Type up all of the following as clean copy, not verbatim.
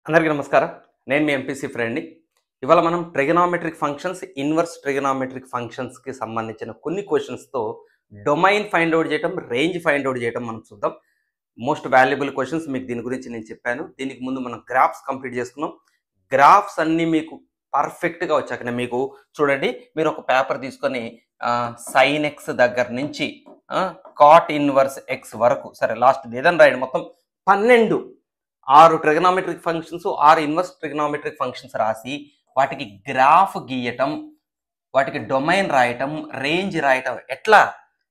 అందరికీ నమస్కారం. నేను మీ ఎంపీసీ ఫ్రెండ్‌ని. ఇవాళ మనం ట్రిగనామెట్రిక్ ఫంక్షన్స్, ఇన్వర్స్ ట్రిగనామెట్రిక్ ఫంక్షన్స్‌కి సంబంధించిన కొన్ని క్వెషన్స్‌తో డొమైన్ ఫైండ్ ఔట్ చేయటం, రేంజ్ ఫైండ్ ఔట్ చేయటం మనం చూద్దాం. మోస్ట్ వాల్యుబుల్ క్వెషన్స్ మీకు దీని గురించి నేను చెప్పాను. దీనికి ముందు మనం గ్రాఫ్స్ కంప్లీట్ చేసుకున్నాం. గ్రాఫ్స్ అన్నీ మీకు పర్ఫెక్ట్‌గా వచ్చాక నేను మీకు చూడండి, మీరు ఒక పేపర్ తీసుకొని సైన్ ఎక్స్ దగ్గర నుంచి కాట్ ఇన్వర్స్ ఎక్స్ వరకు, సరే లాస్ట్ ఏదైనా రాయండి, మొత్తం 12 6 trigonometric functions, 6 inverse trigonometric functions రాసి వాటికి గ్రాఫ్ గీయటం, వాటికి డొమైన్ రాయటం, రేంజ్ రాయటం, ఎట్లా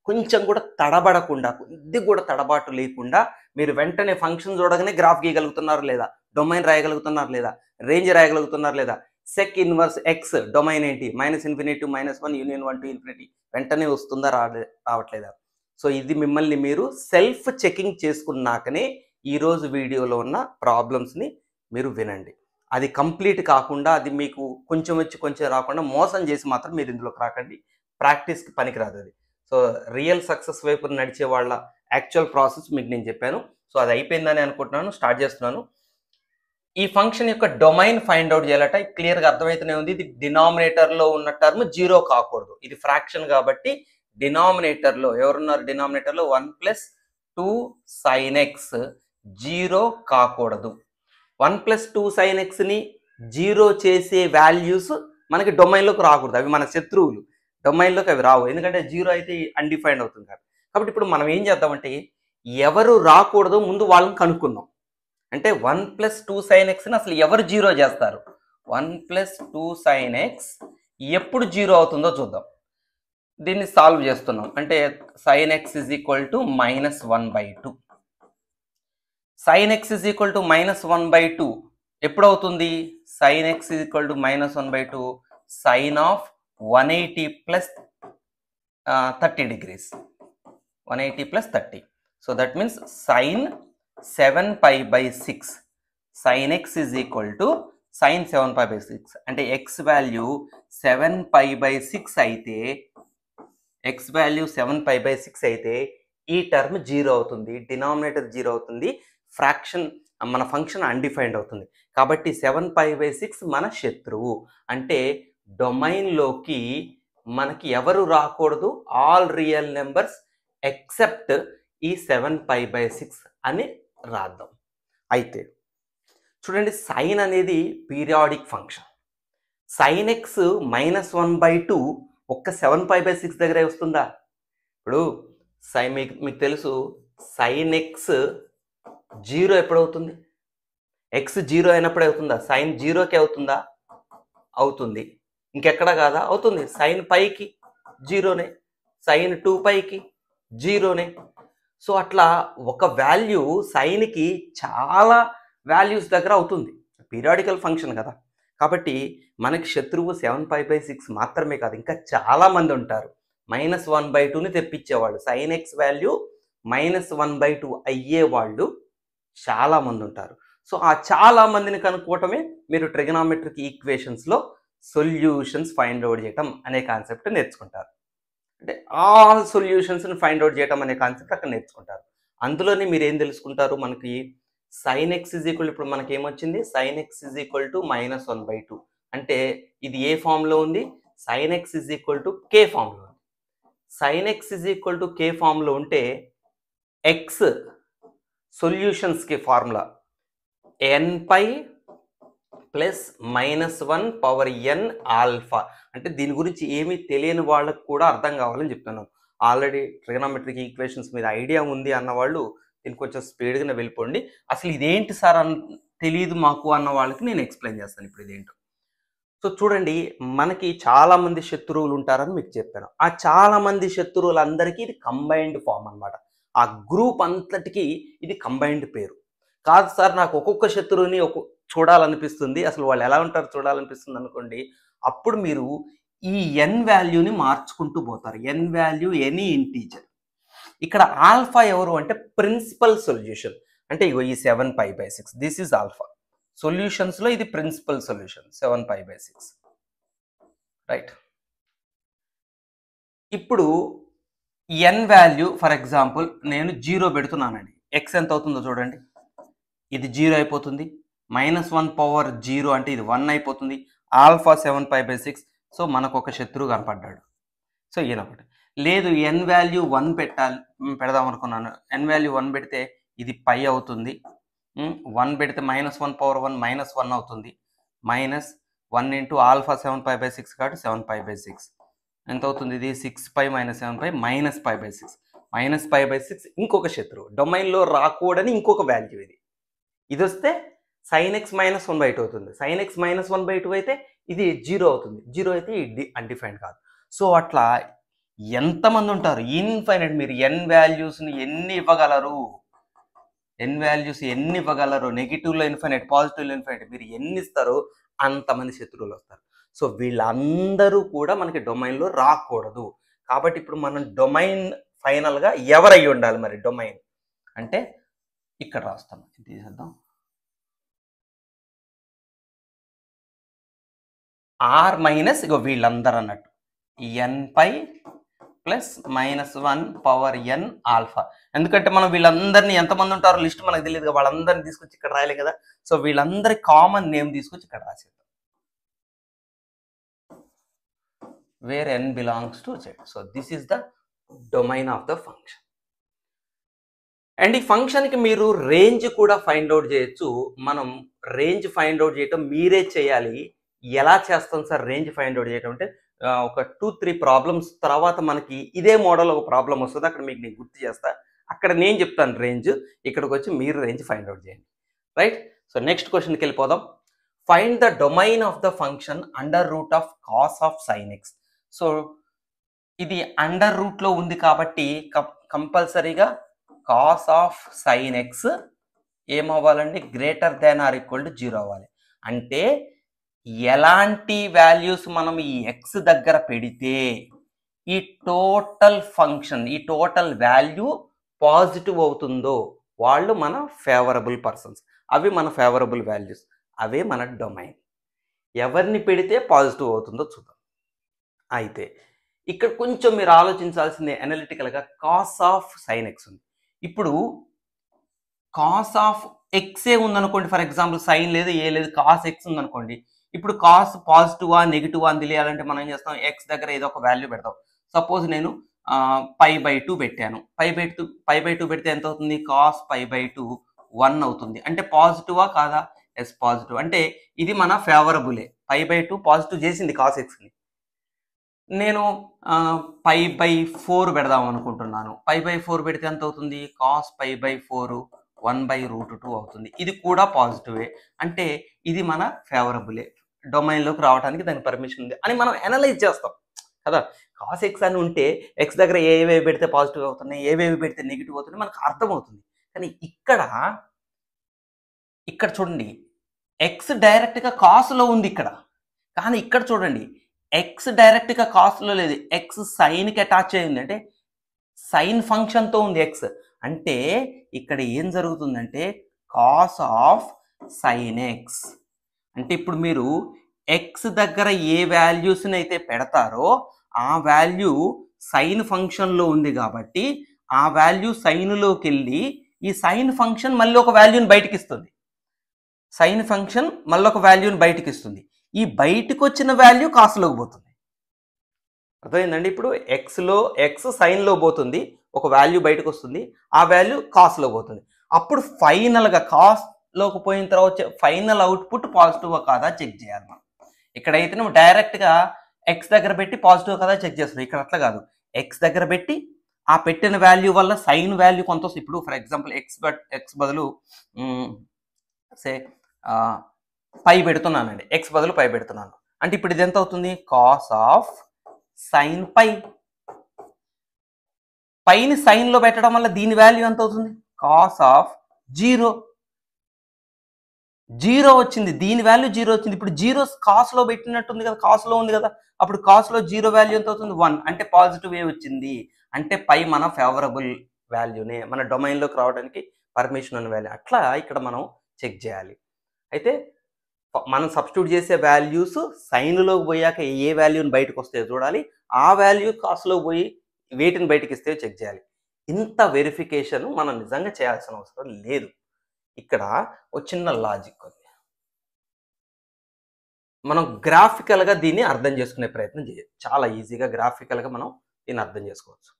కొంచెం కూడా తడబడకుండా, కొద్ది కూడా తడబాటు లేకుండా మీరు వెంటనే ఫంక్షన్ చూడగానే గ్రాఫ్ గీయగలుగుతున్నారు లేదా, డొమైన్ రాయగలుగుతున్నారు లేదా, రేంజ్ రాయగలుగుతున్నారు లేదా, సెక్ ఇన్వర్స్ ఎక్స్ డొమైన్ ఏంటి, -∞ to -1 యూనియన్ 1 to ఇన్ఫినిటీ వెంటనే వస్తుందా రావట్లేదా. సో ఇది మిమ్మల్ని మీరు సెల్ఫ్ చెకింగ్ చేసుకున్నాకనే ఈరోజు వీడియోలో ఉన్న ప్రాబ్లమ్స్ని మీరు వినండి. అది కంప్లీట్ కాకుండా, అది మీకు కొంచెం వచ్చి కొంచెం రాకుండా మోసం చేసి మాత్రం మీరు ఇందులోకి రాకండి. ప్రాక్టీస్కి పనికిరాదు అది. సో రియల్ సక్సెస్ వైపు నడిచే వాళ్ళ యాక్చువల్ ప్రాసెస్ మీకు నేను చెప్పాను. సో అది అయిపోయిందని అనుకుంటున్నాను. స్టార్ట్ చేస్తున్నాను. ఈ ఫంక్షన్ యొక్క డొమైన్ ఫైండ్ అవుట్ చేయాలట. క్లియర్గా అర్థమైతేనే ఉంది. ఇది డినామినేటర్లో ఉన్న టర్మ్ 0 కాకూడదు. ఇది ఫ్రాక్షన్ కాబట్టి డినామినేటర్లో ఎవరున్నారు, డినామినేటర్లో 1+2 sin x 0 కాకూడదు. 1+2 sin xని 0 చేసే వాల్యూస్ మనకి డొమైన్లోకి రాకూడదు. అవి మన శత్రువులు. డొమైన్లోకి అవి రావు, ఎందుకంటే 0 అయితే అన్డిఫైన్డ్ అవుతుంది కాబట్టి ఇప్పుడు మనం ఏం చేద్దామంటే, ఎవరు రాకూడదో ముందు వాళ్ళని కనుక్కుందాం. అంటే 1+2 sin xని అసలు ఎవరు 0 చేస్తారు. 1+2 sin x ఎప్పుడు 0 అవుతుందో చూద్దాం. దీన్ని సాల్వ్ చేస్తున్నాం. అంటే sin x -1/2. sin x -1/2 ఎప్పుడు అవుతుంది? sin x -1/2 sin of 180 + 30 degrees. 180 + 30. So that means sin 7π/6. sin x sin 7π/6 అంటే x వాల్యూ 7π/6 అయితే, x వాల్యూ 7π/6 అయితే ఈ టర్మ్ 0 అవుతుంది, డినామినేటర్ 0 అవుతుంది, ఫ్రాక్షన్ మన ఫంక్షన్ అన్డిఫైన్డ్ అవుతుంది. కాబట్టి 7π/6 మన శత్రువు. అంటే డొమైన్లోకి మనకి ఎవరు రాకూడదు? ఆల్ రియల్ నెంబర్స్ ఎక్సెప్ట్ ఈ 7π/6 అని రాద్దాం. అయితే చూడండి, సైన్ అనేది పీరియాడిక్ ఫంక్షన్. sin x -1/2 ఒక్క 7π/6 దగ్గరే వస్తుందా? ఇప్పుడు మీకు తెలుసు, sin x 0 ఎప్పుడవుతుంది? x 0 అయినప్పుడే అవుతుందా? sin 0కి అవుతుందా? అవుతుంది. ఇంకెక్కడ కాదా? అవుతుంది. sin πకి 0నే, sin 2πకి 0నే. సో అట్లా ఒక వాల్యూ సైన్కి చాలా వాల్యూస్ దగ్గర అవుతుంది. పీరియాడికల్ ఫంక్షన్ కదా. కాబట్టి మనకి శత్రువు 7π/6 మాత్రమే కాదు, ఇంకా చాలామంది ఉంటారు. -1/2ని తెప్పించేవాళ్ళు, sin x వాల్యూ -1/2 అయ్యేవాళ్ళు చాలామంది ఉంటారు. సో ఆ చాలా మందిని కనుక్కోవటమే మీరు ట్రిగనామెట్రిక్ ఈక్వేషన్స్లో సొల్యూషన్స్ ఫైండ్ అవుట్ చేయటం అనే కాన్సెప్ట్ నేర్చుకుంటారు. అంటే ఆల్ సొల్యూషన్స్ని ఫైండ్ అవుట్ చేయటం అనే కాన్సెప్ట్ అక్కడ నేర్చుకుంటారు. అందులోనే మీరు ఏం తెలుసుకుంటారు, మనకి sin x ఇప్పుడు మనకి ఏమొచ్చింది, sin x -1/2 అంటే ఇది ఏ ఫామ్లో ఉంది? sin x k ఫామ్లో ఉంది. sin x k ఫామ్లో ఉంటే x సొల్యూషన్స్కి formula nπ + -1/n alpha. అంటే దీని గురించి ఏమీ తెలియని వాళ్ళకు కూడా అర్థం కావాలని చెప్తున్నాను. ఆల్రెడీ ట్రిగనామెట్రిక్ ఈక్వేషన్స్ మీద ఐడియా ఉంది అన్నవాళ్ళు దీన్ని కొంచెం స్పీడ్గానే వెళ్ళిపోండి. అసలు ఇదేంటి సార్ తెలియదు మాకు అన్న వాళ్ళకి నేను ఎక్స్ప్లెయిన్ చేస్తాను ఇప్పుడు ఇదేంటో. సో చూడండి, మనకి చాలామంది శత్రువులు ఉంటారని మీకు చెప్పాను. ఆ చాలామంది శత్రువులందరికీ ఇది కంబైన్డ్ ఫామ్ అనమాట. ఆ గ్రూప్ అంతటికి ఇది కంబైన్డ్ పేరు కాదు సార్. నాకు ఒక్కొక్క శత్రువుని చూడాలనిపిస్తుంది, అసలు వాళ్ళు ఎలా ఉంటారు చూడాలనిపిస్తుంది అనుకోండి. అప్పుడు మీరు ఈ n వాల్యూని మార్చుకుంటూ పోతారు. n value any integer. ఇక్కడ ఆల్ఫా ఎవరు అంటే ప్రిన్సిపల్ సొల్యూషన్. అంటే ఇగో ఈ 7π/6 దిస్ ఈజ్ ఆల్ఫా. సొల్యూషన్స్లో ఇది ప్రిన్సిపల్ సొల్యూషన్ 7π/6, రైట్. ఇప్పుడు n వాల్యూ ఫర్ ఎగ్జాంపుల్ నేను 0 పెడుతున్నానండి. x ఎంత అవుతుందో చూడండి, ఇది 0 అయిపోతుంది. -1 పవర్ 0 అంటే ఇది 1 అయిపోతుంది. ఆల్ఫా 7π/6. సో మనకు ఒక శత్రువు కనపడ్డాడు. సో ఈయన ఒకటి. లేదు n వాల్యూ 1 పెడదాం అనుకున్నాను. n వాల్యూ 1 పెడితే ఇది పై అవుతుంది. 1 పెడితే -1 పవర్ 1 -1 అవుతుంది. -1 ఇంటూ ఆల్ఫా 7π/6 కాబట్టి 7π/6 ఎంత అవుతుంది? ఇది 6π - 7π -π/6. -π/6 ఇంకొక శత్రువు. డొమైన్లో రాకూడని ఇంకొక వాల్యూ ఇది. ఇది వస్తే sin x -1/2 అవుతుంది. sin x -1/2 అయితే ఇది 0 అవుతుంది. 0 అయితే ఇది అన్డిఫైన్డ్ కాదు. సో అట్లా ఎంతమంది ఉంటారు? ఇన్ఫైనైట్. మీరు n వాల్యూస్ని ఎన్ని ఇవ్వగలరు? n వాల్యూస్ ఎన్ని ఇవ్వగలరు? నెగిటివ్లో ఇన్ఫైనైట్, పాజిటివ్లో ఇన్ఫైనైట్. మీరు ఎన్ని ఇస్తారో అంతమంది శత్రువులు వస్తారు. సో వీళ్ళందరూ కూడా మనకి డొమైన్లో రాకూడదు. కాబట్టి ఇప్పుడు మనం డొమైన్ ఫైనల్గా ఎవరై ఉండాలి? మరి డొమైన్ అంటే ఇక్కడ రాస్తాం. తీసేద్దాం. r మైనస్ ఇగో వీళ్ళందరూ అన్నట్టు n/, plus -1 power n alpha. ఎందుకంటే మనం వీళ్ళందరినీ ఎంతమంది ఉంటారో లిస్ట్ మనకు తెలియదు కదా, వాళ్ళందరినీ తీసుకొచ్చి ఇక్కడ రాయలే కదా. సో వీళ్ళందరి కామన్ నేమ్ తీసుకొచ్చి ఇక్కడ రాసేద్దాం. Where n belongs to z. So this is the domain of the function. And ఈ ఫంక్షన్కి మీరు రేంజ్ కూడా ఫైండ్ అవుట్ చేయొచ్చు. మనం రేంజ్ ఫైండ్ అవుట్ చేయటం మీరే చేయాలి. ఎలా చేస్తాం సార్ రేంజ్ ఫైండ్ అవుట్ చేయటం అంటే ఒక 2-3 ప్రాబ్లమ్స్ తర్వాత మనకి ఇదే మోడల్ ఒక ప్రాబ్లం వస్తుంది. అక్కడ మీకు నేను గుర్తు చేస్తా. అక్కడ నేను చెప్తాను రేంజ్, ఇక్కడికి వచ్చి మీరు రేంజ్ ఫైండ్ అవుట్ చేయండి. రైట్. సో నెక్స్ట్ క్వశ్చన్కి వెళ్ళిపోదాం. Find the domain of the function under root of cos of sin x. So ఇది అండర్ రూట్లో ఉంది కాబట్టి కంపల్సరీగా కాస్ ఆఫ్ sin x ఏమవ్వాలండి? Greater than or equal to 0 అవ్వాలి. అంటే ఎలాంటి వాల్యూస్ మనం ఈ x దగ్గర పెడితే ఈ టోటల్ ఫంక్షన్, ఈ టోటల్ వాల్యూ పాజిటివ్ అవుతుందో వాళ్ళు మన ఫేవరబుల్ పర్సన్స్. అవి మన ఫేవరబుల్ వాల్యూస్, అవే మన డొమైన్. ఎవరిని పెడితే పాజిటివ్ అవుతుందో చూద్దాం. అయితే ఇక్కడ కొంచెం మీరు ఆలోచించాల్సిందే అనలిటికల్గా. కాస్ ఆఫ్ sin x ఉంది. ఇప్పుడు కాస్ ఆఫ్ ఎక్సే ఉందనుకోండి, ఫర్ ఎగ్జాంపుల్ సైన్ లేదు, ఏ లేదు, కాస్ ఎక్స్ ఉందనుకోండి. ఇప్పుడు కాస్ పాజిటివా నెగిటివా అని తెలియాలంటే మనం ఏం చేస్తాం? ఎక్స్ దగ్గర ఏదో ఒక వాల్యూ పెడతాం. సపోజ్ నేను π/2 పెట్టాను. π/2 పెడితే ఎంత అవుతుంది? కాస్ π/2 1 అవుతుంది. అంటే పాజిటివా కాదా? Yes positive. అంటే ఇది మన ఫేవరబులే. π/2 పాజిటివ్ చేసింది కాస్ ఎక్స్ని. నేను π/4 పెడదాం అనుకుంటున్నాను. π/4 పెడితే ఎంత అవుతుంది? కాస్ π/4 1/√2 అవుతుంది. ఇది కూడా పాజిటివే. అంటే ఇది మన ఫేవరబులే. డొమైన్లోకి రావడానికి దానికి పర్మిషన్ ఉంది అని మనం అనలైజ్ చేస్తాం కదా. కాస్ ఎక్స్ అని ఉంటే ఎక్స్ దగ్గర ఏవేవి పెడితే పాజిటివ్ అవుతున్నాయి, ఏవేవి పెడితే నెగిటివ్ అవుతున్నాయి మనకు అర్థమవుతుంది. కానీ ఇక్కడ చూడండి, ఎక్స్ డైరెక్ట్గా కాస్లో ఉంది ఇక్కడ. కానీ ఇక్కడ చూడండి, ఎక్స్ డైరెక్ట్గా కాస్లో లేదు, ఎక్స్ సైన్కి అటాచ్ అయ్యింది. అంటే సైన్ ఫంక్షన్తో ఉంది ఎక్స్. అంటే ఇక్కడ ఏం జరుగుతుందంటే కాస్ ఆఫ్ sin x. అంటే ఇప్పుడు మీరు ఎక్స్ దగ్గర ఏ వాల్యూస్ని అయితే పెడతారో ఆ వాల్యూ సైన్ ఫంక్షన్లో ఉంది కాబట్టి ఆ వాల్యూ సైన్లోకి వెళ్ళి ఈ సైన్ ఫంక్షన్ మళ్ళీ ఒక వాల్యూని బయటకి ఇస్తుంది. సైన్ ఫంక్షన్ మళ్ళీ ఒక వాల్యూని బయటకి ఇస్తుంది. ఈ బయటకు వచ్చిన వాల్యూ కాస్లోకి పోతుంది. అర్థమైందండి? ఇప్పుడు ఎక్స్ సైన్లో పోతుంది, ఒక వాల్యూ బయటకు వస్తుంది, ఆ వాల్యూ కాస్లో పోతుంది. అప్పుడు ఫైనల్గా కాస్లోకి పోయిన తర్వాత ఫైనల్ అవుట్పుట్ పాజిటివ్ కాదా చెక్ చేయాలి మనం. ఇక్కడైతే నువ్వు డైరెక్ట్గా ఎక్స్ దగ్గర పెట్టి పాజిటివ్ కదా చెక్ చేస్తున్నావు. ఇక్కడ అట్లా కాదు. ఎక్స్ దగ్గర పెట్టి ఆ పెట్టిన వాల్యూ వల్ల సైన్ వాల్యూ కొంత వస్తుంది. ఇప్పుడు ఫర్ ఎగ్జాంపుల్ ఎక్స్ బదులు సే పై పెడుతున్నానండి, ఎక్స్ బదులు పై పెడుతున్నాను అంటే ఇప్పుడు ఇది ఎంత అవుతుంది? Cos of sin π. పైని సైన్లో పెట్టడం వల్ల దీని వాల్యూ ఎంత అవుతుంది? కాస్ ఆఫ్ 0 వచ్చింది, దీని వాల్యూ 0 వచ్చింది. ఇప్పుడు 0 కాస్లో పెట్టినట్టుంది కదా, కాస్లో ఉంది కదా. అప్పుడు కాస్లో 0 వాల్యూ ఎంత అవుతుంది? 1. అంటే పాజిటివ్ ఏ వచ్చింది. అంటే పై మన ఫేవరబుల్ వాల్యూనే, మన డొమైన్లోకి రావడానికి పర్మిషన్ ఉన్న వాల్యూ. అట్లా ఇక్కడ మనం చెక్ చేయాలి. అయితే మనం సబ్స్టిట్యూట్ చేసే వాల్యూస్ సైన్లోకి పోయాక ఏ వాల్యూని బయటకు వస్తాయో చూడాలి, ఆ వాల్యూ కాస్ట్లో పోయి వేటిని బయటకి ఇస్తే చెక్ చేయాలి. ఇంత వెరిఫికేషన్ మనం నిజంగా చేయాల్సిన అవసరం లేదు. ఇక్కడ ఒక చిన్న లాజిక్ ఉంది. మనం గ్రాఫికల్గా దీన్ని అర్థం చేసుకునే ప్రయత్నం చేయాలి. చాలా ఈజీగా గ్రాఫికల్గా మనం దీన్ని అర్థం చేసుకోవచ్చు.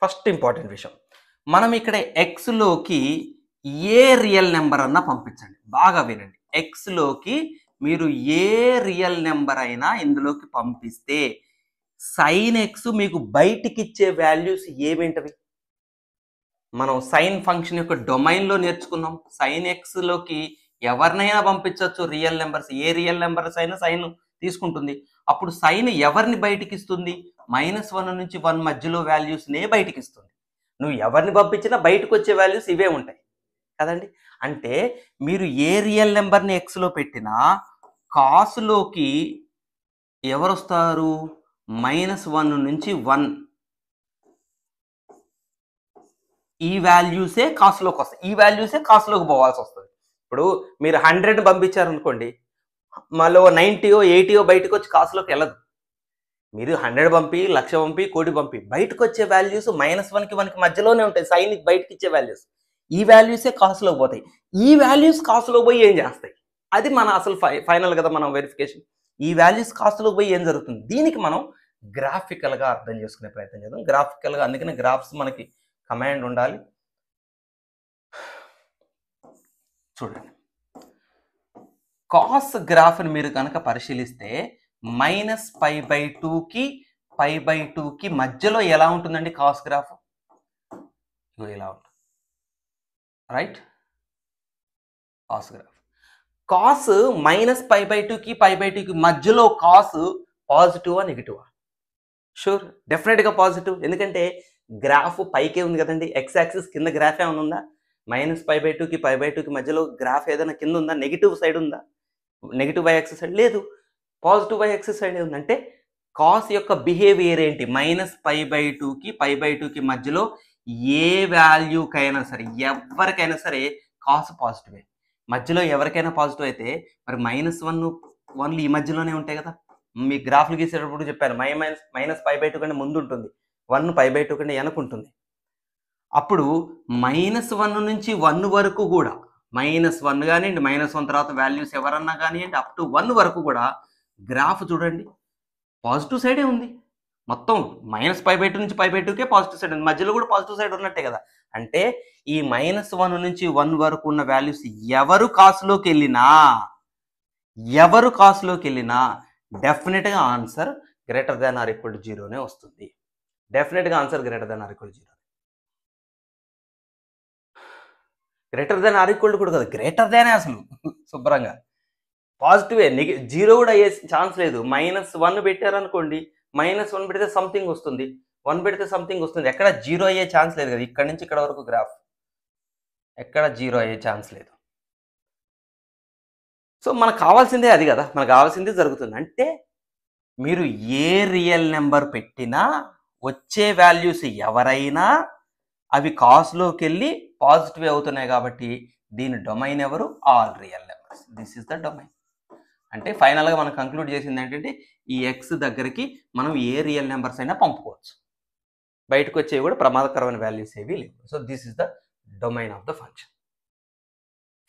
ఫస్ట్ ఇంపార్టెంట్ విషయం, మనం ఇక్కడ ఎక్స్లోకి ఏ రియల్ నెంబర్ అన్నా పంపించండి. బాగా వినండి, ఎక్స్లోకి మీరు ఏ రియల్ నెంబర్ అయినా ఇందులోకి పంపిస్తే సైన్ ఎక్స్ మీకు బయటికి ఇచ్చే వాల్యూస్ ఏమేంటవి? మనం సైన్ ఫంక్షన్ యొక్క డొమైన్లో నేర్చుకున్నాం. సైన్ ఎక్స్లోకి ఎవరినైనా పంపించవచ్చు రియల్ నెంబర్స్. ఏ రియల్ నెంబర్స్ అయినా సైన్ తీసుకుంటుంది. అప్పుడు సైన్ ఎవరిని బయటికి ఇస్తుంది? -1 నుంచి 1 మధ్యలో వాల్యూస్నే బయటికి ఇస్తుంది. నువ్వు ఎవరిని పంపించినా బయటకు వచ్చే వాల్యూస్ ఇవే ఉంటాయి కదండి. అంటే మీరు ఏ రియల్ నెంబర్ని ఎక్స్లో పెట్టినా కాసులోకి ఎవరు వస్తారు? -1 నుంచి 1 ఈ వాల్యూసే కాసులోకి వస్తాయి. ఈ వాల్యూసే కాసులోకి పోవాల్సి వస్తుంది. ఇప్పుడు మీరు 100 పంపించారనుకోండి, మళ్ళీ 90 80 బయటకు వచ్చి కాసులోకి వెళ్ళదు. మీరు 100 పంపి, 1,00,000 పంపి, 1,00,00,000 పంపి బయటకు వచ్చే వాల్యూస్ -1కి 1కి మధ్యలోనే ఉంటాయి. సైన్కి బయటకి ఇచ్చే వాల్యూస్ ఈ వాల్యూసే కాసులోకి పోతాయి. ఈ వాల్యూస్ కాసులోకి పోయి ఏం చేస్తాయి? అది మన అసలు ఫైనల్ కదా మనం వెరిఫికేషన్. ఈ వాల్యూస్ కాసులోకి పోయి ఏం జరుగుతుంది? దీనికి మనం గ్రాఫికల్గా అర్థం చేసుకునే ప్రయత్నం చేద్దాం. గ్రాఫికల్గా, అందుకనే గ్రాఫ్స్ మనకి కమాండ్ ఉండాలి. చూడండి, కాస్ గ్రాఫ్ని మీరు కనుక పరిశీలిస్తే -π/2కి π/2కి మధ్యలో ఎలా ఉంటుందండి కాస్ గ్రాఫ్? ఇలా ఉంటుంది, రైట్? Cos graph. కాస్ -π/2కి π/2కి మధ్యలో కాస్ పాజిటివా నెగిటివా? షూర్, డెఫినెట్గా పాజిటివ్. ఎందుకంటే గ్రాఫ్ పైకే ఉంది కదండి. ఎక్స్ యాక్సిస్ కింద గ్రాఫ్ ఏమైనా ఉందా? -π/2కి π/2కి మధ్యలో గ్రాఫ్ ఏదైనా కింద ఉందా? నెగిటివ్ సైడ్ ఉందా? నెగిటివ్ y-యాక్సిస్ సైడ్ లేదు, పాజిటివ్ y-యాక్సిస్ సైడ్ ఉందంటే కాస్ యొక్క బిహేవియర్ ఏంటి? -π/2కి π/2కి మధ్యలో ఏ వాల్యూకైనా సరే, ఎవరికైనా సరే కాస్ పాజిటివే. మధ్యలో ఎవరికైనా పాజిటివ్ అయితే మరి -1 1 ఈ మధ్యలోనే ఉంటాయి కదా. మీ గ్రాఫ్లు గీసేటప్పుడు చెప్పాను, -π/2 కంటే ముందు ఉంటుంది, 1 π/2 కంటే వెనక ఉంటుంది. అప్పుడు -1 నుంచి 1 వరకు కూడా, -1 కానివ్వండి, -1 తర్వాత వాల్యూస్ ఎవరన్నా కానివ్వండి, అప్ టు 1 వరకు కూడా గ్రాఫ్ చూడండి పాజిటివ్ సైడే ఉంది. మొత్తం -π/2 నుంచి π/2కే పాజిటివ్ సైడ్ ఉంది, మధ్యలో కూడా పాజిటివ్ సైడ్ ఉన్నట్టే కదా. అంటే ఈ -1 నుంచి 1 వరకు ఉన్న వాల్యూస్ ఎవరు కాసులోకి వెళ్ళినా డెఫినెట్గా answer greater than or equal to 0నే వస్తుంది. డెఫినెట్గా answer greater than or equal to 0. Greater than or equal to కూడా కదా, గ్రేటర్ దానే అసలు శుభ్రంగా పాజిటివే. 0 కూడా అయ్యే ఛాన్స్ లేదు. -1 పెట్టారనుకోండి, -1 పెడితే సంథింగ్ వస్తుంది, 1 పెడితే సంథింగ్ వస్తుంది. ఎక్కడ 0 అయ్యే ఛాన్స్ లేదు కదా. ఇక్కడ నుంచి ఇక్కడ వరకు గ్రాఫ్ ఎక్కడ 0 అయ్యే ఛాన్స్ లేదు. సో మనకు కావాల్సిందే అది కదా, మనకు కావాల్సిందే జరుగుతుంది. అంటే మీరు ఏ రియల్ నెంబర్ పెట్టినా వచ్చే వాల్యూస్ ఎవరైనా అవి కాస్లోకి వెళ్ళి పాజిటివ్ అవుతున్నాయి. కాబట్టి దీని డొమైన్ ఎవరు? All real numbers. This is the domain. అంటే ఫైనల్గా మనం కంక్లూడ్ చేసింది ఏంటంటే ఈ ఎక్స్ దగ్గరికి మనం ఏ రియల్ నెంబర్స్ అయినా పంపుకోవచ్చు, బయటకు వచ్చేవి కూడా ప్రమాదకరమైన వాల్యూస్ ఏవి లేవు. So this is the domain of the function.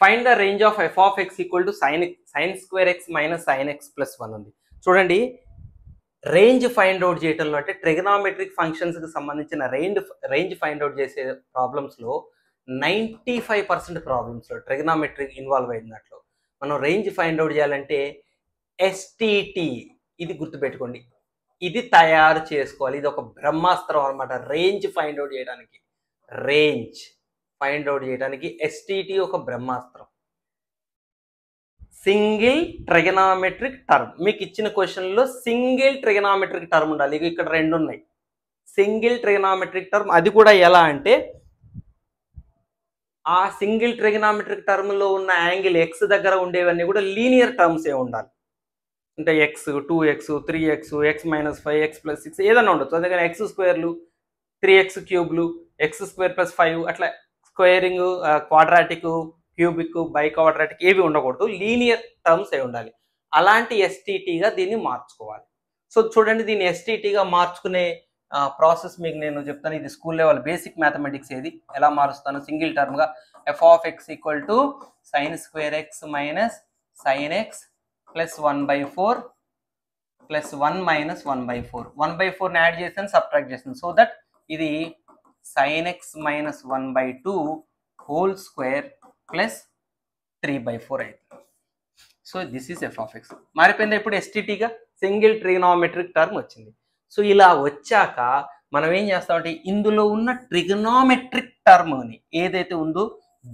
Find the range of f of x equal to sin square x minus sin x plus 1 ఉంది. చూడండి, రేంజ్ ఫైండ్ అవుట్ చేయటంలో అంటే ట్రిగనామెట్రిక్ ఫంక్షన్స్కి సంబంధించిన రేంజ్ ఫైండ్ అవుట్ చేసే ప్రాబ్లమ్స్లో 95% ప్రాబ్లమ్స్లో trigonometric involve అయిన దాంట్లో మనం రేంజ్ ఫైండ్ అవుట్ చేయాలంటే ఎస్టిటి, ఇది గుర్తుపెట్టుకోండి, ఇది తయారు చేసుకోవాలి. ఇది ఒక బ్రహ్మాస్త్రం అనమాట. రేంజ్ ఫైండ్ అవుట్ చేయడానికి ఎస్టిటి ఒక బ్రహ్మాస్త్రం. Single trigonometric term. మీకు ఇచ్చిన క్వశ్చన్లో సింగిల్ ట్రిగనామెట్రిక్ టర్మ్ ఉండాలి. ఇక్కడ 2 ఉన్నాయి. సింగిల్ ట్రిగనామెట్రిక్ టర్మ్, అది కూడా ఎలా అంటే ఆ సింగిల్ ట్రిగనామెట్రిక్ టర్మ్లో ఉన్న యాంగిల్ ఎక్స్ దగ్గర ఉండేవన్నీ కూడా లీనియర్ టర్మ్సే ఉండాలి. అంటే x 2x 3x x-5 x+6 ఏదైనా ఉండొచ్చు. అందుకని x స్క్వేర్లు 3x క్యూబ్లు x² + 5 అట్లా squaring, quadratic, cubic, by quadratic ఏవి ఉండకూడదు. లీనియర్ టర్మ్స్ ఏ ఉండాలి. అలాంటి ఎస్టీటీగా దీన్ని మార్చుకోవాలి. సో చూడండి, దీన్ని ఎస్టీటీగా మార్చుకునే ప్రాసెస్ మీకు నేను చెప్తాను. ఇది స్కూల్ లెవెల్ బేసిక్ మ్యాథమెటిక్స్. ఏది ఎలా మారుస్తాను? సింగిల్ టర్మ్గా f of x equal to sin square x minus sin x plus 1/4 plus 1 minus 1/4. 1/4 ని యాడ్ చేసాను, సబ్ట్రాక్ట్ చేసాను. సో దట్ ఇది sin x minus 1/2 whole square plus 3/4 అవుతుంది. So this is f of x. మారిపోయిందా ఇప్పుడు ఎస్టీటీగా? Single trigonometric term వచ్చింది. So ఇలా వచ్చాక మనం ఏం చేస్తామంటే ఇందులో ఉన్న ట్రిగనామెట్రిక్ టర్మ్ని ఏదైతే ఉందో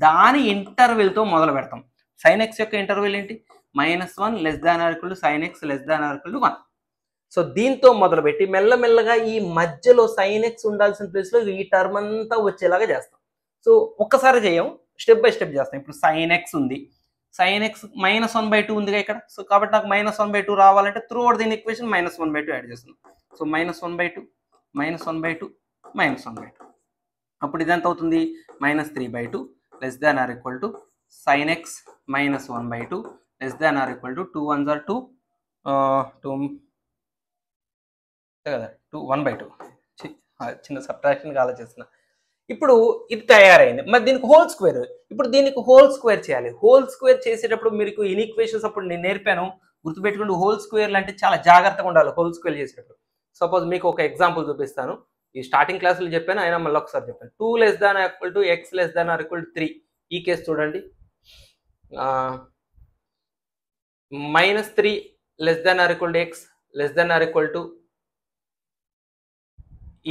దాని ఇంటర్వెల్తో మొదలు పెడతాం. సైన్ ఎక్స్ యొక్క ఇంటర్వెల్ ఏంటి? -1 < sin x < 1. సో దీంతో మొదలుపెట్టి మెల్లమెల్లగా ఈ మధ్యలో సైన్ ఎక్స్ ఉండాల్సిన ప్లేస్లో ఈ టర్మ్ అంతా వచ్చేలాగా చేస్తాం. సో ఒక్కసారి చేయం, స్టెప్ బై స్టెప్ చేస్తాం. ఇప్పుడు సైన్ ఎక్స్ ఉంది, సైన్ ఎక్స్ -1/2 ఉందిగా ఇక్కడ. సో కాబట్టి నాకు -1/2 రావాలంటే త్రూ అవుట్ దీని ఈక్వేషన్ -1/2 యాడ్ చేస్తున్నాం. సో -1/2 -1/2 -1/2. అప్పుడు ఇదెంత అవుతుంది? -3/2 < sin x -1/2 2 1s are 2 కదా 1/2. చిన్న సబ్ట్రాక్షన్ ఆలోచిస్తున్నా. ఇప్పుడు ఇది తయారైంది, మరి దీనికి హోల్ స్క్వేర్. ఇప్పుడు దీనికి హోల్ స్క్వేర్ చేయాలి. హోల్ స్క్వేర్ చేసేటప్పుడు మీకు ఇన్ఈక్వేషన్స్ అప్పుడు నేను నేర్పాను, గుర్తుపెట్టుకుంటూ హోల్ స్క్వేర్లు అంటే చాలా జాగ్రత్తగా ఉండాలి హోల్ స్క్వేర్ చేసేటప్పుడు. సపోజ్ మీకు ఒక ఎగ్జాంపుల్ చూపిస్తాను. ఈ స్టార్టింగ్ క్లాసులు చెప్పాను, అయినా మళ్ళీ ఒకసారి చెప్పాను. 2 < x < 3. ఈ కేసు చూడండి. -3 < x <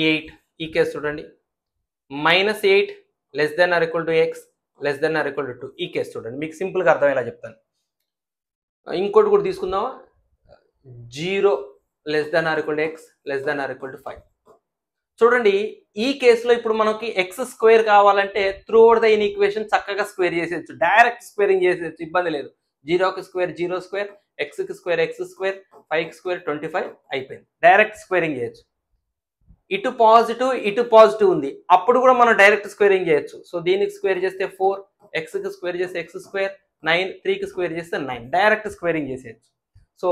8. ఈ కేసు చూడండి. -8 < x < 2. ఈ కేసు చూడండి. మీకు సింపుల్గా అర్థమయ్యేలా చెప్తాను. ఇంకోటి కూడా తీసుకుందామా? 0 < x < 5. చూడండి, ఈ కేసులో ఇప్పుడు మనకి ఎక్స్ స్క్వేర్ కావాలంటే త్రూ అవుట్ ద ఈక్వేషన్ చక్కగా స్క్వేర్ చేసేయచ్చు, డైరెక్ట్ స్క్వేరింగ్ చేసేయచ్చు, ఇబ్బంది లేదు. 0కి స్క్వేర్ 0 స్క్వేర్, ఎక్స్కి స్క్వేర్ x స్క్వేర్, 5కి స్క్వేర్ 25 అయిపోయింది. డైరెక్ట్ స్క్వేరింగ్ చేయొచ్చు. ఇటు పాజిటివ్ ఉంది, అప్పుడు కూడా మనం డైరెక్ట్ స్క్వేరింగ్ చేయొచ్చు. సో దీనికి స్క్వేర్ చేస్తే 4, ఎక్స్కి స్క్వేర్ చేస్తే x స్క్వేర్, 9, 3కి స్క్వేర్ చేస్తే 9. డైరెక్ట్ స్క్వేరింగ్ చేసేయచ్చు. సో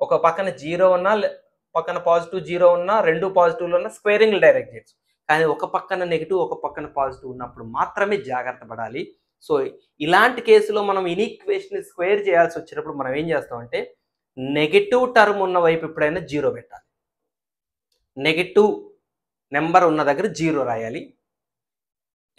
ఒక పక్కన 0 ఉన్నా, పక్కన పాజిటివ్ 0 ఉన్నా, రెండు పాజిటివ్లు ఉన్నా స్క్వేరింగ్ డైరెక్ట్ చేయొచ్చు. కానీ ఒక పక్కన నెగిటివ్, ఒక పక్కన పాజిటివ్ ఉన్నప్పుడు మాత్రమే జాగ్రత్త పడాలి. సో ఇలాంటి కేసులో మనం ఇన్ఈక్వేషన్ స్క్వేర్ చేయాల్సి వచ్చినప్పుడు మనం ఏం చేస్తామంటే నెగిటివ్ టర్మ్ ఉన్న వైపు ఎప్పుడైనా 0 పెట్టాలి. నెగిటివ్ నెంబర్ ఉన్న దగ్గర 0 రాయాలి.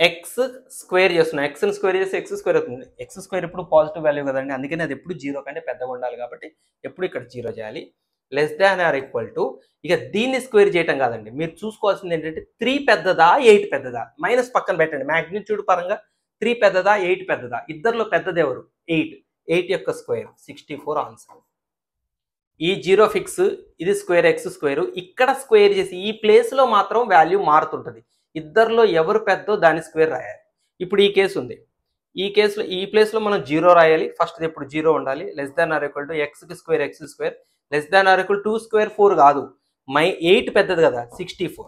ఎక్స్ స్క్వేర్ చేస్తున్నాం, ఎక్స్ని స్క్వేర్ చేస్తే ఎక్స్ స్క్వేర్ అవుతుంది. ఎక్స్ స్క్వేర్ ఎప్పుడు పాజిటివ్ వాల్యూ కదండి, అందుకని అది ఎప్పుడు 0 కంటే పెద్దగా ఉండాలి కాబట్టి ఎప్పుడు ఇక్కడ 0 చేయాలి. < ఇక దీన్ని స్క్వేర్ చేయటం కాదండి, మీరు చూసుకోవాల్సింది ఏంటంటే 3 పెద్దదా 8 పెద్దదా? మైనస్ పక్కన పెట్టండి. మ్యాగ్నిట్యూడ్ పరంగా 3 పెద్దదా 8 పెద్దదా? ఇద్దరిలో పెద్దది ఎవరు? 8. 8 యొక్క స్క్వేర్ 64 ఆన్సర్. ఈ 0 ఫిక్స్, ఇది స్క్వేర్ ఎక్స్ స్క్వేర్. ఇక్కడ స్క్వేర్ చేసి ఈ ప్లేస్లో మాత్రం వాల్యూ మారుతుంటుంది. ఇద్దరిలో ఎవరు పెద్దో దాని స్క్వేర్ రాయాలి. ఇప్పుడు ఈ కేసు ఉంది, ఈ ప్లేస్లో మనం 0 రాయాలి. ఫస్ట్ ఎప్పుడు 0 ఉండాలి. < ఎక్స్కి స్క్వేర్ ఎక్స్ స్క్వేర్ < 2 స్క్వేర్ 4 కాదు, 8 పెద్దది కదా 64.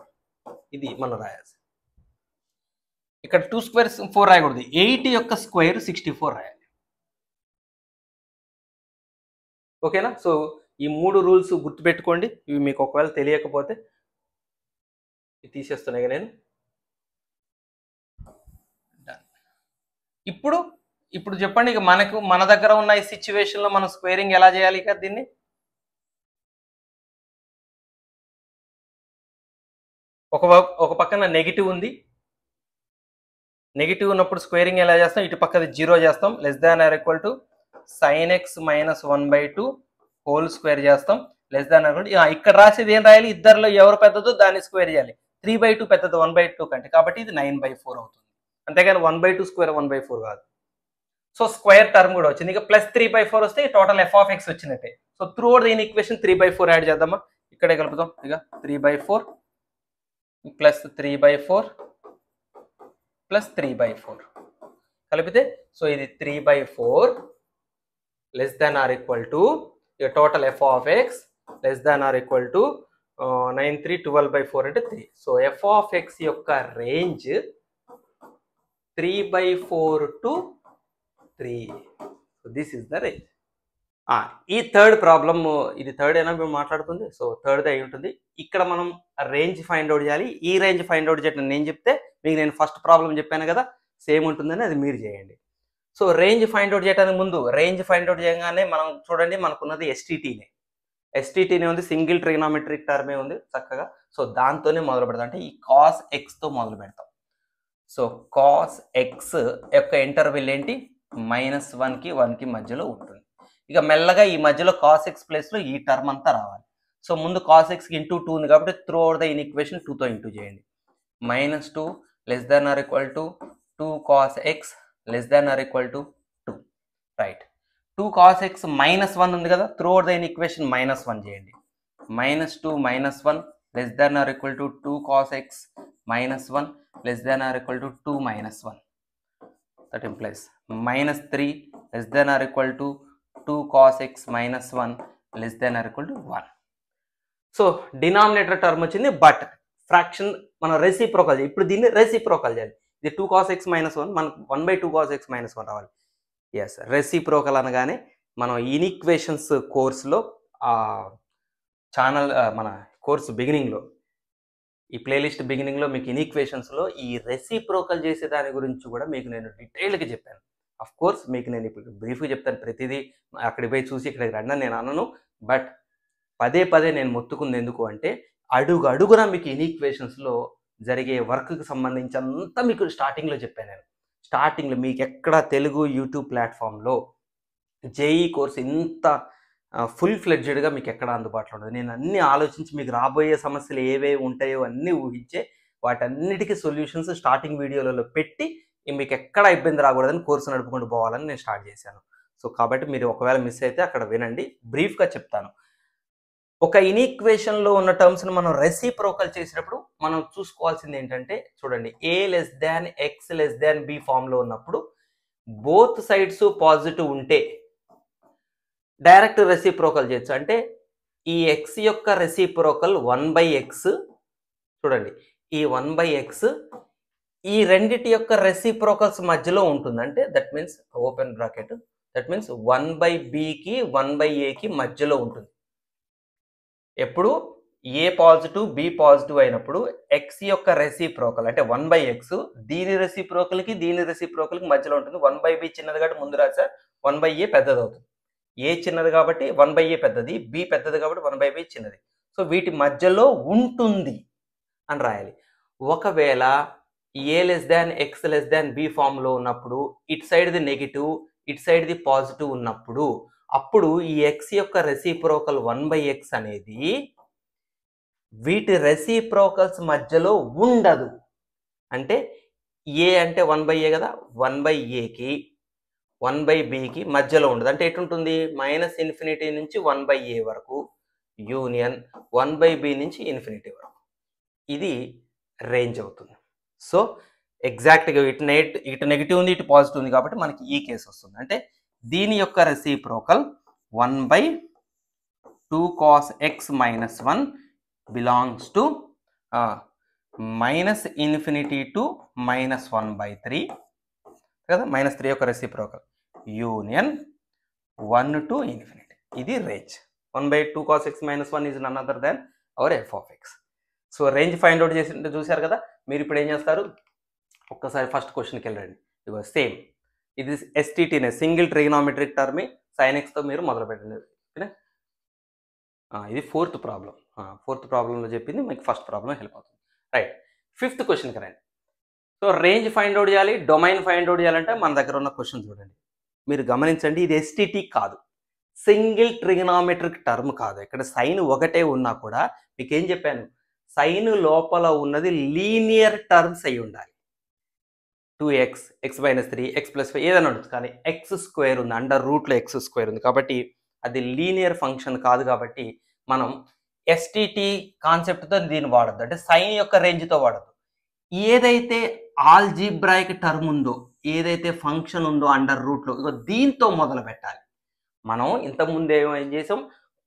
ఇది మనం రాయాల్సి. ఇక్కడ 2 స్క్వేర్ 4 రాయకూడదు, 8 యొక్క స్క్వేర్ 64 రాయాలి. ఓకేనా? సో ఈ 3 రూల్స్ గుర్తుపెట్టుకోండి. ఇవి మీకు ఒకవేళ తెలియకపోతే తీసేస్తున్నాయి నేను. ఇప్పుడు చెప్పండి, ఇక మన దగ్గర ఉన్న ఈ సిచ్యువేషన్లో మనం స్క్వేరింగ్ ఎలా చేయాలి? ఇక దీన్ని ఒక పక్కన నెగిటివ్ ఉంది, నెగిటివ్ ఉన్నప్పుడు స్క్వేరింగ్ ఎలా చేస్తాం? ఇటు పక్కది 0 చేస్తాం. < sin x -1/2 హోల్ స్క్వేర్ చేస్తాం. ఇక్కడ రాసేది ఏం రాయాలి? ఇద్దరిలో ఎవరు పెద్దదో దాన్ని స్క్వేర్ చేయాలి. 3/2 పెద్దది 1/2 కంటే, కాబట్టి ఇది 9/4 అవుతుంది. అంతేగాని 1/2 స్క్వేర్ 1/4 కాదు. సో స్క్వేర్ టర్మ్ కూడా వచ్చింది. ఇక +3/4 వస్తే టోటల్ f ఆఫ్ x వచ్చినట్టే. సో త్రూ అవుట్ దీని ఈక్వేషన్ 3/4 యాడ్ చేద్దామా? ఇక్కడే కలుపుదాం. ఇక 3/4 +3/4 +3/4 కలిపితే సో ఇది 3/4 < టోటల్ f ఆఫ్ x < 9 3 12/4 అంటే 3. సో f ఆఫ్ x యొక్క range 3/4 to 3. So this is the range. ఈ థర్డ్ ప్రాబ్లమ్, ఇది థర్డ్ అయినా మేము మాట్లాడుతుంది. సో థర్డ్ అయి ఉంటుంది. ఇక్కడ మనం రేంజ్ ఫైండ్ అవుట్ చేయాలి. ఈ రేంజ్ ఫైండ్ అవుట్ చేయడం నేను చెప్తే మీకు నేను ఫస్ట్ ప్రాబ్లం చెప్పాను కదా, సేమ్ ఉంటుందని అది మీరు చేయండి. సో రేంజ్ ఫైండ్ అవుట్ చేయడానికి ముందు రేంజ్ ఫైండ్ అవుట్ చేయగానే మనం చూడండి మనకున్నది ఎస్టీటీనే. ఎస్టీటీనే ఉంది, సింగిల్ ట్రిగ్నామెట్రిక్ టర్మే ఉంది చక్కగా. సో దాంతోనే మొదలు పెడతాం, అంటే ఈ కాస్ ఎక్స్తో మొదలు పెడతాం. సో కాస్ ఎక్స్ యొక్క ఇంటర్వెల్ ఏంటి, -1కి 1కి మధ్యలో ఉంటుంది. ఇక మెల్లగా ఈ మధ్యలో కాస్ ఎక్స్ ప్లేస్లో ఈ టర్మ్ అంతా రావాలి. సో ముందు కాస్ ఎక్స్కి ఇంటూ 2 ఉంది కాబట్టి త్రూ అవుట్ ద ఇన్ఈక్వేషన్ 2తో ఇంటూ చేయండి. -2 < 2 cos x < 2, right. 2 cos x -1 ఉంది కదా, త్రూ అవుట్ ద ఈక్వేషన్ -1 చేయండి. -2 - 1 < 2 cos x -1 < 2 - 1. That implies -3 < 2 cos x -1 < 1. So denominator term వచ్చింది, బట్ ఫ్రాక్షన్ మనం రెసిప్రోకల్ చేయాలి. ఇప్పుడు దీన్ని రెసిప్రోకల్ చేయాలి. ఇది 2 cos x -1 మనకు 1/2 cos x -1 రావాలి. ఎస్, రెసిప్రోకల్ అనగానే మనం ఇన్ఈక్వేషన్స్ కోర్సులో ఛానల్ మన కోర్సు బిగినింగ్లో, ఈ ప్లేలిస్ట్ బిగినింగ్లో మీకు ఇన్ఈక్వేషన్స్లో ఈ రెసిప్రోకల్ చేసే దాని గురించి కూడా మీకు నేను డీటెయిల్గా చెప్పాను. అఫ్ కోర్స్ మీకు నేను ఇప్పుడు బ్రీఫ్గా చెప్తాను, ప్రతిదీ అక్కడికి పోయి చూసి ఇక్కడికి రండి నేను అనను. బట్ పదే పదే నేను మొత్తుకుంది ఎందుకు అంటే, అడుగున మీకు ఇన్ఈక్వేషన్స్లో జరిగే వర్క్కి సంబంధించి అంతా మీకు స్టార్టింగ్లో చెప్పాను నేను. స్టార్టింగ్లో మీకు ఎక్కడ తెలుగు యూట్యూబ్ ప్లాట్ఫామ్లో జేఈ కోర్స్ ఇంత ఫుల్ ఫ్లెడ్జెడ్గా మీకు ఎక్కడ అందుబాటులో ఉండదు. నేను అన్నీ ఆలోచించి మీకు రాబోయే సమస్యలు ఏవేవి ఉంటాయో అన్నీ ఊహించే వాటన్నిటికీ సొల్యూషన్స్ స్టార్టింగ్ వీడియోలలో పెట్టి మీకు ఎక్కడ ఇబ్బంది రాకూడదని కోర్సు నడుపుకుంటూ పోవాలని నేను స్టార్ట్ చేశాను. సో కాబట్టి మీరు ఒకవేళ మిస్ అయితే అక్కడ వినండి, బ్రీఫ్గా చెప్తాను. ఒక ఇన్ఈక్వేషన్లో ఉన్న టర్మ్స్ని మనం రెసిప్రోకల్ చేసినప్పుడు మనం చూసుకోవాల్సింది ఏంటంటే, చూడండి, a < x b ఫామ్లో ఉన్నప్పుడు బోత్ సైడ్స్ పాజిటివ్ ఉంటే డైరెక్ట్ రెసిప్రోకల్ చేయొచ్చు. అంటే ఈ x యొక్క రెసిప్రోకల్ 1/x, చూడండి ఈ 1/x ఈ రెండిటి యొక్క రెసిప్రోకల్స్ మధ్యలో ఉంటుంది. అంటే that means open bracket, that means 1/bకి 1/aకి మధ్యలో ఉంటుంది. ఎప్పుడు ఏ పాజిటివ్ బి పాజిటివ్ అయినప్పుడు x యొక్క రెసిప్రోకల్ అంటే 1/x దీని రెసిప్రోకల్కి మధ్యలో ఉంటుంది. 1/b చిన్నది కాబట్టి ముందు రాసా, 1/a పెద్దది అవుతుంది. ఏ చిన్నది కాబట్టి 1/a పెద్దది, బి పెద్దది కాబట్టి 1/b చిన్నది. సో వీటి మధ్యలో ఉంటుంది అని రాయాలి. ఒకవేళ a < x b ఫామ్లో ఉన్నప్పుడు ఇటు సైడ్ది నెగిటివ్ ఇటు సైడ్ది పాజిటివ్ ఉన్నప్పుడు అప్పుడు ఈ x యొక్క రెసిప్రోకల్ 1/x అనేది వీటి రెసిప్రోకల్స్ మధ్యలో ఉండదు. అంటే a అంటే 1/a కదా, 1/aకి 1/bకి మధ్యలో ఉండదు. అంటే ఎటుంటుంది, -∞ నుంచి 1/a వరకు యూనియన్ 1/b నుంచి ∞ వరకు. ఇది రేంజ్ అవుతుంది. సో ఎగ్జాక్ట్గా ఇటు నెగిటివ్ ఉంది ఇటు పాజిటివ్ ఉంది కాబట్టి మనకి ఈ కేసు వస్తుంది. అంటే దీని యొక్క reciprocal 1/2 cos x -1 belongs to -∞ to -1/3 కదా, -3 యొక్క రెసిప్రోకల్ యూనియన్ 1 to ∞. ఇది range. 1/2 cos x -1 is none other than our f of x. So range find out చేసి చూశారు కదా. మీరు ఇప్పుడు ఏం చేస్తారు, ఒక్కసారి ఫస్ట్ క్వశ్చన్కి వెళ్ళండి. ఇగో సేమ్ ఇది ఎస్టీటీనే, single trigonometric term sin x తో మీరు మొదలు పెట్టండి. ఓకేనా, ఇది ఫోర్త్ ప్రాబ్లంలో చెప్పింది మీకు ఫస్ట్ ప్రాబ్లం హెల్ప్ అవుతుంది. రైట్, ఫిఫ్త్ క్వశ్చన్కి రండి. సో రేంజ్ ఫైండ్ అవుట్ చేయాలి, డొమైన్ ఫైండ్ అవుట్ చేయాలంటే మన దగ్గర ఉన్న క్వశ్చన్ చూడండి. మీరు గమనించండి, ఇది ఎస్టీటీ కాదు, సింగిల్ ట్రిగ్నామెట్రిక్ టర్మ్ కాదు. ఇక్కడ సైన్ ఒకటే ఉన్నా కూడా మీకు ఏం చెప్పాను, సైన్ లోపల ఉన్నది లీనియర్ టర్మ్స్ అయి ఉండాలి. 2x, x - 3, x + 5 ఏదైనా ఉండొచ్చు, కానీ x² ఉంది, అండర్ రూట్లో x² ఉంది కాబట్టి అది లీనియర్ ఫంక్షన్ కాదు. కాబట్టి మనం ఎస్టీటీ కాన్సెప్ట్తో దీన్ని వాడద్దు, అంటే సైన్ యొక్క రేంజ్తో వాడద్దు. ఏదైతే ఆల్జీబ్రాయిక్ టర్మ్ ఉందో, ఏదైతే ఫంక్షన్ ఉందో అండర్ రూట్లో, ఇగో దీంతో మొదలు పెట్టాలి. మనం ఇంతకుముందు ఏం చేసాం,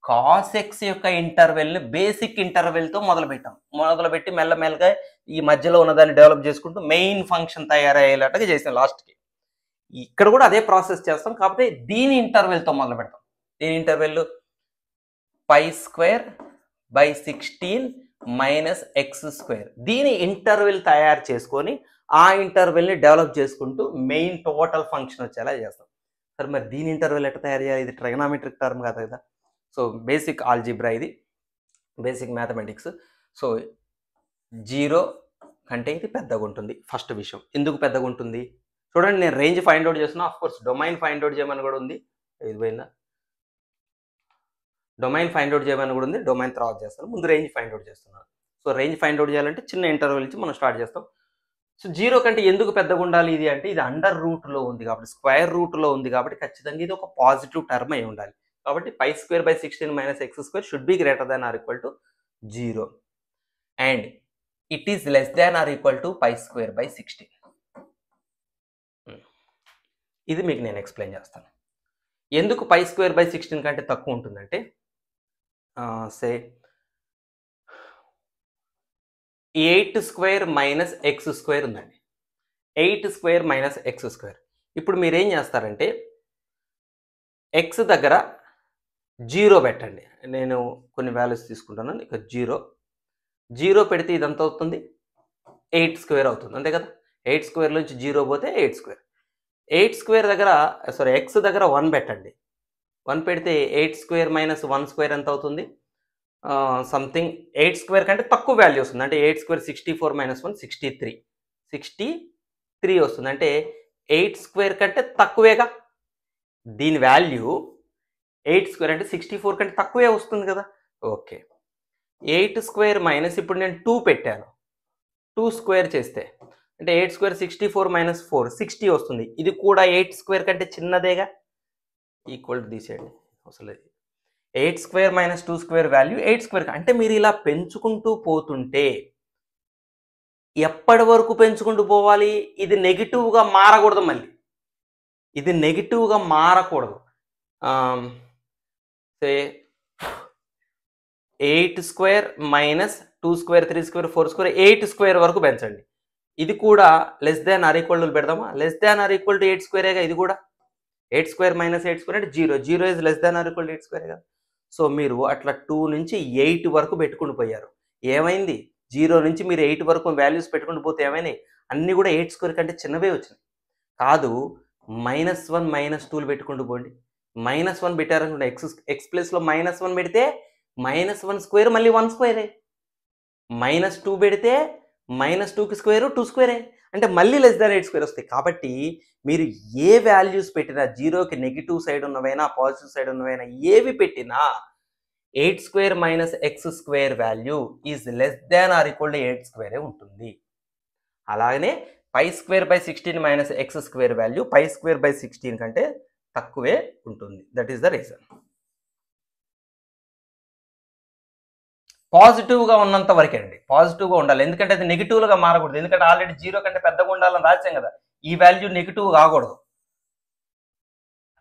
కాస్ ఎక్స్ యొక్క ఇంటర్వెల్ని బేసిక్ ఇంటర్వెల్తో మొదలుపెట్టి మెల్లమెల్లగా ఈ మధ్యలో ఉన్నదాన్ని డెవలప్ చేసుకుంటూ మెయిన్ ఫంక్షన్ తయారయ్యేలాగా చేసాం లాస్ట్కి. ఇక్కడ కూడా అదే ప్రాసెస్ చేస్తాం, కాకపోతే దీని ఇంటర్వెల్తో మొదలు పెడతాం. దీని ఇంటర్వెల్ π² / 16 - x². దీని ఇంటర్వెల్ తయారు చేసుకొని ఆ ఇంటర్వెల్ని డెవలప్ చేసుకుంటూ మెయిన్ టోటల్ ఫంక్షన్ వచ్చేలా చేస్తాం. సరే మరి దీని ఇంటర్వెల్ ఎట్లా తయారు చేయాలి? ఇది ట్రిగనామెట్రిక్ టర్మ్ కాదు కదా. సో బేసిక్ ఆల్జీబ్రా, ఇది బేసిక్ మ్యాథమెటిక్స్. సో 0 కంటే ఇది పెద్దగా ఉంటుంది. ఫస్ట్ విషయం ఎందుకు పెద్దగా ఉంటుంది చూడండి. నేను రేంజ్ ఫైండ్ అవుట్ చేస్తున్నా. Of course domain find out చేయమని కూడా ఉంది. ఇది పోయిందా? డొమైన్ ఫైండ్ అవుట్ చేయమని కూడా ఉంది. డొమైన్ తర్వాత చేస్తాను. ముందు రేంజ్ ఫైండ్ అవుట్ చేస్తున్నాను. సో రేంజ్ ఫైండ్ అవుట్ చేయాలంటే చిన్న ఇంటర్వెల్ నుంచి మనం స్టార్ట్ చేస్తాం. సో 0 కంటే ఎందుకు పెద్దగా ఉండాలి ఇది అంటే, ఇది అండర్ రూట్లో ఉంది కాబట్టి, స్క్వేర్ రూట్లో ఉంది కాబట్టి ఖచ్చితంగా ఇది ఒక పాజిటివ్ టర్మ్ అయి ఉండాలి. కాబట్టి π²/16 - x² should be greater than or equal to 0 and it is less than or equal to π²/16. ఇది మీకు నేను ఎక్స్ప్లెయిన్ చేస్తాను. ఎందుకు π²/16 కంటే తక్కువ ఉంటుందంటే, సే 8² - x² ఉందండి. 8² - x². ఇప్పుడు మీరేం చేస్తారంటే, x దగ్గర 0 పెట్టండి. నేను కొన్ని వాల్యూస్ తీసుకుంటాను. ఇక 0 పెడితే ఇదంతా అవుతుంది 8² అవుతుంది, అంతే కదా. 8² నుంచి 0 పోతే 8². 8² దగ్గర x దగ్గర 1 పెట్టండి. 1 పెడితే 8² - 1² ఎంత అవుతుంది? సంథింగ్ 8² కంటే తక్కువ వాల్యూ వస్తుంది. అంటే 8² 64 - 1 63 వస్తుంది. అంటే 8² కంటే తక్కువేగా. దీని వాల్యూ 8² అంటే 64 కంటే తక్కువే వస్తుంది కదా. ఓకే, 8² ఇప్పుడు నేను 2 పెట్టాను. 2² చేస్తే అంటే 8² 64 - 4 60 వస్తుంది. ఇది కూడా 8² కంటే చిన్నదేగా. ఈక్వల్ టు తీసేయండి అసలు. 8² - 2² వాల్యూ 8² అంటే మీరు ఇలా పెంచుకుంటూ పోతుంటే ఎప్పటి వరకు పెంచుకుంటూ పోవాలి? ఇది నెగిటివ్గా మారకూడదు. మళ్ళీ ఇది నెగిటివ్గా మారకూడదు. 8² - 2² 3² 4² 8² వరకు పెంచండి. ఇది కూడా less than or equal to పెడదామా? Less than or equal to 8²గా ఇది కూడా. 8² - 8² అంటే 0. 0 is less than or equal to 8²గా. సో మీరు అట్లా 2 నుంచి 8 వరకు పెట్టుకుని పోయారు. ఏమైంది? 0 నుంచి మీరు 8 వరకు వాల్యూస్ పెట్టుకుని పోతే ఏమైనాయి? అన్నీ కూడా 8² కంటే చిన్నవే వచ్చినాయి. కాదు, -1 -2లు పెట్టుకుంటూ పోండి. -1 పెట్టారనుకుంటే ఎక్స్ ప్లేస్లో -1 పెడితే -1² మళ్ళీ 1². -2 పెడితే -2కి స్క్వేర్ 2². అంటే మళ్ళీ లెస్ దాన్ 8² వస్తాయి. కాబట్టి మీరు ఏ వాల్యూస్ పెట్టినా, 0కి నెగిటివ్ సైడ్ ఉన్నవైనా పాజిటివ్ సైడ్ ఉన్నవైనా ఏవి పెట్టినా 8² - x² value is less than or equal to 8² ఉంటుంది. అలాగనే π²/16 - x² వాల్యూ π²/16 కంటే తక్కువే ఉంటుంది. That is the reason. పాజిటివ్గా ఉన్నంత వరకే అండి. పాజిటివ్గా ఉండాలి. ఎందుకంటే అది నెగిటివ్గా మారకూడదు. ఎందుకంటే ఆల్రెడీ 0 కంటే పెద్దగా ఉండాలని రాసాం కదా. ఈ వాల్యూ నెగిటివ్ కాకూడదు.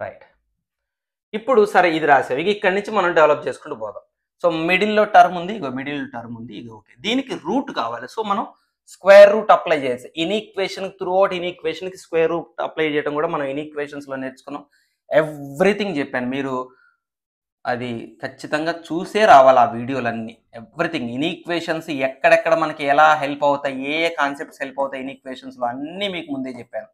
రైట్. ఇప్పుడు సరే ఇది రాసావు. ఇక ఇక్కడి నుంచి మనం డెవలప్ చేసుకుంటూ పోదాం. సో మిడిల్లో టర్మ్ ఉంది, ఇగో మిడిల్ టర్మ్ ఉంది, ఇది ఓకే. దీనికి రూట్ కావాలి. సో మనం స్క్వేర్ రూట్ అప్లై చేయాలి. ఇన్ఈక్వేషన్ త్రూ అవుట్ ఇన్ఈక్వేషన్కి స్క్వేర్ రూట్ అప్లై చేయడం కూడా మనం ఇన్ఈక్వేషన్స్లో నేర్చుకున్నాం. ఎవ్రీథింగ్ చెప్పాను. మీరు అది ఖచ్చితంగా చూసే రావాలి ఆ వీడియోలన్నీ. ఎవ్రీథింగ్ ఇన్ఈక్వేషన్స్ ఎక్కడెక్కడ మనకి ఎలా హెల్ప్ అవుతాయి, ఏ కాన్సెప్ట్స్ హెల్ప్ అవుతాయి ఇన్ఈక్వేషన్స్లో అన్నీ మీకు ముందే చెప్పాను.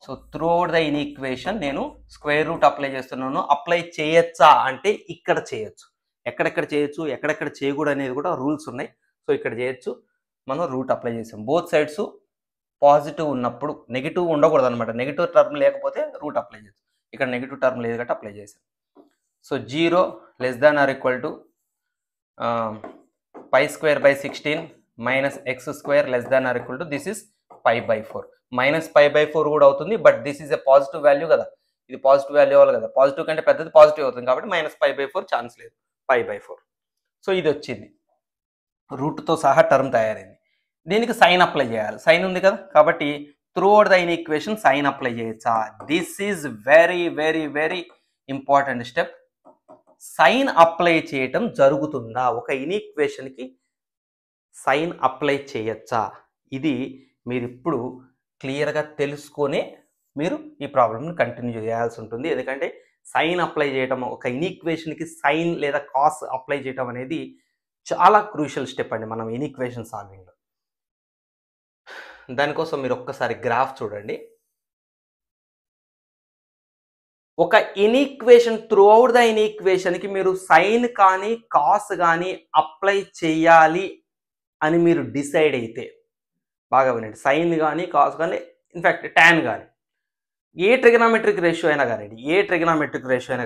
సో త్రూ అవుట్ ద ఇన్ఈక్వేషన్ నేను స్క్వేర్ రూట్ అప్లై చేస్తున్నాను. అప్లై చేయొచ్చా అంటే ఇక్కడ చేయొచ్చు. ఎక్కడెక్కడ చేయొచ్చు, ఎక్కడెక్కడ చేయకూడదు అనేది కూడా రూల్స్ ఉన్నాయి. సో ఇక్కడ చేయొచ్చు. మనం రూట్ అప్లై చేసాం. బోత్ సైడ్స్ పాజిటివ్ ఉన్నప్పుడు, నెగిటివ్ ఉండకూడదు అనమాట. నెగిటివ్ టర్మ్ లేకపోతే రూట్ అప్లై చేయొచ్చు. ఇక్కడ నెగిటివ్ టర్మ్ లేదు కాబట్టి అప్లై చేసాం. So 0 less than or equal to π²/16 - x² less than or equal to this is π/4. -π/4 కూడా అవుతుంది. But this is a positive value కదా. ఇది పాజిటివ్ వాల్యూ అవ్వాలి కదా. పాజిటివ్ కంటే పెద్దది పాజిటివ్ అవుతుంది కాబట్టి -π/4 ఛాన్స్ లేదు. π/4. సో ఇది వచ్చింది. రూట్తో సహా టర్మ్ తయారైంది. దీనికి సైన్ అప్లై చేయాలి. సైన్ ఉంది కదా, కాబట్టి through out the inequation sine apply చేయొచ్చా? This is very very very important step. Sine apply చేయటం జరుగుతుందా? ఒక ఇన్ఈక్వేషన్కి సైన్ అప్లై చేయొచ్చా? ఇది మీరు ఇప్పుడు క్లియర్గా తెలుసుకొనే మీరు ఈ ప్రాబ్లమ్ని కంటిన్యూ చేయాల్సి ఉంటుంది. ఎందుకంటే సైన్ అప్లై చేయటం, ఒక ఇన్ఈక్వేషన్కి సైన్ లేదా కాస్ అప్లై చేయటం అనేది చాలా క్రూషియల్ స్టెప్ అండి మనం ఇన్ఈక్వేషన్ సాల్వింగ్లో. దానికోసం మీరు ఒక్కసారి గ్రాఫ్ చూడండి. ఒక ఇన్ఈక్వేషన్ త్రూ అవుట్ ద ఇన్ఈక్వేషన్కి మీరు సైన్ కానీ కాస్ కానీ అప్లై చేయాలి అని మీరు డిసైడ్ అయితే, బాగా వినండి, సైన్ కానీ కాస్ కానీ ఇన్ఫ్యాక్ట్ ట్యాన్ కానీ ఏ ట్రిగనామెట్రిక్ రేషియో అయినా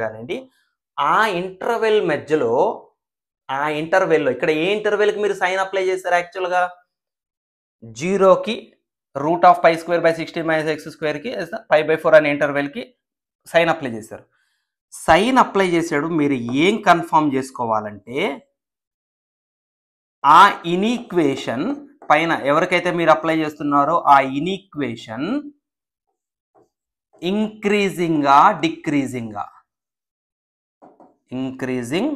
కానివ్వండి, ఆ ఇంటర్వెల్ మధ్యలో, ఆ ఇంటర్వెల్లో ఇక్కడ ఏ ఇంటర్వెల్కి మీరు సైన్ అప్లై చేస్తారు యాక్చువల్గా 0కి √π²/16 - x²కి π/4 అనే ఇంటర్వెల్కి సైన్ అప్లై చేశారు. సైన్ అప్లై చేసాడు, మీరు ఏం కన్ఫర్మ్ చేసుకోవాలంటే ఆ ఇన్ఈక్వేషన్ పైన ఎవరికైతే మీరు అప్లై చేస్తున్నారో ఆ ఇన్ఈక్వేషన్ ఇంక్రీజింగా డిక్రీజింగా, ఇంక్రీజింగ్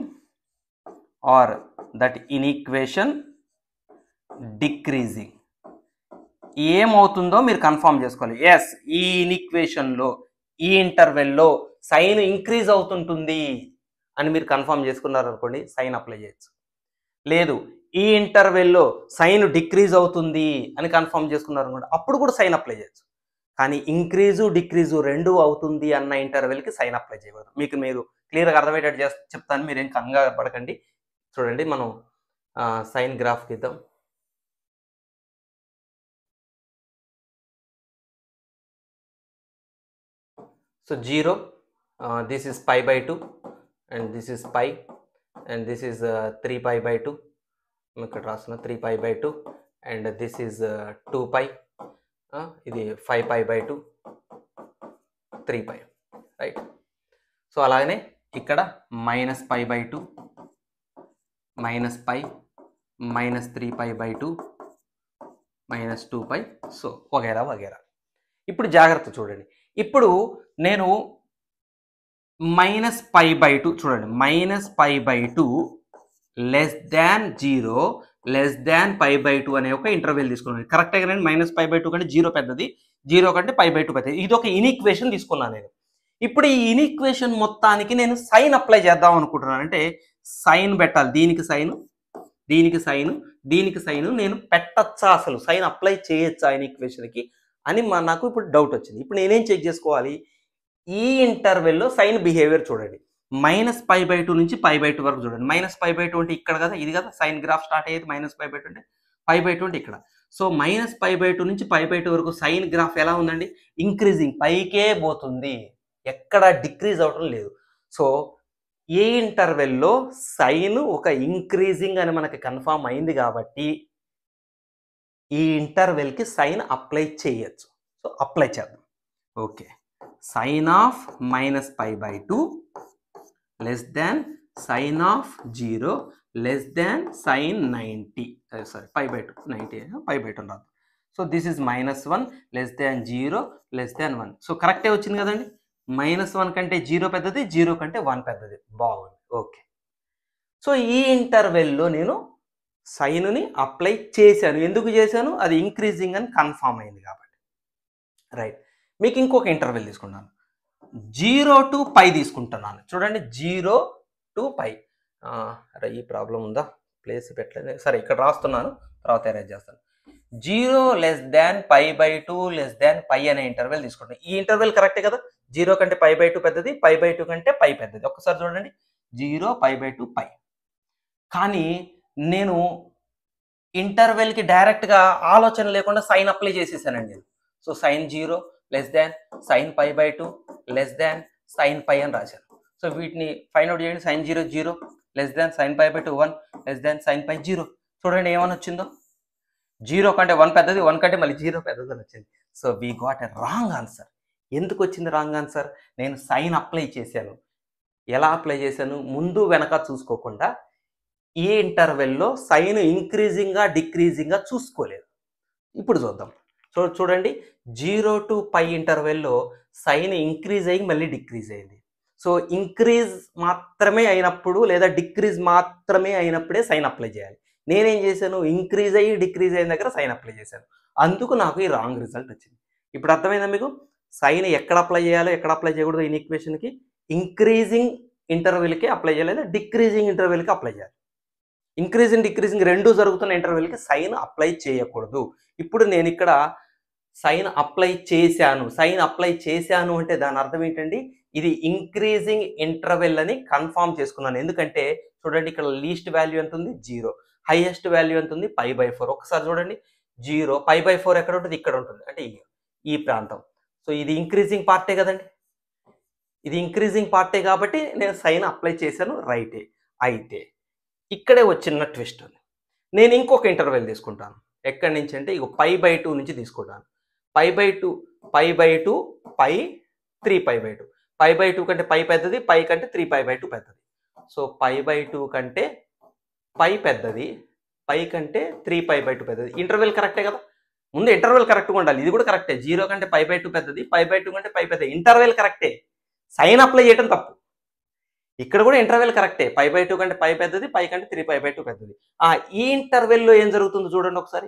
ఆర్ దట్ ఇన్ఈక్వేషన్ డిక్రీజింగ్ ఏమవుతుందో మీరు కన్ఫర్మ్ చేసుకోవాలి. ఎస్, ఈ ఇన్ఈక్వేషన్లో ఈ ఇంటర్వెల్లో సైన్ ఇంక్రీజ్ అవుతుంటుంది అని మీరు కన్ఫర్మ్ చేసుకున్నారు అనుకోండి, సైన్ అప్లై చేయొచ్చు. లేదు, ఈ ఇంటర్వెల్లో సైన్ డిక్రీజ్ అవుతుంది అని కన్ఫర్మ్ చేసుకున్నారు అనుకోండి, అప్పుడు కూడా సైన్ అప్లై చేయొచ్చు. కానీ ఇంక్రీజు డిక్రీజు రెండు అవుతుంది అన్న ఇంటర్వెల్కి సైన్ అప్లై చేయకూడదు. మీరు క్లియర్గా అర్థమయ్యేటట్టు చెప్తాను, మీరేం కంగారు పడకండి. చూడండి, మనం సైన్ గ్రాఫ్ గీద్దాం. So 0, this is π/2 and this is π and this is 3π/2. ఇక్కడ రాస్తున్న 3π/2 and this is 2π, ఇది 5π/2, 3π, రైట్. సో అలాగనే ఇక్కడ -π/2, -π, -3π/2, -2π, సో వగేరా వగేరా. ఇప్పుడు జాగ్రత్త చూడండి, ఇప్పుడు నేను -π/2 చూడండి, -π/2 <0 π/2 అనే ఒక ఇంటర్వెల్ తీసుకున్నాను. కరెక్ట్గా నేను -π/2 కంటే 0 పెద్దది, 0 కంటే π/2 పెద్దది, ఇది ఒక ఇన్ఈక్వేషన్ తీసుకున్నాను నేను. ఇప్పుడు ఈ ఇన్ఈక్వేషన్ మొత్తానికి నేను సైన్ అప్లై చేద్దాం అనుకుంటున్నాను. అంటే సైన్ పెట్టాలి, దీనికి సైన్, దీనికి సైన్, దీనికి సైన్ నేను పెట్టచ్చా, అసలు సైన్ అప్లై చేయొచ్చా ఇన్ఈక్వేషన్కి అని నాకు ఇప్పుడు డౌట్ వచ్చింది. ఇప్పుడు నేనేం చెక్ చేసుకోవాలి, ఈ ఇంటర్వెల్లో సైన్ బిహేవియర్ చూడండి. -π/2 నుంచి π/2 వరకు చూడండి. -π/2 అంటే ఇక్కడ కదా, ఇది కదా సైన్ గ్రాఫ్ స్టార్ట్ అయ్యేది. -π/2 అంటే π/2 అంటే ఇక్కడ. సో -π/2 నుంచి π/2 వరకు సైన్ గ్రాఫ్ ఎలా ఉందండి, ఇంక్రీజింగ్, పైకే పోతుంది, ఎక్కడ డిక్రీజ్ అవటం లేదు. సో ఏ ఇంటర్వెల్లో సైన్ ఒక ఇంక్రీజింగ్ అని మనకి కన్ఫర్మ్ అయింది కాబట్టి ఈ ఇంటర్వెల్కి సైన్ అప్లై చేయొచ్చు. సో అప్లై చేద్దాం. Okay, sine of -π/2 less than sin of 0 less than sin 90, sorry π/2, 90 π/2 రాదు. So this is -1 less than 0 less than 1. So కరెక్టే వచ్చింది కదండి, -1 కంటే 0 పెద్దది, 0 కంటే 1 పెద్దది, బాగుంది. ఓకే, సో ఈ ఇంటర్వెల్లో నేను సైన్ని అప్లై చేశాను. ఎందుకు చేశాను, అది ఇంక్రీజింగ్ అని కన్ఫర్మ్ అయింది కాబట్టి, రైట్. మీకు ఇంకొక ఇంటర్వెల్ తీసుకున్నాను, 0 to π తీసుకుంటున్నాను. చూడండి, 0 to π. అరే ఈ ప్రాబ్లం ఉందా, ప్లేస్ పెట్టలేదు, సరే ఇక్కడ రాస్తున్నాను, తర్వాత అరేంజ్ చేస్తాను. 0 less than π/2 less than π అనే ఇంటర్వెల్ తీసుకుంటాను. ఈ ఇంటర్వెల్ కరెక్టే కదా, 0 కంటే π/2 పెద్దది, π/2 కంటే π పెద్దది. ఒక్కసారి చూడండి, 0 π/2 π. కానీ నేను ఇంటర్వెల్కి డైరెక్ట్గా ఆలోచన లేకుండా సైన్ అప్లై చేసేసానండి నేను. So sin 0 less than sin π/2 less than sin π అని రాశాను. సో వీటిని ఫైండ్ అవుట్ చేయండి. sin 0 0 less than sin π/2 1 less than sin π 0. చూడండి ఏమని వచ్చిందో, 0 కంటే 1 పెద్దది, 1 కంటే మళ్ళీ 0 పెద్దది అని వచ్చింది. So we got a wrong answer. ఎందుకు వచ్చింది రాంగ్ ఆన్సర్, నేను సైన్ అప్లై చేశాను. ఎలా అప్లై చేశాను, ముందు వెనక చూసుకోకుండా ఈ ఇంటర్వెల్లో సైన్ ఇంక్రీజింగ్గా డిక్రీజింగ్గా చూసుకోలేదు. ఇప్పుడు చూద్దాం. చూడండి, 0 to π ఇంటర్వెల్లో సైన్ ఇంక్రీజ్ అయ్యి మళ్ళీ డిక్రీజ్ అయింది. సో ఇంక్రీజ్ మాత్రమే అయినప్పుడు లేదా డిక్రీజ్ మాత్రమే అయినప్పుడే సైన్ అప్లై చేయాలి. నేనేం చేశాను, ఇంక్రీజ్ అయ్యి డిక్రీజ్ అయిన దగ్గర సైన్ అప్లై చేశాను. అందుకు నాకు ఈ రాంగ్ రిజల్ట్ వచ్చింది. ఇప్పుడు అర్థమైందా మీకు, సైన్ ఎక్కడ అప్లై చేయాలో ఎక్కడ అప్లై చేయకూడదు ఈ ఈక్వేషన్కి, ఇంక్రీజింగ్ ఇంటర్వెల్కి అప్లై చేయాలి లేదా డిక్రీజింగ్ ఇంటర్వెల్కి అప్లై చేయాలి. ఇంక్రీజింగ్ డిక్రీజింగ్ రెండు జరుగుతున్న ఇంటర్వెల్కి సైన్ అప్లై చేయకూడదు. ఇప్పుడు నేను ఇక్కడ సైన్ అప్లై చేశాను అంటే దాని అర్థం ఏంటండి, ఇది ఇంక్రీజింగ్ ఇంటర్వెల్ అని కన్ఫర్మ్ చేసుకున్నాను. ఎందుకంటే చూడండి ఇక్కడ లీస్ట్ వాల్యూ ఎంత ఉంది 0, హైయెస్ట్ వాల్యూ ఎంత ఉంది π/4. ఒకసారి చూడండి 0 π/4 ఎక్కడ ఉంటుంది, ఇక్కడ ఉంటుంది, అంటే ఈ ప్రాంతం. సో ఇది ఇంక్రీజింగ్ పార్టే కదండి, ఇది ఇంక్రీజింగ్ పార్టే కాబట్టి నేను సైన్ అప్లై చేశాను, రైటే. అయితే ఇక్కడే వచ్చిన ట్విస్ట్ ఉంది. నేను ఇంకొక ఇంటర్వెల్ తీసుకుంటాను. ఎక్కడి నుంచి అంటే ఇక π/2 నుంచి తీసుకుంటాను. π/2 π/2 π 3π/2. π/2 కంటే π పెద్దది, π కంటే 3π/2 పెద్దది. సో π/2 కంటే π పెద్దది, π కంటే 3π/2 పెద్దది. ఇంటర్వెల్ కరెక్టే కదా, ముందు ఇంటర్వెల్ కరెక్ట్గా ఉండాలి. ఇది కూడా కరెక్టే, 0 కంటే π/2 పెద్దది, π/2 కంటే π పెద్దది. ఇంటర్వెల్ కరెక్టే, సైన్ అప్లై చేయడం తప్పు. ఇక్కడ కూడా ఇంటర్వెల్ కరెక్టే, π/2 కంటే π పెద్దది, π కంటే 3π/2 పెద్దది. ఈ ఇంటర్వెల్లో ఏం జరుగుతుందో చూడండి ఒకసారి.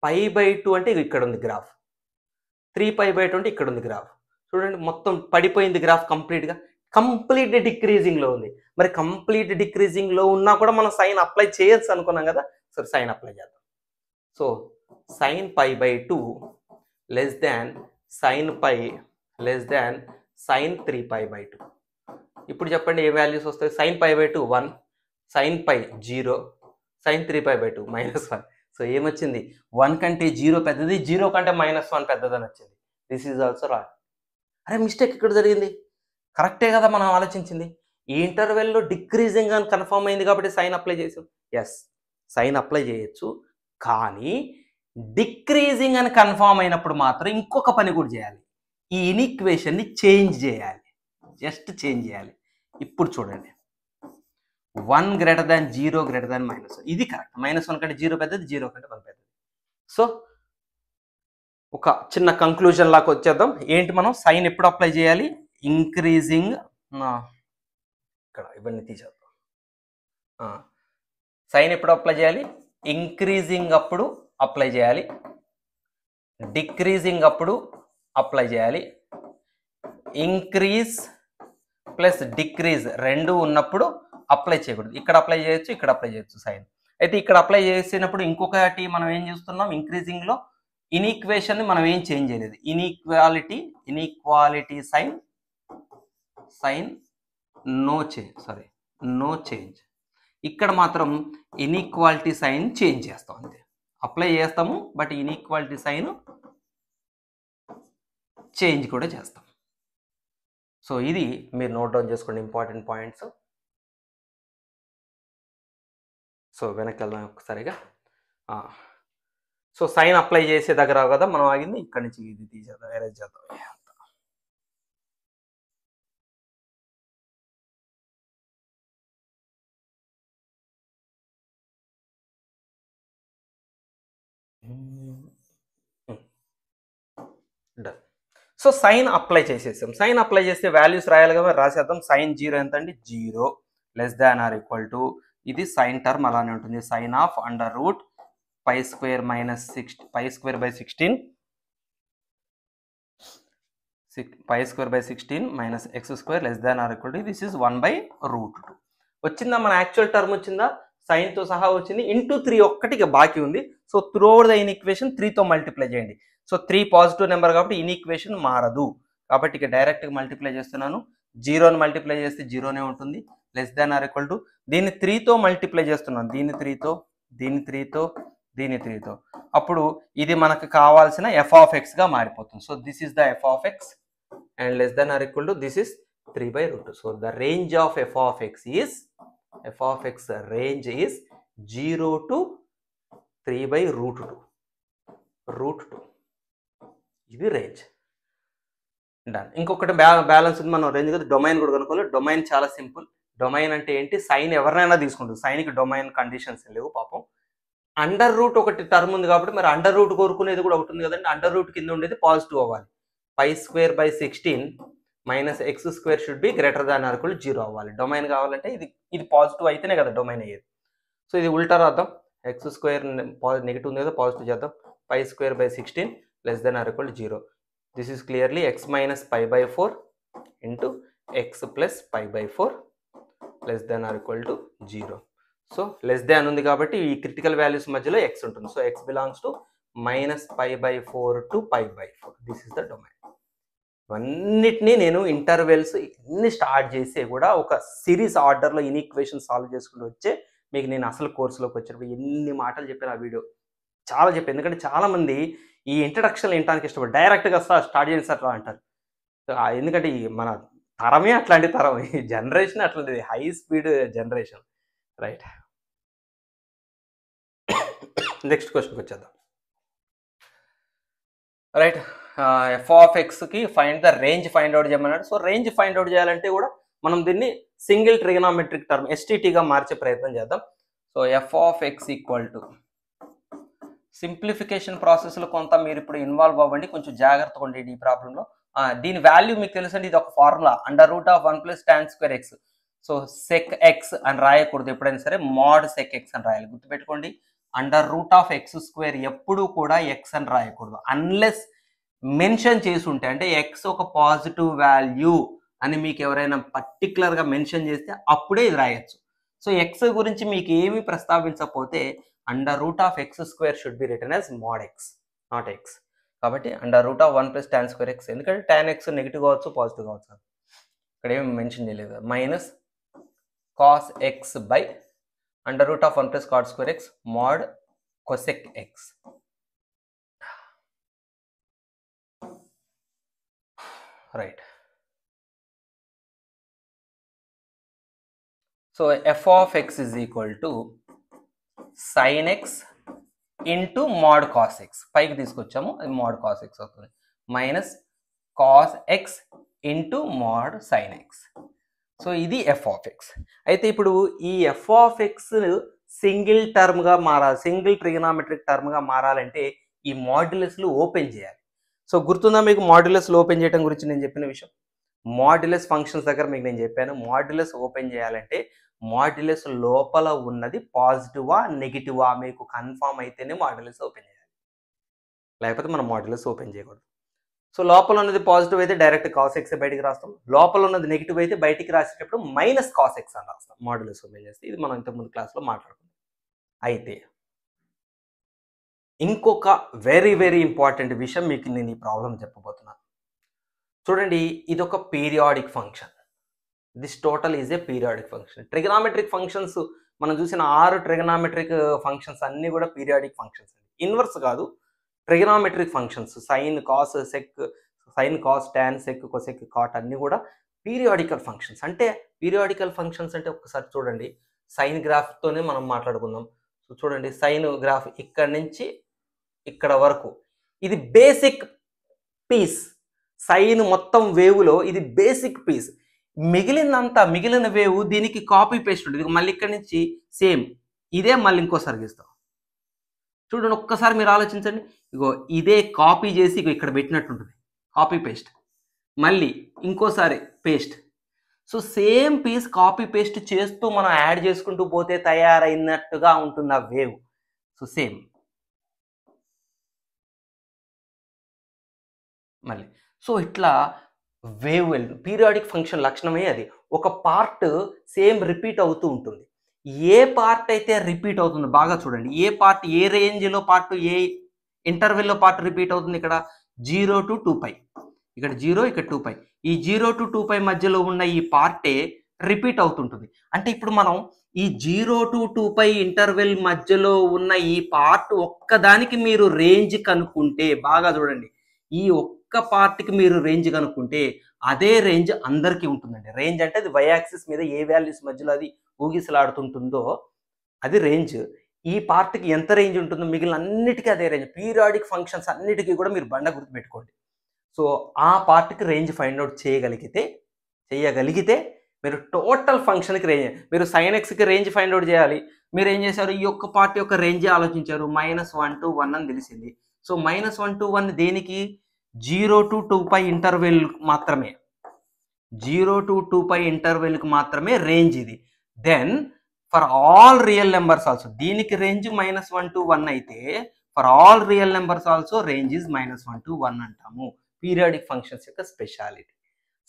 π/2 అంటే ఇక్కడ ఉంది గ్రాఫ్, 3π/2 అంటే ఇక్కడ ఉంది గ్రాఫ్. చూడండి మొత్తం పడిపోయింది గ్రాఫ్, కంప్లీట్ డిక్రీజింగ్ లో ఉంది. మరి కంప్లీట్ డిక్రీజింగ్ లో ఉన్నా కూడా మనం సైన్ అప్లై చేయొచ్చు అనుకున్నాం కదా. సరే సైన్ అప్లై చేద్దాం. So sin π/2 less than sin π less than sin 3π/2. ఇప్పుడు చెప్పండి ఏ వాల్యూస్ వస్తాయి. sin π/2 1, sin π 0, sin 3π/2 -1. సో ఏమొచ్చింది, 1 కంటే 0 పెద్దది, 0 కంటే -1 పెద్దదని వచ్చింది. This is also wrong. అరే మిస్టేక్ ఇక్కడ జరిగింది, కరెక్టే కదా మనం ఆలోచించింది. ఈ ఇంటర్వెల్లో డిక్రీజింగ్ అని కన్ఫర్మ్ అయింది కాబట్టి సైన్ అప్లై చేసాం. ఎస్, సైన్ అప్లై చేయొచ్చు, కానీ డిక్రీజింగ్ అని కన్ఫర్మ్ అయినప్పుడు మాత్రం ఇంకొక పని కూడా చేయాలి. ఈ ఇన్ఈక్వేషన్ని చేంజ్ చేయాలి, జస్ట్ చేంజ్ చేయాలి. ఇప్పుడు చూడండి 1 > 0 > -1. ఇది కరెక్ట్. -1 కంటే 0 పెద్దది, 0 కంటే 1 పెద్దది. సో ఒక చిన్న కంక్లూజన్ లాగా వచ్చేద్దాం. ఏంటి, మనం సైన్ ఎప్పుడు అప్లై చేయాలి, ఇంక్రీజింగ్, ఇక్కడ ఇవన్నీ తీసేద్దాం. సైన్ ఎప్పుడు అప్లై చేయాలి, ఇంక్రీజింగ్ అప్పుడు అప్లై చేయాలి, డిక్రీజింగ్ అప్పుడు అప్లై చేయాలి, ఇంక్రీజ్ ప్లస్ డిక్రీజ్ రెండు ఉన్నప్పుడు అప్లై చేయకూడదు. ఇక్కడ అప్లై చేయొచ్చు, ఇక్కడ అప్లై చేయొచ్చు సైన్. అయితే ఇక్కడ అప్లై చేసినప్పుడు ఇంకొకటి మనం ఏం చేస్తున్నాం, ఇంక్రీజింగ్లో ఇన్ఈక్వేషన్ మనం ఏం చేంజ్ చేయలేదు. Inequality sign no change. ఇక్కడ మాత్రం ఇన్ఈక్వాలిటీ సైన్ చేంజ్ చేస్తాం, అంతే. అప్లై చేస్తాము, బట్ ఇన్ఈక్వాలిటీ సైన్ చేంజ్ కూడా చేస్తాం. సో ఇది మీరు నోట్ డౌన్ చేసుకోండి, ఇంపార్టెంట్ పాయింట్స్. సో వెనక్కి వెళ్దాం ఒకసారిగా. సో సైన్ అప్లై చేసే దగ్గర కదా మనం ఆగింది, ఇక్కడి నుంచి ఇది తీసేద్దాం, ఎరేజ్ చేద్దాం. డన్. సో సైన్ అప్లై చేసేసాం. సైన్ అప్లై చేస్తే వాల్యూస్ రాయాలి కదా, రాసేద్దాం. సైన్ 0 ఎంత అండి, 0 < ఇది సైన్ టర్మ్ అలానే ఉంటుంది. Sine of √π² - π²/16 -x² this is 1/√2. వచ్చిందా, మన యాక్చువల్ టర్మ్ వచ్చిందా, సైన్తో సహా వచ్చింది. *3 ఒక్కటికి బాకీ ఉంది. So through over the inequation 3తో మల్టిప్లై చేయండి. సో 3 పాజిటివ్ నెంబర్ కాబట్టి ఇన్ఈక్వేషన్ మారదు, కాబట్టి ఇక డైరెక్ట్గా మల్టిప్లై చేస్తున్నాను. 0ని మల్టిప్లై చేస్తే 0నే ఉంటుంది. < దీన్ని 3తో మల్టిప్లై చేస్తున్నాను, దీన్ని 3తో, అప్పుడు ఇది మనకు కావాల్సిన f(x)గా మారిపోతుంది. So this is the f(x) and < this is 3/√2. So the range of f(x) range is 0 to 3/√2. ఇది రేంజ్. డన్. ఇంకొకటి బ్యాలెన్స్ ఉంది, మనం రేంజ్ కదా డొమైన్ కూడా కనుక్కోవాలి. డొమైన్ చాలా సింపుల్. డొమైన్ అంటే ఏంటి, సైన్ ఎవరినైనా తీసుకుంటుంది, సైన్కి డొమైన్ కండిషన్స్ లేవు పాపం. √, ఒకటి టర్మ్ ఉంది కాబట్టి మరి √, కోరుకునేది కూడా ఒకటి ఉంది కదండి. √, కింద ఉండేది పాజిటివ్ అవ్వాలి. π²/16 - x² షుడ్ బి > 0 అవ్వాలి. డొమైన్ కావాలంటే ఇది పాజిటివ్ అయితేనే కదా డొమైన్ అయ్యేది. సో ఇది ఉల్టా రాద్దాం. x² నెగిటివ్ ఉంది కదా, పాజిటివ్ చేద్దాం. π²/16 < 0. This is clearly x - π/4 × x + π/4 < 0. So less than ఉంది కాబట్టి ఈ క్రిటికల్ వాల్యూస్ మధ్యలో ఎక్స్ ఉంటుంది. So x belongs to -π/4 to π/4. This is the domain. ఇవన్నిటినీ నేను ఇంటర్వెల్స్ ఇన్ని స్టార్ట్ చేసి కూడా ఒక సిరీస్ ఆర్డర్లో ఇన్ఈక్వేషన్ సాల్వ్ చేసుకుంటూ వచ్చే మీకు నేను అసలు కోర్సులోకి వచ్చినప్పుడు ఎన్ని మాటలు చెప్పాను ఆ వీడియో చాలా చెప్పాను. ఎందుకంటే చాలామంది ఈ ఇంట్రడక్షన్ వినడానికి ఇష్టపడి డైరెక్ట్గా స్టార్ట్ చేయండి సార్ అంటారు. ఎందుకంటే ఈ మన తరమే అట్లాంటి తరం, ఈ జనరేషన్ అట్లాంటిది, high speed generation. Right, next క్వశ్చన్కి వచ్చేద్దాం. రైట్, ఎఫ్ ఆఫ్ ఎక్స్కి find the range find out చేయమన్నాడు. సో రేంజ్ ఫైండ్ అవుట్ చేయాలంటే కూడా మనం దీన్ని సింగిల్ ట్రిగనామెట్రిక్ టర్మ్ ఎస్టీటీగా మార్చే ప్రయత్నం చేద్దాం. So f of x equal to simplification ప్రాసెస్లో కొంత మీరు ఇప్పుడు ఇన్వాల్వ్ అవ్వండి, కొంచెం జాగ్రత్తగా ఉండండి ఈ ప్రాబ్లంలో. దీని వాల్యూ మీకు తెలుసండి, ఇది ఒక formula, √1 + tan² x. So sec x అని రాయకూడదు ఎప్పుడైనా సరే, మోడ్ సెక్ ఎక్స్ అని రాయాలి. గుర్తుపెట్టుకోండి, √x² ఎప్పుడు కూడా ఎక్స్ అని రాయకూడదు అన్లెస్ మెన్షన్ చేసి ఉంటే, అంటే ఎక్స్ ఒక పాజిటివ్ వాల్యూ అని మీకు ఎవరైనా పర్టికులర్గా మెన్షన్ చేస్తే అప్పుడే ఇది రాయొచ్చు. సో ఎక్స్ గురించి మీకు ఏమి ప్రస్తావించకపోతే √x² should be written as mode X, not X. కాబట్టి √1 + tan² x, ఎందుకంటే tan x నెగిటివ్ కావచ్చు పాజిటివ్ కావచ్చు, ఇక్కడ ఏమి మెన్షన్ చేయలేదు. -cos x by √1 + cot² x mode cosec x. Right, so f of X is equal to sin x into mode cos X, పైకి తీసుకొచ్చాము, అది మోడ్ కాస్ ఎక్స్ అవుతుంది, minus cos x into mode sign X. So ఇది f of X. అయితే ఇప్పుడు ఈ F of X single టర్మ్గా మారాలి, single trigonometric టర్మ్గా మారాలంటే ఈ మాడ్యులస్లు ఓపెన్ చేయాలి. సో గుర్తుందా మీకు మాడ్యులస్లు ఓపెన్ చేయడం గురించి నేను చెప్పిన విషయం? మాడ్యులస్ ఫంక్షన్స్ దగ్గర మీకు నేను చెప్పాను, మాడ్యులస్ ఓపెన్ చేయాలంటే మాడ్యులస్ లోపల ఉన్నది పాజిటివా నెగిటివా మీకు కన్ఫామ్ అయితేనే మాడ్యులస్ ఓపెన్ చేయాలి, లేకపోతే మనం మాడ్యులస్ ఓపెన్ చేయకూడదు. సో లోపల ఉన్నది పాజిటివ్ అయితే డైరెక్ట్ కాస్ ఎక్స్ బయటికి రాస్తాం, లోపల ఉన్నది నెగిటివ్ అయితే బయటికి రాసేటప్పుడు -cos x అని రాస్తాం మాడ్యులస్ ఓపెన్ చేస్తే. ఇది మనం ఇంతకుముందు క్లాస్లో మాట్లాడుకుందాం. అయితే ఇంకొక వెరీ వెరీ ఇంపార్టెంట్ విషయం మీకు నేను ఈ ప్రాబ్లం చెప్పబోతున్నాను. చూడండి, ఇది ఒక periodic function. This total is a periodic function. Trigonometric functions మనం చూసిన 6 ట్రిగనామెట్రిక్ ఫంక్షన్స్ అన్నీ కూడా పీరియాడిక్ ఫంక్షన్స్ అండి, ఇన్వర్స్ కాదు, trigonometric functions. Sine cos sec, sine cos tan sec cosec cot అన్నీ కూడా పీరియాడికల్ ఫంక్షన్స్. అంటే పీరియాడికల్ ఫంక్షన్స్ అంటే ఒకసారి చూడండి, సైన్ గ్రాఫ్తోనే మనం మాట్లాడుకుందాం. సో చూడండి, సైన్ గ్రాఫ్ ఇక్కడ నుంచి ఇక్కడ వరకు ఇది బేసిక్ పీస్, సైన్ మొత్తం వేవ్లో ఇది బేసిక్ పీస్. మిగిలిన వేవ్ దీనికి కాపీ పేస్ట్ ఉంటుంది, మళ్ళీ ఇక్కడ నుంచి సేమ్ ఇదే మళ్ళీ ఇంకోసారి గీస్తాం. చూడండి ఒక్కసారి మీరు ఆలోచించండి, ఇగో ఇదే కాపీ చేసి ఇగో ఇక్కడ పెట్టినట్టుంటుంది, కాపీ పేస్ట్, మళ్ళీ ఇంకోసారి paste. So same piece copy paste చేస్తూ మనం యాడ్ చేసుకుంటూ పోతే తయారైనట్టుగా ఉంటుంది ఆ వేవ్. సో సేమ్ మళ్ళీ. సో ఇట్లా వేవ్ పీరియాడిక్ ఫంక్షన్ లక్షణమే అది, ఒక పార్ట్ సేమ్ రిపీట్ అవుతూ ఉంటుంది. ఏ పార్ట్ అయితే రిపీట్ అవుతుందో బాగా చూడండి, ఏ పార్ట్ ఏ రేంజ్లో పార్ట్ ఏ ఇంటర్వెల్లో పార్ట్ రిపీట్ అవుతుంది. ఇక్కడ 0 to 2π, ఇక్కడ 0 ఇక్కడ 2π, ఈ 0 to 2π మధ్యలో ఉన్న ఈ పార్టే రిపీట్ అవుతుంటుంది. అంటే ఇప్పుడు మనం ఈ 0 to 2π ఇంటర్వెల్ మధ్యలో ఉన్న ఈ పార్ట్ ఒక్కదానికి మీరు రేంజ్ కనుక్కుంటే, బాగా చూడండి, ఈ ఒక్క పార్ట్కి మీరు రేంజ్ కనుక్కుంటే అదే రేంజ్ అందరికీ ఉంటుందండి. రేంజ్ అంటే అది వై యాక్సిస్ మీద ఏ వాల్యూస్ మధ్యలో అది ఊగిసలాడుతుంటుందో అది రేంజ్. ఈ పార్ట్కి ఎంత రేంజ్ ఉంటుందో మిగిలిన అన్నిటికీ అదే రేంజ్. పీరియాడిక్ ఫంక్షన్స్ అన్నిటికీ కూడా మీరు బండ గుర్తు పెట్టుకోండి. సో ఆ పార్ట్కి రేంజ్ ఫైండ్ అవుట్ చేయగలిగితే మీరు టోటల్ ఫంక్షన్కి రేంజ్, మీరు సైన్ ఎక్స్కి రేంజ్ ఫైండ్ అవుట్ చేయాలి. మీరు ఏం చేశారు, ఈ యొక్క పార్ట్ యొక్క రేంజ్ ఆలోచించారు, -1 to 1 అని తెలిసింది. సో -1 to 1 దేనికి, 0 to 2π ఇంటర్వెల్ మాత్రమే, 0 to 2π ఇంటర్వెల్కి మాత్రమే రేంజ్ ఇది. Then for all real numbers also, దీనికి రేంజ్ -1 to 1 అయితే for all real numbers also range is -1 to 1 అంటాము. పీరియాడిక్ ఫంక్షన్స్ యొక్క స్పెషాలిటీ.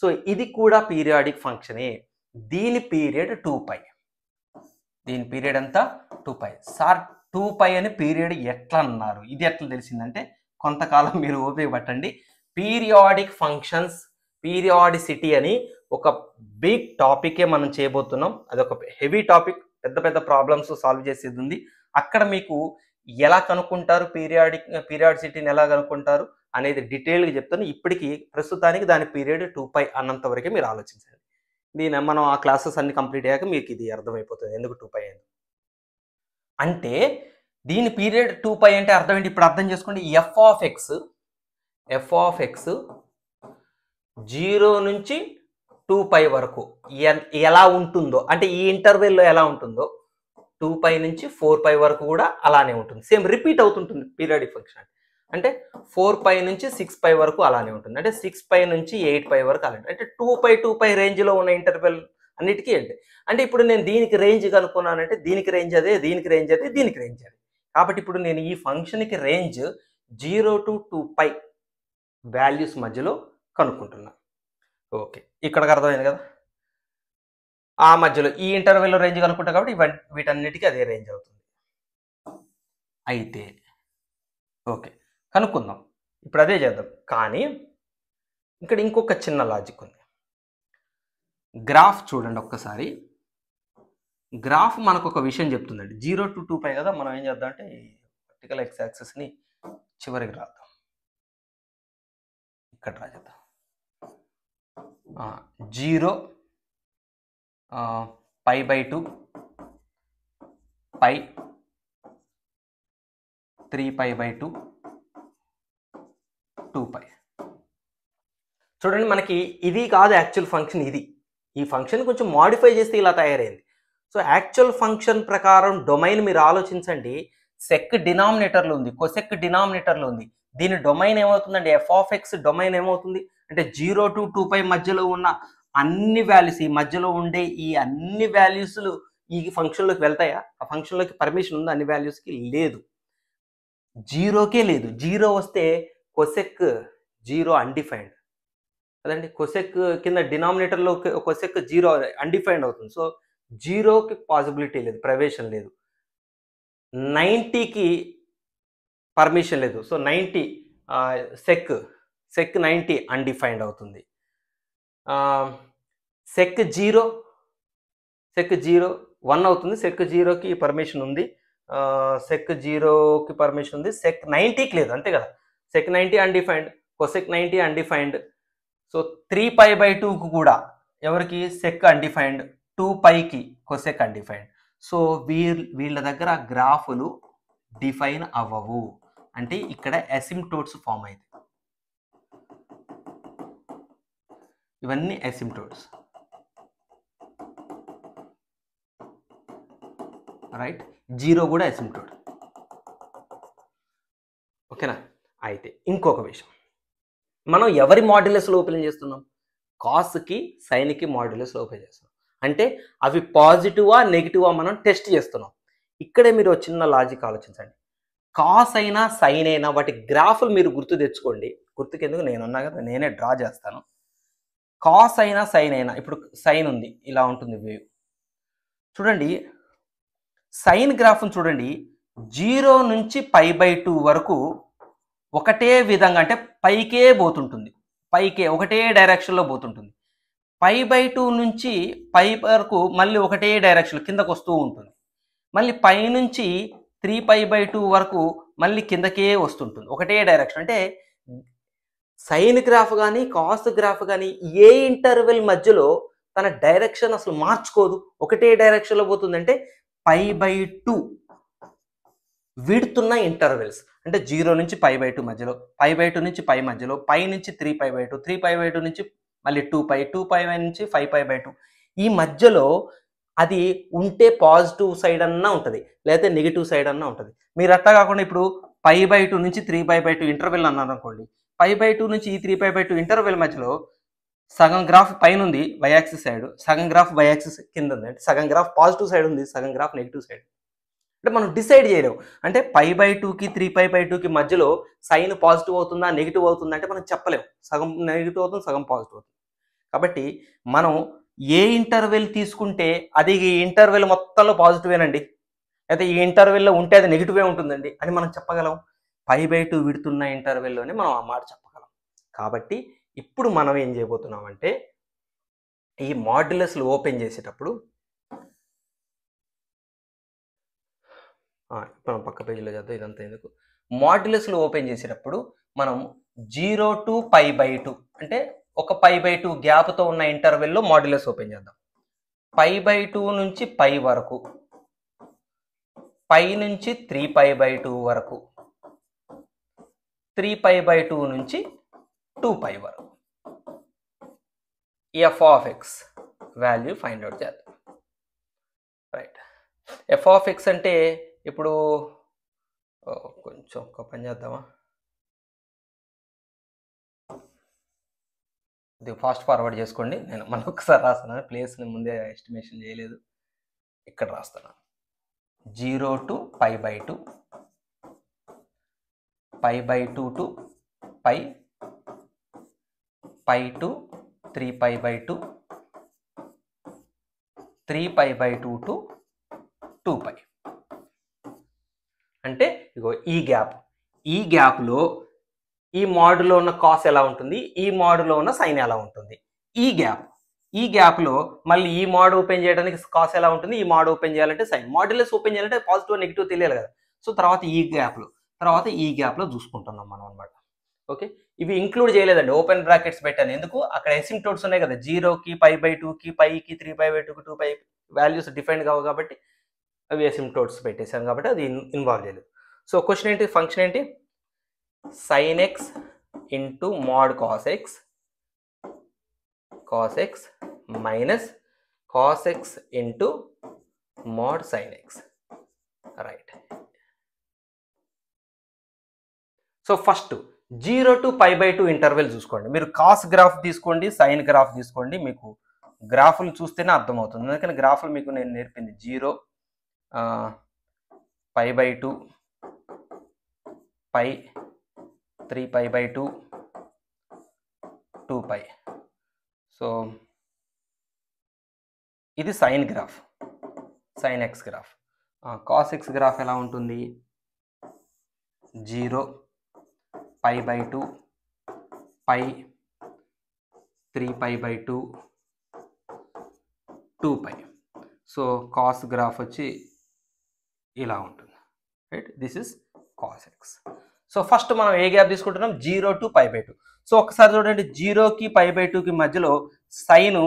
సో ఇది కూడా పీరియాడిక్ ఫంక్షనే, దీని పీరియడ్ 2π. దీని పీరియడ్ ఎంత 2π. సార్ 2π అని పీరియడ్ ఎట్లా అన్నారు? ఇది ఎట్లా తెలిసిందంటే కొంతకాలం మీరు ఓపిక పట్టండి. పీరియాడిక్ ఫంక్షన్స్, పీరియాడిసిటీ అని ఒక బిగ్ టాపికే మనం చేయబోతున్నాం. అదొక హెవీ టాపిక్, పెద్ద పెద్ద ప్రాబ్లమ్స్ సాల్వ్ చేసేది ఉంది. అక్కడ మీకు ఎలా కనుక్కుంటారు, పీరియాడిసిటీని ఎలా కనుక్కుంటారు అనేది డీటెయిల్గా చెప్తాను. ఇప్పటికీ ప్రస్తుతానికి దాని పీరియడ్ 2π అన్నంత వరకే మీరు ఆలోచించండి. దీని మనం ఆ క్లాసెస్ అన్ని కంప్లీట్ అయ్యాక మీకు ఇది అర్థమైపోతుంది ఎందుకు 2π అని. అంటే దీని పీరియడ్ 2π అంటే అర్థం ఏంటి? ఇప్పుడు అర్థం చేసుకోండి. ఎఫ్ ఆఫ్ ఎక్స్ 0 నుంచి 2π వరకు ఎలా ఉంటుందో, అంటే ఈ ఇంటర్వెల్లో ఎలా ఉంటుందో 2π నుంచి 4π వరకు కూడా అలానే ఉంటుంది. సేమ్ రిపీట్ అవుతుంటుంది పీరియాడిక్ ఫంక్షన్. అంటే 4π నుంచి 6π వరకు అలానే ఉంటుంది. అంటే 6π నుంచి 8π వరకు అలానే. అంటే 2π రేంజ్లో ఉన్న ఇంటర్వెల్ అన్నిటికీ అంటే ఇప్పుడు నేను దీనికి రేంజ్ కనుక్కున్నానంటే దీనికి రేంజ్ అదే, దీనికి రేంజ్ అదే, దీనికి రేంజ్ అదే. కాబట్టి ఇప్పుడు నేను ఈ ఫంక్షన్కి రేంజ్ 0 to 2π వాల్యూస్ మధ్యలో కనుక్కుంటున్నా. ఓకే, ఇక్కడికి అర్థమైంది కదా? ఆ మధ్యలో ఈ ఇంటర్వెల్లో రేంజ్ కనుక్కుంటా కాబట్టి వీటన్నిటికీ అదే రేంజ్ అవుతుంది. అయితే ఓకే, కనుక్కుందాం. ఇప్పుడు అదే చేద్దాం. కానీ ఇక్కడ ఇంకొక చిన్న లాజిక్ ఉంది. గ్రాఫ్ చూడండి ఒక్కసారి. గ్రాఫ్ మనకు ఒక విషయం చెప్తుందండి. 0 to 2π కదా, మనం ఏం చేద్దాం అంటే వర్టికల్ ఎక్స్ యాక్సిస్ని చివరికి రాద్దాం. ఇక్కడ రాజేద్దాం. 0 π/2 π 3π/2 2π. చూడండి, మనకి ఇది కాదు యాక్చువల్ ఫంక్షన్. ఈ ఫంక్షన్ కొంచెం మాడిఫై చేస్తే ఇలా తయారైంది. సో యాక్చువల్ ఫంక్షన్ ప్రకారం డొమైన్ మీరు ఆలోచించండి. సెక్ డినామినేటర్లో ఉంది, కొసెక్ డినామినేటర్లో ఉంది. దీని డొమైన్ ఏమవుతుందండి? ఎఫ్ ఆఫ్ ఎక్స్ డొమైన్ ఏమవుతుంది అంటే 0 to 2π మధ్యలో ఉన్న అన్ని వాల్యూస్, ఈ మధ్యలో ఉండే ఈ అన్ని వాల్యూస్లు ఈ ఫంక్షన్లోకి వెళ్తాయా? ఆ ఫంక్షన్లోకి పర్మిషన్ ఉందా? అన్ని వాల్యూస్కి లేదు, 0కే లేదు. 0 వస్తే కొసెక్ 0 అన్డిఫైన్డ్ కదండి. కొసెక్ కింద డినామినేటర్లో కొసెక్ 0 అన్డిఫైన్డ్ అవుతుంది. సో 0కి పాసిబిలిటీ లేదు, ప్రవేశం లేదు. 90కి పర్మిషన్ లేదు. సో 90 సెక్ 90 అన్డిఫైన్డ్ అవుతుంది. సెక్ 0 1 అవుతుంది. సెక్ 0కి పర్మిషన్ ఉంది, సెక్ 0కి పర్మిషన్ ఉంది. సెక్ 90కి లేదు, అంతే కదా. Sec 90 undefined, cosec 90 undefined. So 3π/2కు కూడా ఎవరికి? Sec undefined. 2πకి కొసెక్ అన్డిఫైన్డ్. సో వీళ్ళ దగ్గర గ్రాఫులు డిఫైన్ అవ్వవు. అంటే ఇక్కడ అసిమ్టోట్స్ ఫామ్ అయింది. ఇవన్నీ అసిమ్టోట్స్, రైట్. 0 కూడా అసిమ్టోట్. ఓకేనా? అయితే ఇంకొక విషయం, మనం ఎవరి మాడ్యులస్లో ఓపెన్ చేస్తున్నాం? కాస్కి సైన్కి మాడ్యులస్లో ఓపెన్ చేస్తున్నాం. అంటే అవి పాజిటివా నెగిటివా మనం టెస్ట్ చేస్తున్నాం. ఇక్కడే మీరు చిన్న లాజిక్ ఆలోచించండి. కాస్ అయినా సైన్ అయినా వాటి గ్రాఫులు మీరు గుర్తు తెచ్చుకోండి. గుర్తుకెందుకు, నేను అన్నా కదా, నేనే డ్రా చేస్తాను. కాస్ అయినా సైన్ అయినా, ఇప్పుడు సైన్ ఉంది, ఇలా ఉంటుంది వేవ్. చూడండి సైన్ గ్రాఫ్ను చూడండి, 0 నుంచి π/2 వరకు ఒకటే విధంగా, అంటే పైకే పోతుంటుంది, పైకే ఒకటే డైరెక్షన్లో పోతుంటుంది. π/2 నుంచి π వరకు మళ్ళీ ఒకటే డైరెక్షన్ కిందకు వస్తూ ఉంటుంది. మళ్ళీ పై నుంచి 3π/2 వరకు మళ్ళీ కిందకే వస్తుంటుంది, ఒకటే డైరెక్షన్. అంటే సైన్ గ్రాఫ్ కానీ కాస్ గ్రాఫ్ కానీ ఏ ఇంటర్వెల్ మధ్యలో తన డైరెక్షన్ అసలు మార్చుకోదు, ఒకటే డైరెక్షన్లో పోతుంది. అంటే π/2 విడుతున్న ఇంటర్వెల్స్, అంటే 0 నుంచి π/2 మధ్యలో, π/2 నుంచి π మధ్యలో, పై నుంచి 3π/2, 3π/2 నుంచి మళ్ళీ 2π, 2π నుంచి 5π/2. ఈ మధ్యలో అది ఉంటే పాజిటివ్ సైడ్ అన్నా ఉంటుంది, లేకపోతే నెగిటివ్ సైడ్ అన్నా ఉంటుంది. మీరు అట్లా కాకుండా ఇప్పుడు π/2 నుంచి 3π/2 ఇంటర్వెల్ అన్నారు అనుకోండి, π/2 నుంచి ఈ 3π/2 ఇంటర్వెల్ మధ్యలో సగం గ్రాఫ్ పైన ఉంది వై యాక్సిస్ సైడ్, సగం గ్రాఫ్ వై యాక్సిస్ కింద ఉంది. అంటే సగం గ్రాఫ్ పాజిటివ్ సైడ్ ఉంది, సగం గ్రాఫ్ నెగిటివ్ సైడ్. అంటే మనం డిసైడ్ చేయలేము. అంటే π/2కి 3π/2కి మధ్యలో సైన్ పాజిటివ్ అవుతుందా నెగిటివ్ అవుతుందా అంటే మనం చెప్పలేము. సగం నెగిటివ్ అవుతుంది, సగం పాజిటివ్ అవుతుంది. కాబట్టి మనం ఏ ఇంటర్వెల్ తీసుకుంటే అది ఈ ఇంటర్వెల్ మొత్తంలో పాజిటివేనండి, అయితే ఈ ఇంటర్వెల్లో ఉంటే అది నెగిటివే ఉంటుందండి అని మనం చెప్పగలం. π/2 విడుతున్న ఇంటర్వెల్లోనే మనం ఆ మాట చెప్పగలం. కాబట్టి ఇప్పుడు మనం ఏం చేయబోతున్నామంటే ఈ మాడ్యులస్లు ఓపెన్ చేసేటప్పుడు మనం పక్క పేజీలో చేద్దాం, ఇదంతా ఎందుకు. మాడ్యులస్లు ఓపెన్ చేసేటప్పుడు మనం 0 to π/2 అంటే ఒక π/2 గ్యాప్తో ఉన్న ఇంటర్వెల్లో మాడ్యులస్ ఓపెన్ చేద్దాం. π/2 నుంచి π వరకు, π నుంచి 3π/2 వరకు, 3π/2 నుంచి 2π వరకు f of x value find out చేద్దాం. రైట్, f of x అంటే ఇప్పుడు కొంచెం ఒక పని చేద్దామా, ఇది ఫాస్ట్ ఫార్వర్డ్ చేసుకోండి. నేను మనొకసారి రాస్తున్నాను, ప్లేస్ని ముందే ఎస్టిమేషన్ చేయలేదు, ఇక్కడ రాస్తున్నాను. 0 to π/2, π/2 to π, π to 3π/2, 3π/2 to 2π. అంటే ఇగో ఈ గ్యాప్లో ఈ మోడ్లో ఉన్న కాస్ ఎలా ఉంటుంది, ఈ మోడ్లో ఉన్న సైన్ ఎలా ఉంటుంది. ఈ గ్యాప్లో మళ్ళీ ఈ మోడ్ ఓపెన్ చేయడానికి కాస్ ఎలా ఉంటుంది, ఈ మోడ్ ఓపెన్ చేయాలంటే సైన్. మాడ్యులస్ ఓపెన్ చేయాలంటే పాజిటివ్ నెగిటివ్ తెలియాలి కదా. సో తర్వాత ఈ గ్యాప్లో చూసుకుంటున్నాం మనం అనమాట. ఓకే, ఇవి ఇంక్లూడ్ చేయలేదండి, ఓపెన్ బ్రాకెట్స్ పెట్టాను. ఎందుకు, అక్కడ ఎసిమ్టోట్స్ ఉన్నాయి కదా, 0కి π/2కి πకి 3π/2కి 2π వాల్యూస్ డిఫైన్ కావు కాబట్టి అవి ఎసిమ్టోట్స్ పెట్టేశాను కాబట్టి అది ఇన్వాల్వ్ చేయలేదు. సో క్వశ్చన్ ఏంటి, ఫంక్షన్ ఏంటి, sin x into mod cos x minus cos x into mod sin x. Right, so first 0 to π/2 interval చూసుకోండి. మీరు కాస్ గ్రాఫ్ తీసుకోండి, సైన్ గ్రాఫ్ తీసుకోండి, మీకు గ్రాఫ్లు చూస్తేనే అర్థమవుతుంది. అందుకని గ్రాఫ్లు మీకు నేను నేర్పింది 0 π/2 π 3π/2 2π. సో ఇది sine graph, sine x graph. Cos x graph ఎలా ఉంటుంది, 0 π/2 π 3π/2 2π. సో కాస్ గ్రాఫ్ వచ్చి ఇలా ఉంటుంది. Right, this is cos X. So first మనం ఏ గ్యాప్ తీసుకుంటున్నాం, 0 to π/2. సో ఒకసారి చూడండి, 0కి π/2కి మధ్యలో సైన్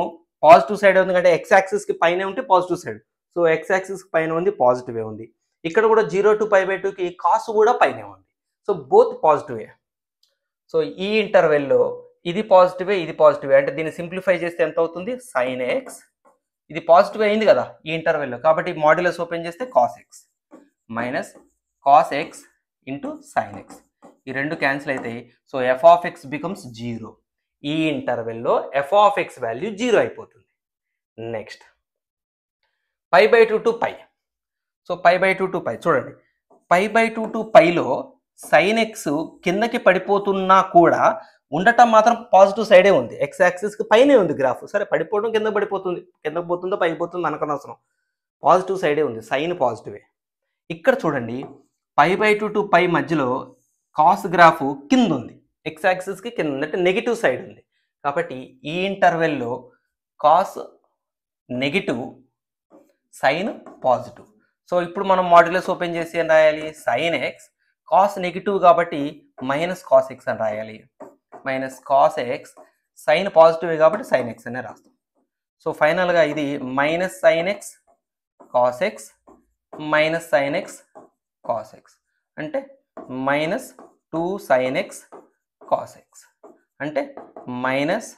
పాజిటివ్ సైడ్ ఉంది, అంటే ఎక్స్ యాక్సిస్కి పైన ఉంటే పాజిటివ్ సైడ్. సో ఎక్స్ యాక్సిస్కి పైన ఉంది, పాజిటివే ఉంది. ఇక్కడ కూడా 0 to π/2కి కాస్ కూడా పైనే ఉంది. So both పాజిటివే. సో ఈ ఇంటర్వెల్లో ఇది పాజిటివే, ఇది పాజిటివే, అంటే దీన్ని సింప్లిఫై చేస్తే ఎంత అవుతుంది, సైన్ ఎక్స్. ఇది పాజిటివ్ అయింది కదా ఈ ఇంటర్వెల్లో, కాబట్టి మాడ్యులస్ ఓపెన్ చేస్తే cos x minus cos x into sine X. ఈ రెండు క్యాన్సిల్ అవుతాయి. So f of X becomes 0. ఈ ఇంటర్వెల్లో ఎఫ్ ఆఫ్ ఎక్స్ వాల్యూ 0 అయిపోతుంది. Next π/2 to π. సో π/2 to π చూడండి, π/2 to πలో సైన్ ఎక్స్ కిందకి పడిపోతున్నా కూడా ఉండటం మాత్రం పాజిటివ్ సైడే ఉంది, ఎక్స్ యాక్సిస్కి పైనే ఉంది గ్రాఫ్. సరే పడిపోవడం కిందకి పడిపోతుంది, కిందకి పోతుందో పైకి పోతుందో మనకనవసరం, పాజిటివ్ సైడే ఉంది, సైన్ పాజిటివే. ఇక్కడ చూడండి, π/2 to π మధ్యలో కాస్ గ్రాఫ్ కింద ఉంది, ఎక్స్ యాక్సిస్కి కింద ఉంది, అంటే నెగిటివ్ సైడ్ ఉంది. కాబట్టి ఈ ఇంటర్వెల్లో cos negative, sine positive. So ఇప్పుడు మనం మాడ్యులస్ ఓపెన్ చేసి ఏం రాయాలి, సైన్ ఎక్స్, కాస్ నెగిటివ్ కాబట్టి మైనస్ కాస్ ఎక్స్ అని రాయాలి, minus cos x, sine positive కాబట్టి సైన్ ఎక్స్ అనే రాస్తాం. సో ఫైనల్గా ఇది minus sine x cos x minus sine x cos x, అంటే minus 2 sine x cos x, అంటే minus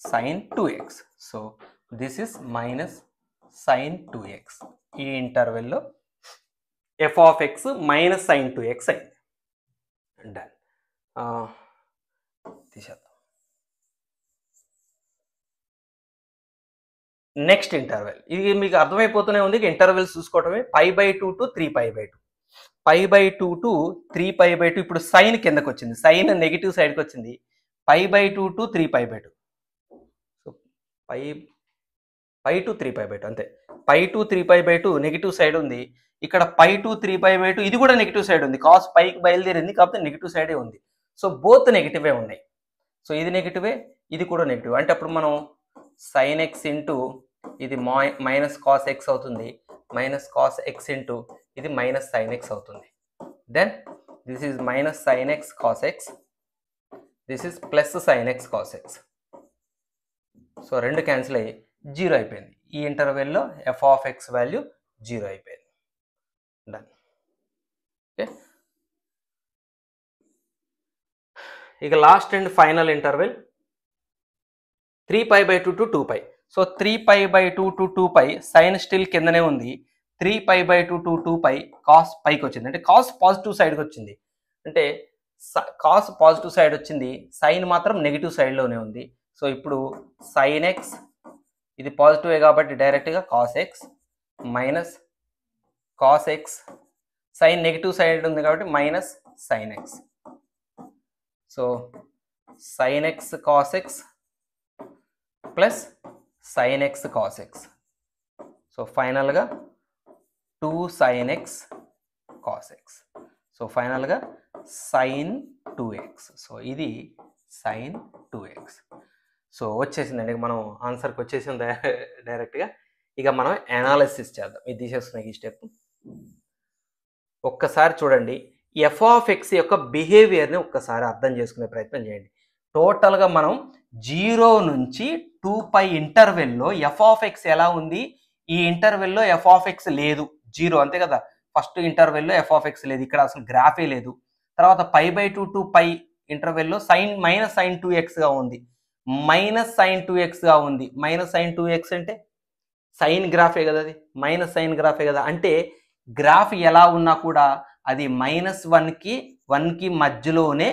sine 2x. So this is minus sine 2x. ఈ ఇంటర్వెల్లో F of x minus sine 2x అయింది. Done, తీసేద్దాం. Next interval, ఇది మీకు అర్థమైపోతూనే ఉంది, intervals చూసుకోవటమే. π/2 to 3π/2, π/2 to 3π/2. ఇప్పుడు సైన్ కిందకు వచ్చింది, సైన్ నెగిటివ్ సైడ్కి వచ్చింది, π/2 to 3π/2. సో పై టు 3π/2 అంతే. పై టు 3π/2 నెగిటివ్ సైడ్ ఉంది, ఇక్కడ పై టు 3π/2 ఇది కూడా నెగిటివ్ సైడ్ ఉంది. కాస్ పైకి బయలుదేరింది కాకపోతే నెగిటివ్ సైడే ఉంది. సో బోత్ నెగిటివే ఉన్నాయి. సో ఇది నెగిటివే, ఇది కూడా నెగిటివ్. అంటే అప్పుడు మనం sin x ఇంటూ ఇది మైనస్ కాస్ ఎక్స్ అవుతుంది, మైనస్ కాస్ ఎక్స్ ఇంటూ ఇది మైనస్ sin x అవుతుంది. Then this is minus sin x cos x, this is plus sin x cos x. So రెండు క్యాన్సిల్ అయ్యి 0 అయిపోయింది. ఈ ఇంటర్వెల్లో f ఆఫ్ x వాల్యూ 0 అయిపోయింది. Done. Okay, ఇక last and final interval 3π/2 to 2π. So 3π/2 to 2π sine still కిందనే ఉంది, 3π/2 to 2π cos పైకి వచ్చింది, అంటే కాస్ పాజిటివ్ సైడ్కి వచ్చింది. అంటే కాస్ పాజిటివ్ సైడ్ వచ్చింది, సైన్ మాత్రం నెగిటివ్ సైడ్లోనే ఉంది. సో ఇప్పుడు sin x ఇది పాజిటివే కాబట్టి డైరెక్ట్గా cos x minus cos x, sine negative side ఉంది కాబట్టి minus sin x. So sin x cos x plus sin x cos x. So ఫైనల్గా 2 sin x cos x. So ఫైనల్గా sin 2x. సో ఇది sin 2x. So వచ్చేసిందండి, మనం ఆన్సర్కి వచ్చేసింది డైరెక్ట్గా. ఇక మనం అనాలిసిస్ చేద్దాం. ఇది తీసేస్తున్నాం ఈ స్టెప్. ఒక్కసారి చూడండి, ఎఫ్ ఆఫ్ ఎక్స్ యొక్క బిహేవియర్ని ఒక్కసారి అర్థం చేసుకునే ప్రయత్నం చేయండి. టోటల్గా మనం 0 నుంచి 2π ఇంటర్వెల్లో ఎఫ్ ఆఫ్ ఎక్స్ ఎలా ఉంది, ఈ ఇంటర్వెల్లో ఎఫ్ ఆఫ్ ఎక్స్ లేదు, 0 అంతే కదా. ఫస్ట్ ఇంటర్వెల్లో ఎఫ్ ఆఫ్ ఎక్స్ లేదు, ఇక్కడ అసలు గ్రాఫే లేదు. తర్వాత π/2 to π ఇంటర్వెల్లో మైనస్ sin 2xగా ఉంది, మైనస్ sin 2xగా ఉంది. మైనస్ sin 2x అంటే సైన్ గ్రాఫే కదా, అది మైనస్ సైన్ గ్రాఫే కదా. అంటే గ్రాఫ్ ఎలా ఉన్నా కూడా అది -1కి 1కి మధ్యలోనే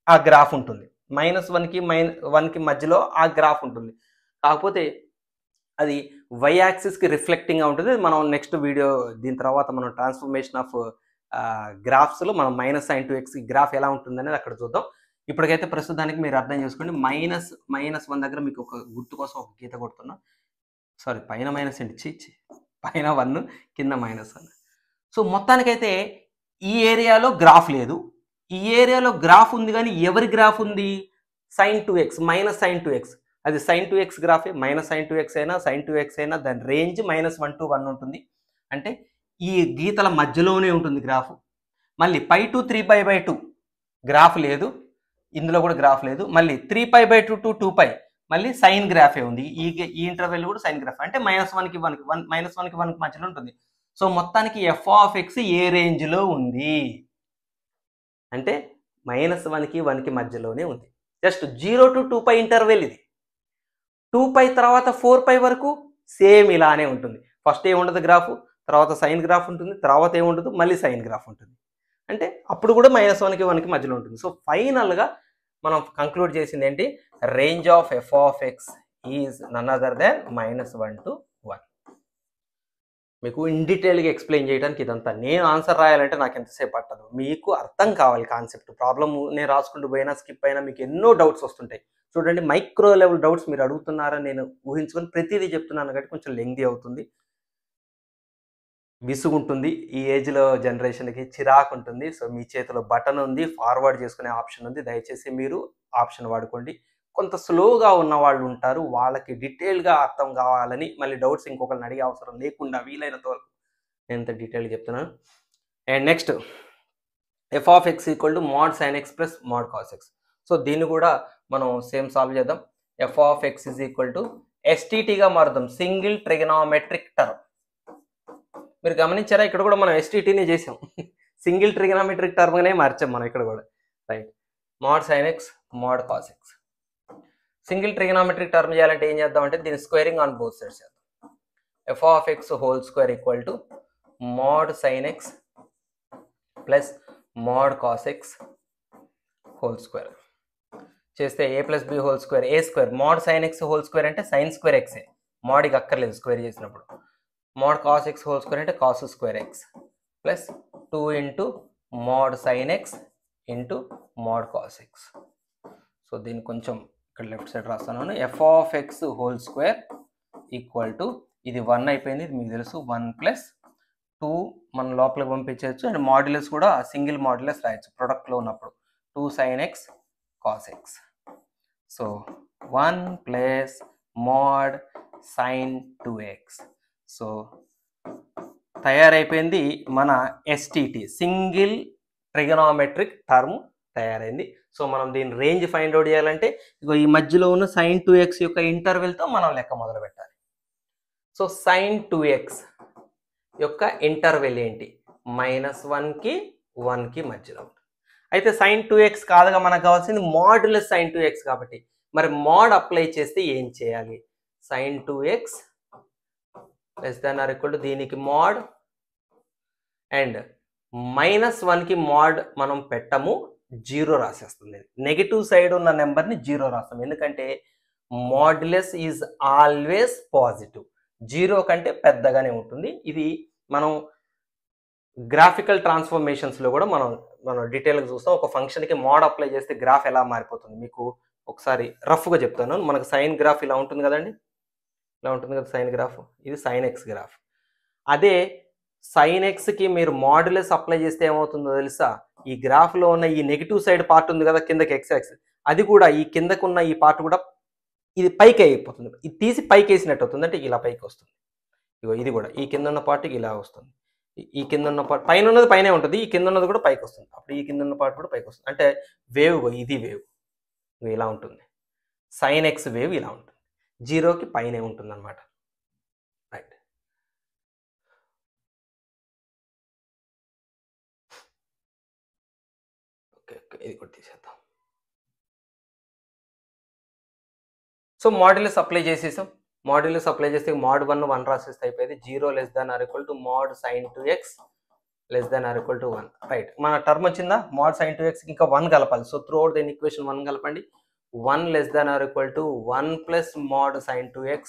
ఆ గ్రాఫ్ ఉంటుంది. -1కి 1కి మధ్యలో ఆ గ్రాఫ్ ఉంటుంది. కాకపోతే అది y యాక్సిస్కి రిఫ్లెక్టింగ్గా ఉంటుంది. మనం నెక్స్ట్ వీడియో దీని తర్వాత మనం ట్రాన్స్ఫర్మేషన్ ఆఫ్ గ్రాఫ్స్లో మనం -sin 2x గ్రాఫ్ ఎలా ఉంటుంది అనేది అక్కడ చూద్దాం. ఇప్పటికైతే ప్రస్తుతానికి మీరు అర్థం చేసుకోండి. -1 దగ్గర మీకు ఒక గుర్తు కోసం ఒక గీత కొడుతున్నా. సారీ, పైన మైనస్ ఏంటి, పైన 1 కింద -1. సో మొత్తానికైతే ఈ ఏరియాలో గ్రాఫ్ లేదు, ఈ ఏరియాలో గ్రాఫ్ ఉంది. కానీ ఎవరి గ్రాఫ్ ఉంది, sin 2x minus sin 2x. అది sin 2x గ్రాఫే, sin 2x అయినా sin 2x అయినా దాని రేంజ్ -1 to 1 ఉంటుంది. అంటే ఈ గీతల మధ్యలోనే ఉంటుంది గ్రాఫ్. మళ్ళీ π to 3π/2 గ్రాఫ్ లేదు, ఇందులో కూడా గ్రాఫ్ లేదు. మళ్ళీ 3π/2 to 2π మళ్ళీ సైన్ గ్రాఫే ఉంది. ఈ ఇంటర్వెల్ కూడా సైన్ గ్రాఫ్, అంటే -1కి 1కి మధ్యలో ఉంటుంది. సో మొత్తానికి ఎఫ్ ఆఫ్ ఎక్స్ ఏ రేంజ్లో ఉంది అంటే -1కి 1కి మధ్యలోనే ఉంది. జస్ట్ 0 to 2π ఇంటర్వెల్ ఇది. 2π తర్వాత 4π వరకు సేమ్ ఇలానే ఉంటుంది. ఫస్ట్ ఏముండదు గ్రాఫ్, తర్వాత సైన్ గ్రాఫ్ ఉంటుంది, తర్వాత ఏముండదు మళ్ళీ సైన్ గ్రాఫ్ ఉంటుంది. అంటే అప్పుడు కూడా -1కి 1కి మధ్యలో ఉంటుంది. సో ఫైనల్గా మనం కంక్లూడ్ చేసింది ఏంటి, range of f of x is none other than -1 to 1. మీకు ఇన్ డీటెయిల్గా ఎక్స్ప్లెయిన్ చేయడానికి ఇదంతా. నేను ఆన్సర్ రాయాలంటే నాకు ఎంతసేపు పట్టదు, మీకు అర్థం కావాలి కాన్సెప్ట్. ప్రాబ్లమ్ నేను రాసుకుంటూ పోయినా స్కిప్ అయినా మీకు ఎన్నో డౌట్స్ వస్తుంటాయి. చూడండి, మైక్రో లెవెల్ డౌట్స్ మీరు అడుగుతున్నారని నేను ఊహించుకొని ప్రతిదీ చెప్తున్నాను కాబట్టి కొంచెం లెంగ్దీ అవుతుంది, విసుగుంటుంది. ఈ ఏజ్లో జనరేషన్కి చిరాకు ఉంటుంది. సో మీ చేతిలో బటన్ ఉంది, ఫార్వర్డ్ చేసుకునే ఆప్షన్ ఉంది, దయచేసి మీరు ఆప్షన్ వాడుకోండి. కొంత స్లోగా ఉన్న వాళ్ళు ఉంటారు, వాళ్ళకి డీటెయిల్గా అర్థం కావాలని మళ్ళీ డౌట్స్ ఇంకొకరిని అడిగే అవసరం లేకుండా వీలైనంత వరకు నేను ఇంత డీటెయిల్గా చెప్తున్నాను. And next f of x equal to mod sin x plus mod cos x. So దీన్ని కూడా మనం సేమ్ సాల్వ్ చేద్దాం. F of x is equal to ఎస్టీటీగా మారుదాం, సింగిల్ ట్రిగనామెట్రిక్ టర్మ్. మీరు గమనించారా, ఇక్కడ కూడా మనం ఎస్టీటీనే చేసాం, సింగిల్ ట్రిగనామెట్రిక్ టర్మ్గానే మార్చాం మనం ఇక్కడ కూడా. Right, mod sin x mod cos x. Single trigonometric term చేయాలంటే ఏం చేద్దామంటే దీని స్క్వేరింగ్ ఆన్ బోత్ సైడ్స్ చేద్దాం. F of x whole square equal to mod sin x plus mod cos x whole square చేస్తే a plus b whole square a square. mod sin x whole square అంటే sin square x, మోడ్కి అక్కర్లేదు square చేసినప్పుడు. mod cos x whole square అంటే cos square x plus 2 into mod sin x into mod cos x. So దీన్ని కొంచెం ఇక్కడ left side రాస్తాను. F of x whole square equal to ఇది 1 అయిపోయింది, ఇది మీకు తెలుసు 1 ప్లస్ 2 మనం లోపలికి పంపించవచ్చు. అండ్ మాడ్యులస్ కూడా సింగిల్ మాడ్యులస్ రాయొచ్చు ప్రొడక్ట్లో ఉన్నప్పుడు 2 sin x cos x. So 1 plus mod sin 2x. So తయారైపోయింది మన STT, సింగిల్ ట్రిగనామెట్రిక్ టర్మ్ తయారైంది. సో మనం దీని రేంజ్ ఫైండ్ అవుట్ చేయాలంటే ఇగో ఈ మధ్యలో ఉన్న sin 2x యొక్క ఇంటర్వెల్తో మనం లెక్క మొదలు పెట్టాలి. సో sin 2x యొక్క ఇంటర్వెల్ ఏంటి? -1కి 1కి మధ్యలో ఉంటుంది. అయితే sin 2x కాదుగా మనకు కావాల్సింది మాడ్యులస్ sin 2x కాబట్టి మరి మోడ్ అప్లై చేస్తే ఏం చేయాలి? sin 2x less than or equal to దీనికి మోడ్ అండ్ -1కి మోడ్ మనం పెట్టము, 0 రాసేస్తుంది. నెగిటివ్ సైడ్ ఉన్న నెంబర్ని 0 రాస్తాం, ఎందుకంటే మాడ్యులస్ ఈజ్ ఆల్వేస్ పాజిటివ్, 0 కంటే పెద్దగానే ఉంటుంది. ఇది మనం గ్రాఫికల్ ట్రాన్స్ఫర్మేషన్స్లో కూడా మనం డీటెయిల్గా చూస్తాం. ఒక ఫంక్షన్కి మోడ్ అప్లై చేస్తే గ్రాఫ్ ఎలా మారిపోతుంది మీకు ఒకసారి రఫ్గా చెప్తాను. మనకు సైన్ గ్రాఫ్ ఇలా ఉంటుంది కదండి, ఇలా ఉంటుంది కదా సైన్ గ్రాఫ్, ఇది సైన్ ఎక్స్ గ్రాఫ్. అదే సైన్ ఎక్స్కి మీరు మాడ్యులస్ అప్లై చేస్తే ఏమవుతుందో తెలుసా? ఈ గ్రాఫ్లో ఉన్న ఈ నెగిటివ్ సైడ్ పార్ట్ ఉంది కదా కిందకి ఎక్స్ యాక్సిస్, అది కూడా ఈ కిందకున్న ఈ పార్ట్ కూడా ఇది పైకి అయిపోతుంది, ఇది తీసి పైకి వేసినట్టు అవుతుంది, అంటే ఇలా పైకి వస్తుంది. ఇగో ఇది కూడా ఈ కింద ఉన్న పార్ట్కి ఇలా వస్తుంది, ఈ కింద ఉన్న పార్ట్ పైన ఉన్నది పైనే ఉంటుంది, ఈ కింద ఉన్నది కూడా పైకి వస్తుంది, అప్పుడు ఈ కింద ఉన్న పార్ట్ కూడా పైకి వస్తుంది. అంటే వేవ్ ఇది వేవ్ ఇలా ఉంటుంది, సైన్ ఎక్స్ వేవ్ ఇలా ఉంటుంది, 0కి పైనే ఉంటుంది అనమాట. రైట్. ఓకే ఓకే, ఇది కూడా తీసేద్దాం. సో మాడ్యులస్ అప్లై చేసేసాం. మాడ్యులస్ అప్లై చేస్తే mod 1 రాసేస్తే అయిపోయింది. 0 less than or equal to mod sin 2x less than or equal to 1. Right, మన టర్మ్ వచ్చిందా? mod sin 2x ఇంకా 1 కలపాలి. సో త్రూ అవుట్ దీని ఈక్వేషన్ 1 కలపండి. 1 less than or equal to 1 plus mod sin 2x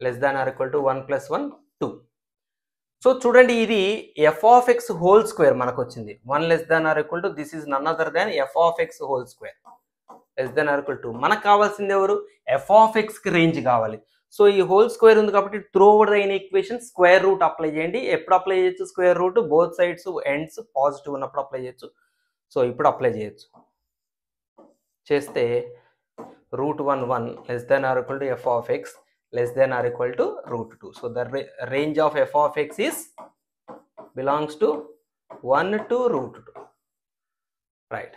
less than or equal to 1 plus 1 2. So చూడండి, ఇది f of x whole square మనకు వచ్చింది. 1 less than or equal to this is none other than f of x whole square less than or equal to, మనకు కావాల్సింది ఎవరు? f of x కి range కావాలి. So ఈ హోల్ స్క్వేర్ ఉంది కాబట్టి through over the equation square root apply చేయండి. ఎప్పుడు అప్లై చేయొచ్చు square root? Both sides ends positive ఉన్నప్పుడు అప్లై చేయొచ్చు. సో ఇప్పుడు అప్లై చేయొచ్చు. చేస్తే √1 less than or equal to f of x less than or equal to √2. So the range of f of x is belongs to 1 to √2. Right.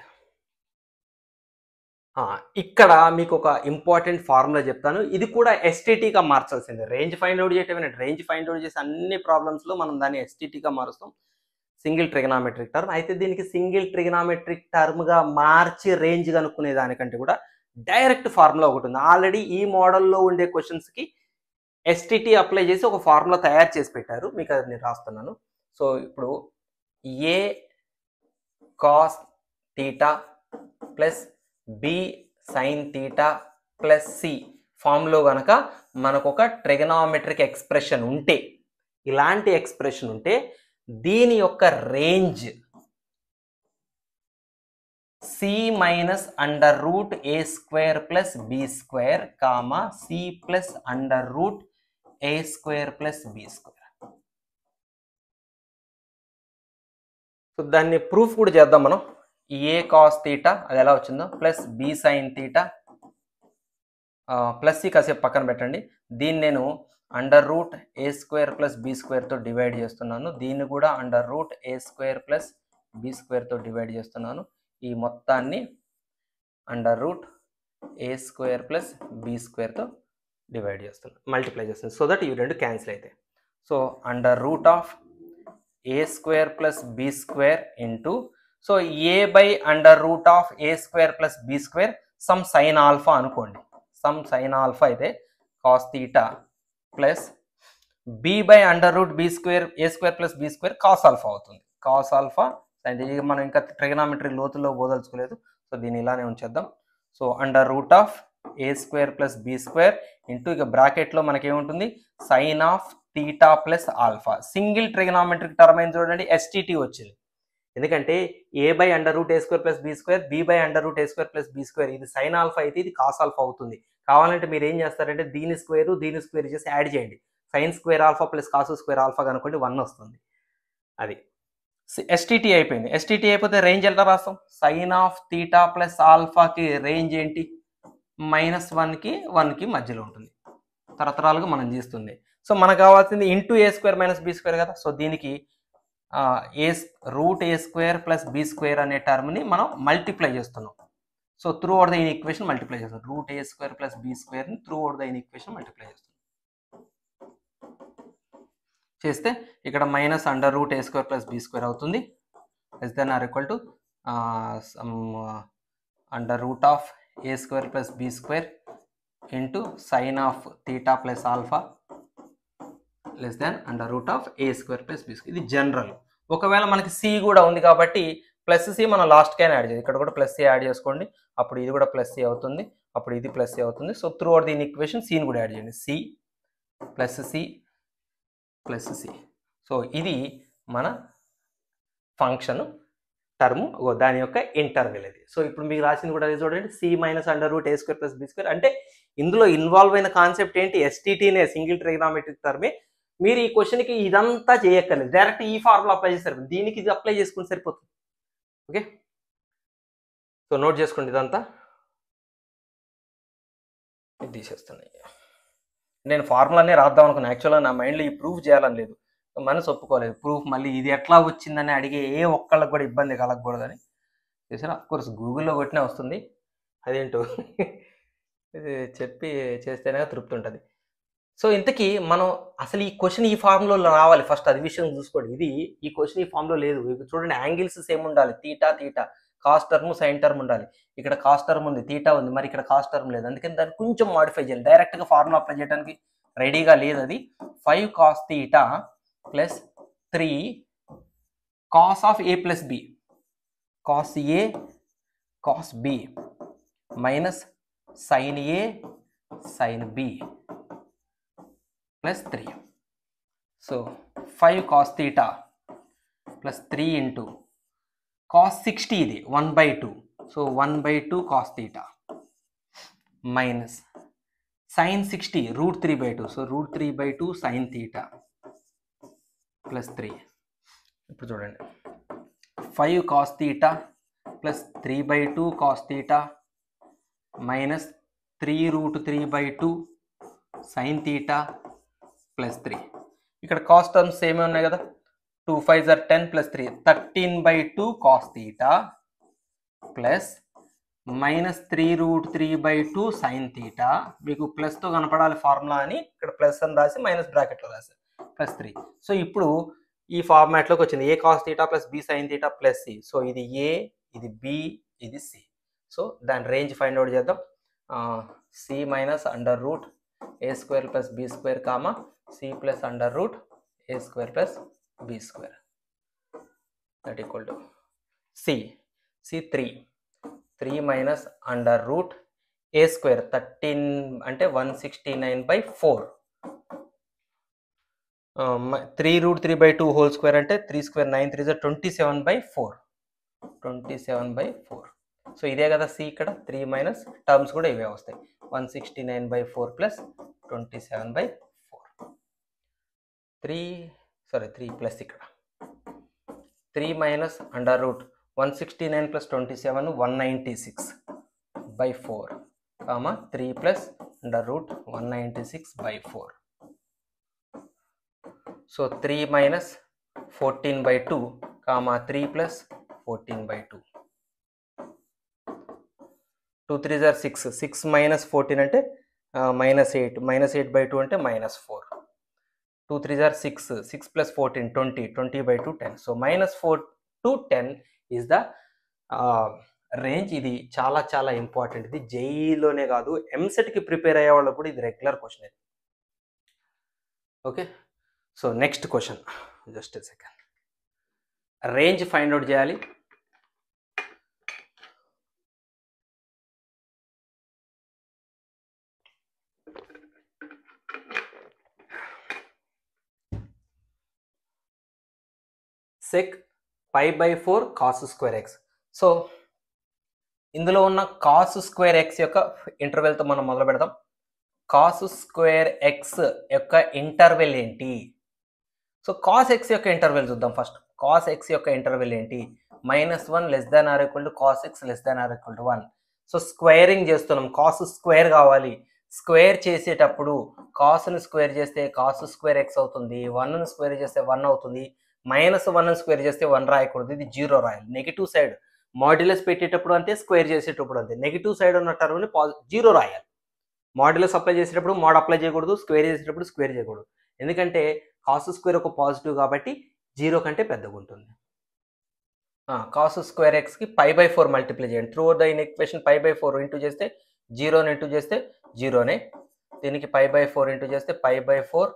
ఇక్కడ మీకు ఒక important formula చెప్తాను, ఇది కూడా STTగా మార్చాల్సిందే. రేంజ్ ఫైండ్ అవుట్ చేయటం, range find out చేసే అన్ని ప్రాబ్లమ్స్లో మనం దాన్ని STTగా మారుస్తాం, సింగిల్ ట్రిగనామెట్రిక్ టర్మ్. అయితే దీనికి సింగిల్ ట్రిగనామెట్రిక్ టర్మ్గా మార్చి రేంజ్ కనుక్కునే దానికంటే కూడా డైరెక్ట్ ఫార్ములా ఒకటి ఉంది. ఆల్రెడీ ఈ మోడల్లో ఉండే క్వశ్చన్స్కి STT అప్లై చేసి ఒక ఫార్ములా తయారు చేసి పెట్టారు, మీకు అది నేను రాస్తున్నాను. సో ఇప్పుడు A cos θ plus B sin θ plus C ఫామ్లో కనుక మనకు ఒక ట్రిగనామెట్రిక్ ఎక్స్ప్రెషన్ ఉంటే, ఇలాంటి ఎక్స్ప్రెషన్ ఉంటే దీని యొక్క range C minus under root A² plus B² comma C plus under root A² plus B². So దాన్ని ప్రూఫ్ కూడా చేద్దాం మనం. A cos θ అది ఎలా వచ్చిందో plus B sin θ plus C కాసేపు పక్కన పెట్టండి. దీన్ని నేను అండర్ రూట్ A² ప్లస్ B²తో డివైడ్ చేస్తున్నాను, దీన్ని కూడా అండర్ రూట్ A² ప్లస్ B²తో డివైడ్ చేస్తున్నాను. ఈ మొత్తాన్ని అండర్ రూట్ A² ప్లస్ B²తో డివైడ్ చేస్తున్నాను, మల్టిప్లై చేస్తున్నాను, సో దట్ ఇవి రెండు క్యాన్సిల్ అవుతాయి. So under root of A² plus B² into, so A by under root of A² plus B² some sine alpha అనుకోండి, సమ్ సైన్ ఆల్ఫా అయితే cos θ plus B by under root A² plus B² cos alpha అవుతుంది. Cos alpha మనం ఇంకా trigonometry లోతుల్లో పోదలుచుకోలేదు, so దీన్ని ఇలానే ఉంచేద్దాం. So under root of A² plus B² into ఇక బ్రాకెట్లో మనకేముంటుంది sine of θ plus alpha. Single trigonometric term అయిన చూడండి STT వచ్చింది, ఎందుకంటే A by under root A² plus B², B by under root A² plus B², ఇది సైన్ ఆల్ఫా అయితే ఇది కాస్ ఆల్ఫా అవుతుంది, కావాలంటే మీరు ఏం చేస్తారంటే దీని స్క్వేర్ చేసి యాడ్ చేయండి. Sine square alpha plus cos square alpha కనుకోండి 1 వస్తుంది. అది ఎస్టీటీ అయిపోయింది. ఎస్టీటీ అయిపోతే రేంజ్ ఎలా రాస్తాం? సైన్ ఆఫ్ థీటా ప్లస్ ఆల్ఫాకి రేంజ్ ఏంటి? -1కి 1కి మధ్యలో ఉంటుంది. తరతరాలుగా మనం చేస్తుంది. సో మనకు కావాల్సింది into a square minus b square కదా. సో దీనికి root a square plus b square అనే టర్మ్ని మనం మల్టిప్లై చేస్తున్నాం. So through out the equation multiply చేస్తాం. Root a square plus b స్క్వేర్ని through out the equation multiply చేస్తాం. చేస్తే ఇక్కడ minus under root a square plus b square అవుతుంది. Less than or equal to under root of a square plus b square into sine of theta plus alpha less than under root of a square plus b square. ఇది general. ఒకవేళ మనకి C కూడా ఉంది కాబట్టి plus C మనం లాస్ట్కైనా add చేయాలి. ఇక్కడ కూడా ప్లస్ సి యాడ్ చేసుకోండి. అప్పుడు ఇది కూడా ప్లస్ సి అవుతుంది. అప్పుడు ఇది ప్లస్ సి అవుతుంది. సో త్రూ అవుట్ దీని ఈక్వేషన్ సిని కూడా యాడ్ చేయండి. C plus c plus c. So ఇది మన ఫంక్షన్ టర్మ్, దాని యొక్క ఇంటర్వెల్ ఇది. సో ఇప్పుడు మీకు రాసింది కూడా చూడండి, C minus under root a square plus b square. అంటే ఇందులో ఇన్వాల్వ్ అయిన కాన్సెప్ట్ ఏంటి? ఎస్టీటీనే, సింగిల్ ట్రిగ్నామెట్రిక్ టర్మే. మీరు ఈ క్వశ్చన్కి ఇదంతా చేయక్కర్లేదు, డైరెక్ట్ ఈ ఫార్ములా అప్లై చేస్తారు. దీనికి ఇది అప్లై చేసుకుని సరిపోతుంది. ఓకే, సో నోట్ చేసుకోండి. ఇదంతా ఇది తీసేస్తున్నాయి. నేను ఫార్ములానే రాద్దాం అనుకున్నాను. యాక్చువల్గా నా మైండ్లో ఈ ప్రూఫ్ చేయాలని లేదు, మనసు ఒప్పుకోలేదు. ప్రూఫ్ మళ్ళీ ఇది ఎట్లా వచ్చిందని అడిగే ఏ ఒక్కళ్ళకి కూడా ఇబ్బంది కలగకూడదని చేశాను. అఫ్కోర్స్ గూగుల్లో కొట్టినా వస్తుంది, అదేంటో ఇది చెప్పి చేస్తేనే తృప్తి ఉంటుంది. సో ఇంతకీ మనం అసలు ఈ క్వశ్చన్ ఈ ఫార్ములాలో రావాలి ఫస్ట్, అది విషయం చూసుకోండి. ఇది ఈ క్వశ్చన్ ఈ ఫార్ములో లేదు. చూడండి, యాంగిల్స్ సేమ్ ఉండాలి, theta theta, cos term sine term ఉండాలి. ఇక్కడ కాస్ టర్మ్ ఉంది, తీటా ఉంది, మరి ఇక్కడ కాస్ టర్మ్ లేదు. అందుకని దాన్ని కొంచెం మాడిఫై చేయాలి. డైరెక్ట్గా ఫార్ములా అప్లై చేయడానికి రెడీగా లేదు. అది 5 cos theta plus 3 cos of a plus b, cos a cos b minus sine a sine b plus 3. So 5 cos theta plus 3 into cos 60, ఇది 1/2. So 1/2 cos theta minus sine 60 √3/2. So √3/2 sine theta plus 3. ఇప్పుడు చూడండి, 5 cos theta plus 3/2 cos theta minus 3√3/2 sine theta plus 3. ఇక్కడ cos terms సేమే ఉన్నాయి కదా. 2 5s are 10 plus 3 13/2 cos theta plus minus 3√3/2 sine theta. మీకు ప్లస్తో కనపడాలి formula అని ఇక్కడ ప్లస్ అని రాసి మైనస్ బ్రాకెట్లో రాసి ప్లస్ 3. సో ఇప్పుడు ఈ ఫార్మాట్లోకి వచ్చింది, a cos theta plus b sine theta plus c. So ఇది ఏ, ఇది బి, ఇది సి. సో దాని రేంజ్ ఫైండ్ అవుట్ చేద్దాం. C minus under root a square plus b square comma c plus under root a square plus b square that equal to c 3 minus under root a square 13 అంటే 169/4, 3√3/2 whole square అంటే 3 square 9 3 27/4, 27/4. So ఇదే కదా C. ఇక్కడ 3 minus terms కూడా ఇవే వస్తాయి, 169/4 plus 27/4. 3 plus ఇక్కడ 3 minus under route 169 plus 27 196/4 comma 3 plus under route 196/4. So 3 minus 14/2 comma 3 plus 14/2. 2 3s are 6, 6 minus 14 అంటే -8, -8/2 అంటే -4. 2 3s are 6, 6 plus 14 20, 20/2 10. So -4 to 10 is the range. ఇది చాలా చాలా ఇంపార్టెంట్. ఇది జేఈలోనే కాదు, ఎంసెట్కి ప్రిపేర్ అయ్యే వాళ్ళకు కూడా ఇది రెగ్యులర్ క్వశ్చన్ ఇది. Okay, so next question, just a second. Range find out చేయాలి. Sec π/4 cos square x. So ఇందులో ఉన్న cos స్క్వేర్ ఎక్స్ యొక్క ఇంటర్వెల్తో మనం మొదలు పెడదాం. కాస్ స్క్వేర్ ఎక్స్ యొక్క ఇంటర్వెల్ ఏంటి? సో కాస్ ఎక్స్ యొక్క ఇంటర్వెల్ చూద్దాం ఫస్ట్. కాస్ ఎక్స్ యొక్క ఇంటర్వెల్ ఏంటి? -1 < కాస్ ఎక్స్ < 1. సో స్క్వేరింగ్ చేస్తున్నాం, కాస్ స్క్వేర్ కావాలి. స్క్వేర్ చేసేటప్పుడు కాస్ని స్క్వేర్ చేస్తే కాస్ స్క్వేర్ ఎక్స్ అవుతుంది, 1ని స్క్వేర్ చేస్తే 1 అవుతుంది, -1ని స్క్వేర్ చేస్తే 1 రాయకూడదు, ఇది 0 రాయాలి. నెగిటివ్ సైడ్ మాడ్యులస్ పెట్టేటప్పుడు అంతే, స్క్వేర్ చేసేటప్పుడు అంతే. నెగిటివ్ సైడ్ ఉన్న టర్మ్ని 0 రాయాలి. మాడ్యులస్ అప్లై చేసేటప్పుడు మోడ్ అప్లై చేయకూడదు, స్క్వేర్ చేసేటప్పుడు స్క్వేర్ చేయకూడదు. ఎందుకంటే కాస్ స్క్వేర్ ఒక పాజిటివ్ కాబట్టి 0 కంటే పెద్దగా ఉంటుంది. కాస్ స్క్వేర్ ఎక్స్కి π/4 మల్టిప్లై చేయండి. త్రూ ద ఈక్వేషన్ π/4 ఇంటూ చేస్తే 0ని ఇంటూ చేస్తే 0నే. దీనికి π/4 ఇంటూ చేస్తే π/4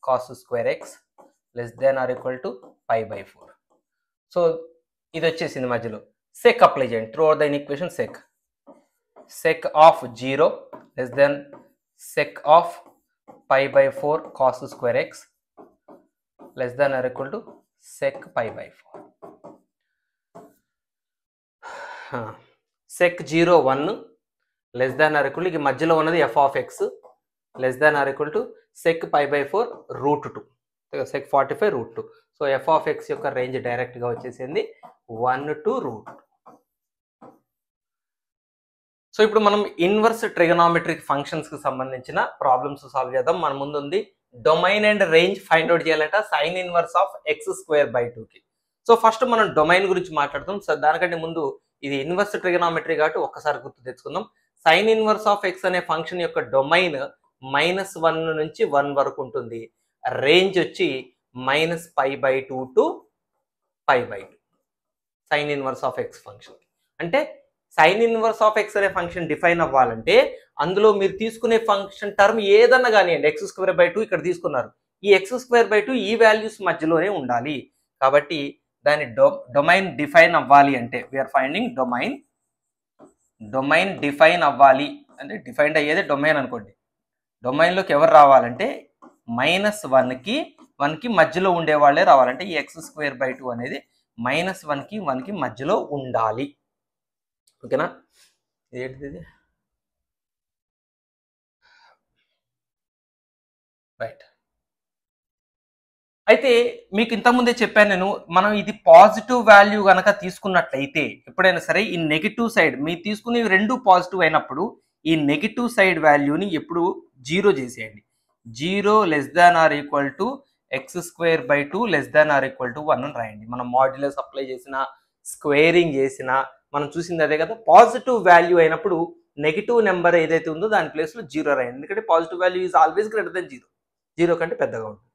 కాస్ స్క్వేర్ ఎక్స్ < π/4. సో ఇది వచ్చేసింది మధ్యలో. సెక్ అప్లై చేయండి. Through the equation sec of 0 sec of π/4 cos square x sec π/4. sec 0 1 ఈ మధ్యలో ఉన్నది f of x sec π/4 √2, sec 45 √2. So f of x యొక్క రేంజ్ డైరెక్ట్గా వచ్చేసింది 1 to √2. సో ఇప్పుడు మనం ఇన్వర్స్ ట్రిగనామెట్రిక్ ఫంక్షన్స్కి సంబంధించిన ప్రాబ్లమ్స్ సాల్వ్ చేద్దాం. మన ముందు ఉంది domain and range find out చేయాలంట సైన్ ఇన్వర్స్ ఆఫ్ x²/2కి. సో ఫస్ట్ మనం డొమైన్ గురించి మాట్లాడుతాం. సో దానికంటే ముందు ఇది ఇన్వర్స్ ట్రిగనామెట్రీ కాబట్టి ఒక్కసారి గుర్తు తెచ్చుకుందాం. సైన్ ఇన్వర్స్ ఆఫ్ x అనే ఫంక్షన్ యొక్క డొమైన్ -1 నుంచి 1 వరకు ఉంటుంది. రేంజ్ వచ్చి -π/2 to π/2 sine inverse of x function. అంటే సైన్ ఇన్వర్స్ ఆఫ్ x అనే ఫంక్షన్ డిఫైన్ అవ్వాలంటే అందులో మీరు తీసుకునే ఫంక్షన్ టర్మ్ ఏదన్నా కానివ్వండి, x²/2 ఇక్కడ తీసుకున్నారు, ఈ x²/2 ఈ వాల్యూస్ మధ్యలోనే ఉండాలి. కాబట్టి దాని డొమైన్ డిఫైన్ అవ్వాలి అంటే వీఆర్ ఫైండింగ్ డొమైన్ డిఫైన్ అవ్వాలి అంటే డిఫైన్డ్ అయ్యేది డొమైన్ అనుకోండి. డొమైన్లోకి ఎవరు రావాలంటే -1కి మధ్యలో ఉండే వాళ్ళే రావాలంటే ఈ x²/2 అనేది -1కి 1కి మధ్యలో ఉండాలి. ఓకేనా? ఏంటిది? రైట్. అయితే మీకు ఇంతకుముందే చెప్పాను నేను, మనం ఇది పాజిటివ్ వాల్యూ కనుక తీసుకున్నట్లయితే ఎప్పుడైనా సరే ఈ నెగిటివ్ సైడ్ మీరు తీసుకునేవి రెండు పాజిటివ్ అయినప్పుడు ఈ నెగిటివ్ సైడ్ వాల్యూని ఎప్పుడు 0 చేసేయండి. 0 < x²/2 < 1 అని రాయండి. మనం మాడ్యులస్ అప్లై చేసిన, స్క్వేరింగ్ చేసిన మనం చూసింది అదే కదా. పాజిటివ్ వాల్యూ అయినప్పుడు నెగిటివ్ నెంబర్ ఏదైతే ఉందో దాని ప్లేస్లో 0 రాయండి. ఎందుకంటే positive value is always greater than 0, 0 కంటే పెద్దగా ఉంటుంది.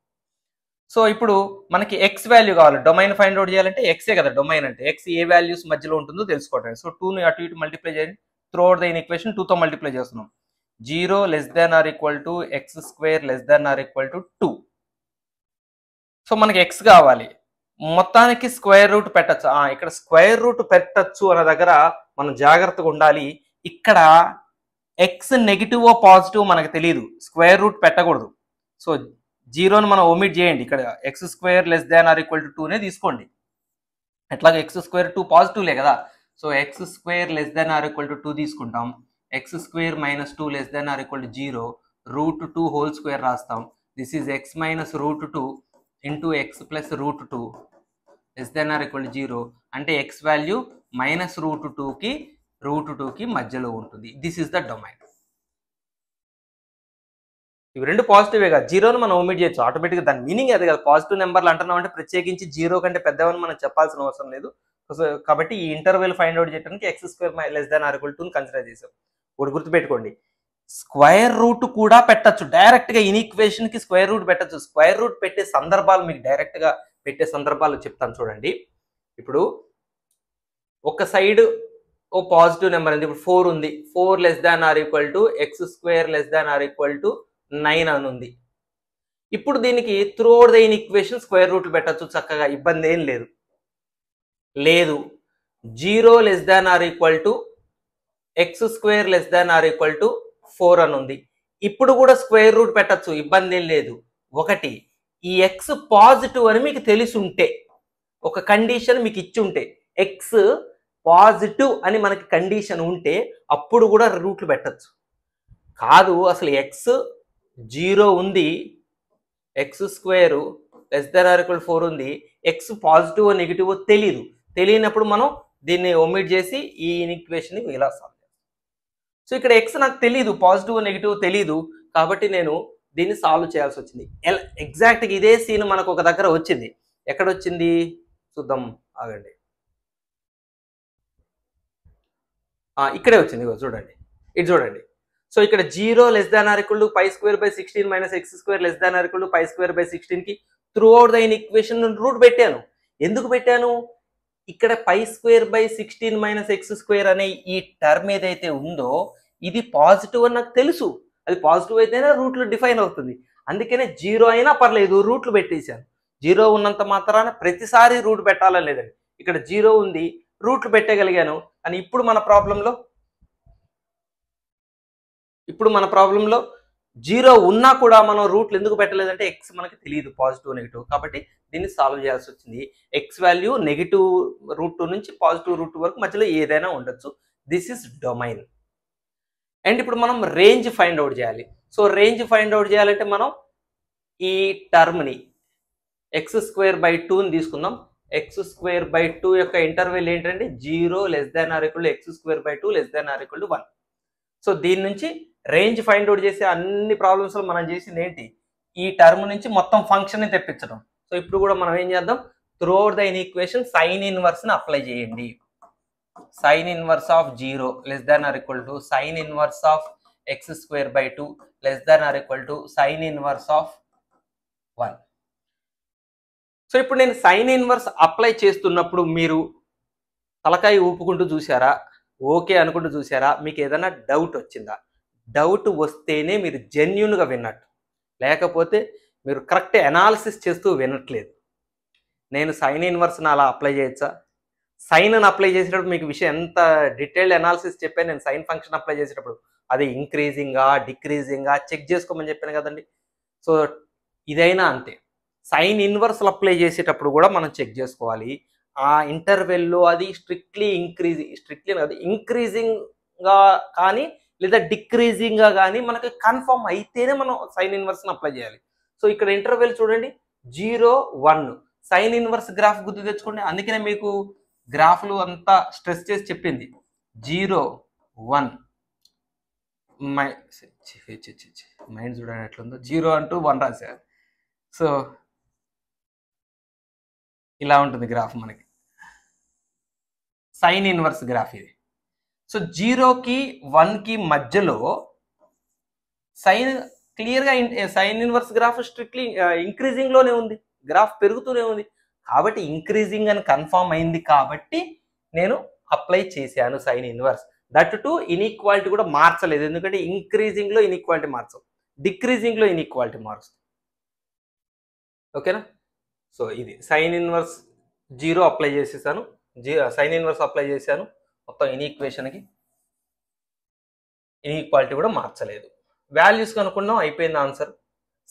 సో ఇప్పుడు మనకి ఎక్స్ వాల్యూ కావాలి, డొమైన్ ఫైండ్ అవుట్ చేయాలంటే ఎక్సే కదా డొమైన్ అంటే. ఎక్స్ ఏ వాల్యూస్ మధ్యలో ఉంటుందో తెలుసుకోవడానికి. సో 2ని అటు ఇటు మల్టిప్లై చేయండి. త్రూ అవుట్ ద ఈక్వేషన్ 2తో మల్టిప్లై చేస్తున్నాం. 0 < x² < 2. సో మనకి ఎక్స్ కావాలి, మొత్తానికి స్క్వేర్ రూట్ పెట్టచ్చు. ఇక్కడ స్క్వేర్ రూట్ పెట్టచ్చు అన్న దగ్గర మనం జాగ్రత్తగా ఉండాలి. ఇక్కడ ఎక్స్ నెగిటివ్ పాజిటివ్ మనకు తెలియదు, స్క్వేర్ రూట్ పెట్టకూడదు. సో 0ని మనం ఒమిట్ చేయండి. ఇక్కడ x² < 2నే తీసుకోండి. ఎట్లాగ x² 2 పాజిటివ్లే కదా. సో x² < 2 తీసుకుంటాం. x² - 2 < 0 √2 హోల్ స్క్వేర్ రాస్తాం. This is x - √2 into x + √2 < 0 అంటే x వాల్యూ -√2కి మధ్యలో ఉంటుంది. This is the domain. ఇవి రెండు పాజిటివేగా, 0ని మనం ఒమిట్ చేయొచ్చు ఆటోమేటిక్గా. దాని మీనింగ్ అదే కదా. పాజిటివ్ నెంబర్లు అంటున్నాం అంటే ప్రత్యేకించి 0 కంటే పెద్దవని మనం చెప్పాల్సిన అవసరం లేదు. కాబట్టి ఈ ఇంటర్వెల్ ఫైండ్ అవుట్ చేయడానికి x² < 2ని కన్సిడర్ చేసాం. ఒకటి గుర్తుపెట్టుకోండి, స్క్వేర్ రూట్ కూడా పెట్టచ్చు డైరెక్ట్గా. ఈక్వేషన్కి స్క్వేర్ రూట్ పెట్టచ్చు. స్క్వేర్ రూట్ పెట్టే సందర్భాలు మీకు డైరెక్ట్గా పెట్టే సందర్భాలు చెప్తాను చూడండి. ఇప్పుడు ఒక సైడ్ ఓ పాజిటివ్ నెంబర్ ఉంది. ఇప్పుడు 4 ఉంది. 4 < x² < 9 అని ఉంది. ఇప్పుడు దీనికి through out the equation square రూట్లు పెట్టచ్చు చక్కగా, ఇబ్బంది ఏం లేదు. 0 < x² < 4 అని ఉంది. ఇప్పుడు కూడా స్క్వేర్ రూట్ పెట్టచ్చు, ఇబ్బంది ఏం లేదు. ఒకటి, ఈ ఎక్స్ పాజిటివ్ అని మీకు తెలిసి ఉంటే, ఒక కండిషన్ మీకు ఇచ్చి ఉంటే, ఎక్స్ పాజిటివ్ అని మనకి కండిషన్ ఉంటే అప్పుడు కూడా రూట్లు పెట్టచ్చు. కాదు, అసలు ఎక్స్ 0 ఉంది, X square less than or equal 4 ఉంది, ఎక్స్ పాజిటివ్ నెగిటివ్ తెలియదు. తెలియనప్పుడు మనం దీన్ని ఒమిట్ చేసి ఈ ఈక్వేషన్ ఇలా సాల్వ్ చేస్తాం. సో ఇక్కడ ఎక్స్ నాకు తెలియదు, పాజిటివ్ నెగిటివ్ తెలియదు, కాబట్టి నేను దీన్ని సాల్వ్ చేయాల్సి వచ్చింది. ఎగ్జాక్ట్గా ఇదే సీన్ మనకు ఒక దగ్గర వచ్చింది. ఎక్కడ వచ్చింది చూద్దాం, ఆగండి. ఇక్కడే వచ్చింది, చూడండి, ఇది చూడండి. సో ఇక్కడ 0 less than or equal to pi square by 16 minus x square less than or equal to pi square by 16 కి through out the equation root పెట్టాను. ఎందుకు పెట్టాను? ఇక్కడ pi square by 16 minus x square అనే ఈ term ఏదైతే ఉందో ఇది పాజిటివ్ అని నాకు తెలుసు. అది పాజిటివ్ అయితేనే రూట్లు డిఫైన్ అవుతుంది. అందుకనే 0 అయినా పర్లేదు రూట్లు పెట్టేశాను. 0 ఉన్నంత మాత్రాన ప్రతిసారి రూట్ పెట్టాలని లేదండి. ఇక్కడ 0 ఉంది, రూట్లు పెట్టగలిగాను. అని ఇప్పుడు మన ప్రాబ్లంలో 0 ఉన్నా కూడా మనం రూట్లు ఎందుకు పెట్టలేదంటే ఎక్స్ మనకి తెలియదు, పాజిటివ్ నెగిటివ్, కాబట్టి దీన్ని సాల్వ్ చేయాల్సి వచ్చింది. ఎక్స్ వాల్యూ నెగిటివ్ రూట్ 2 నుంచి పాజిటివ్ రూట్ 2 వరకు మధ్యలో ఏదైనా ఉండొచ్చు. This is domain. అండ్ ఇప్పుడు మనం రేంజ్ ఫైండ్ అవుట్ చేయాలి. సో రేంజ్ ఫైండ్ అవుట్ చేయాలంటే మనం ఈ టర్మ్ని ఎక్స్ స్క్వేర్ బై 2ని తీసుకుందాం. ఎక్స్ స్క్వేర్ బై 2 యొక్క ఇంటర్వెల్ ఏంటంటే 0 less than or equal to X square by 2 less than or equal to 1. So దీని నుంచి రేంజ్ ఫైండ్ అవుట్ చేసే అన్ని ప్రాబ్లమ్స్లో మనం చేసింది ఏంటి, ఈ టర్మ్ నుంచి మొత్తం ఫంక్షన్ని తెప్పించడం. సో ఇప్పుడు కూడా మనం ఏం చేద్దాం, through out the equation sine ఇన్వర్స్ని అప్లై చేయండి. Sine inverse of 0 less than or equal to sine inverse of x square by 2 less than or equal to sine inverse of 1. So ఇప్పుడు నేను సైన్ ఇన్వర్స్ అప్లై చేస్తున్నప్పుడు మీరు తలకాయ ఊపుకుంటూ చూసారా, okay అనుకుంటూ చూసారా, మీకు ఏదైనా డౌట్ వచ్చిందా? డౌట్ వస్తేనే మీరు జెన్యున్గా విన్నట్టు, లేకపోతే మీరు కరెక్ట్ అనాలిసిస్ చేస్తూ వినట్లేదు. నేను సైన్ ఇన్వర్స్ని అలా అప్లై చేయొచ్చా? సైన్ అని అప్లై చేసేటప్పుడు మీకు విషయం ఎంత డీటెయిల్డ్ అనాలిసిస్ చెప్పాను. నేను సైన్ ఫంక్షన్ అప్లై చేసేటప్పుడు అది ఇంక్రీజింగా డిక్రీజింగా చెక్ చేసుకోమని చెప్పాను కదండి. సో ఇదైనా అంతే, సైన్ ఇన్వర్స్లు అప్లై చేసేటప్పుడు కూడా మనం చెక్ చేసుకోవాలి. ఆ ఇంటర్వెల్లో అది స్ట్రిక్ట్లీ ఇంక్రీజింగ్గా కానీ లేదా డిక్రీజింగ్గా కానీ మనకి కన్ఫర్మ్ అయితేనే మనం సైన్ ఇన్వర్స్ని అప్లై చేయాలి. సో ఇక్కడ ఇంటర్వెల్ చూడండి 0, 1. సైన్ ఇన్వర్స్ గ్రాఫ్ గుర్తు తెచ్చుకోండి. అందుకనే మీకు గ్రాఫ్లు అంతా స్ట్రెస్ చేసి చెప్పింది. 0, 1 మైండ్ చూడండి ఎట్లుందో, 0 అంటూ 1 రాశారు. సో ఇలా ఉంటుంది గ్రాఫ్ మనకి, సైన్ ఇన్వర్స్ గ్రాఫ్ ఇది. సో 0కి 1కి మధ్యలో సైన్ క్లియర్గా సైన్ ఇన్వర్స్ గ్రాఫ్ స్ట్రిక్ట్లీ ఇంక్రీజింగ్లోనే ఉంది, గ్రాఫ్ పెరుగుతూనే ఉంది. కాబట్టి ఇంక్రీజింగ్ అని కన్ఫర్మ్ అయింది కాబట్టి నేను అప్లై చేశాను sine inverse. That to inequality కూడా మార్చలేదు, ఎందుకంటే ఇంక్రీజింగ్లో ఇన్ఈక్వాలిటీ మార్చం, డిక్రీజింగ్లో ఇన్ఈక్వాలిటీ మారుస్తాం. ఓకేనా? సో ఇది సైన్ ఇన్వర్స్ 0 అప్లై చేసేసాను, సైన్ ఇన్వర్స్ అప్లై చేశాను మొత్తం ఇన్ఈక్వేషన్కి, ఇన్ఈక్వాలిటీ కూడా మార్చలేదు. వాల్యూస్ కనుక్కున్నాం, అయిపోయింది answer.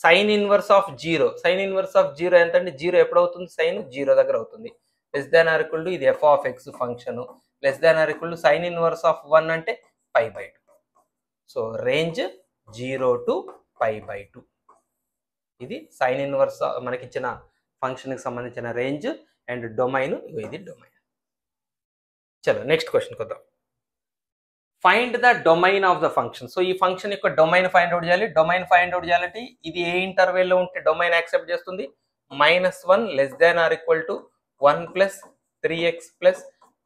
Sine inverse of 0, sine inverse of 0 ఎంత అంటే 0 ఎప్పుడవుతుంది, సైన్ 0 దగ్గర అవుతుంది. Less than or equal to ఇది f of x function, less than or equal to sine inverse of 1 అంటే π/2. So range 0 to π/2. ఇది సైన్ ఇన్వర్స్ మనకి ఇచ్చిన ఫంక్షన్కి సంబంధించిన రేంజ్ అండ్ డొమైన్, ఇది డొమైన్. చలో నెక్స్ట్ క్వశ్చన్కి వద్దాం. Find the domain of the function. So ఈ ఫంక్షన్ యొక్క డొమైన్ ఫైండ్ అవుట్ చేయాలి. డొమైన్ ఫైండ్ అవుట్ చేయాలంటే ఇది ఏ ఇంటర్వెల్లో ఉంటే డొమైన్ యాక్సెప్ట్ చేస్తుంది, -1 less than or equal to 1 + 3x +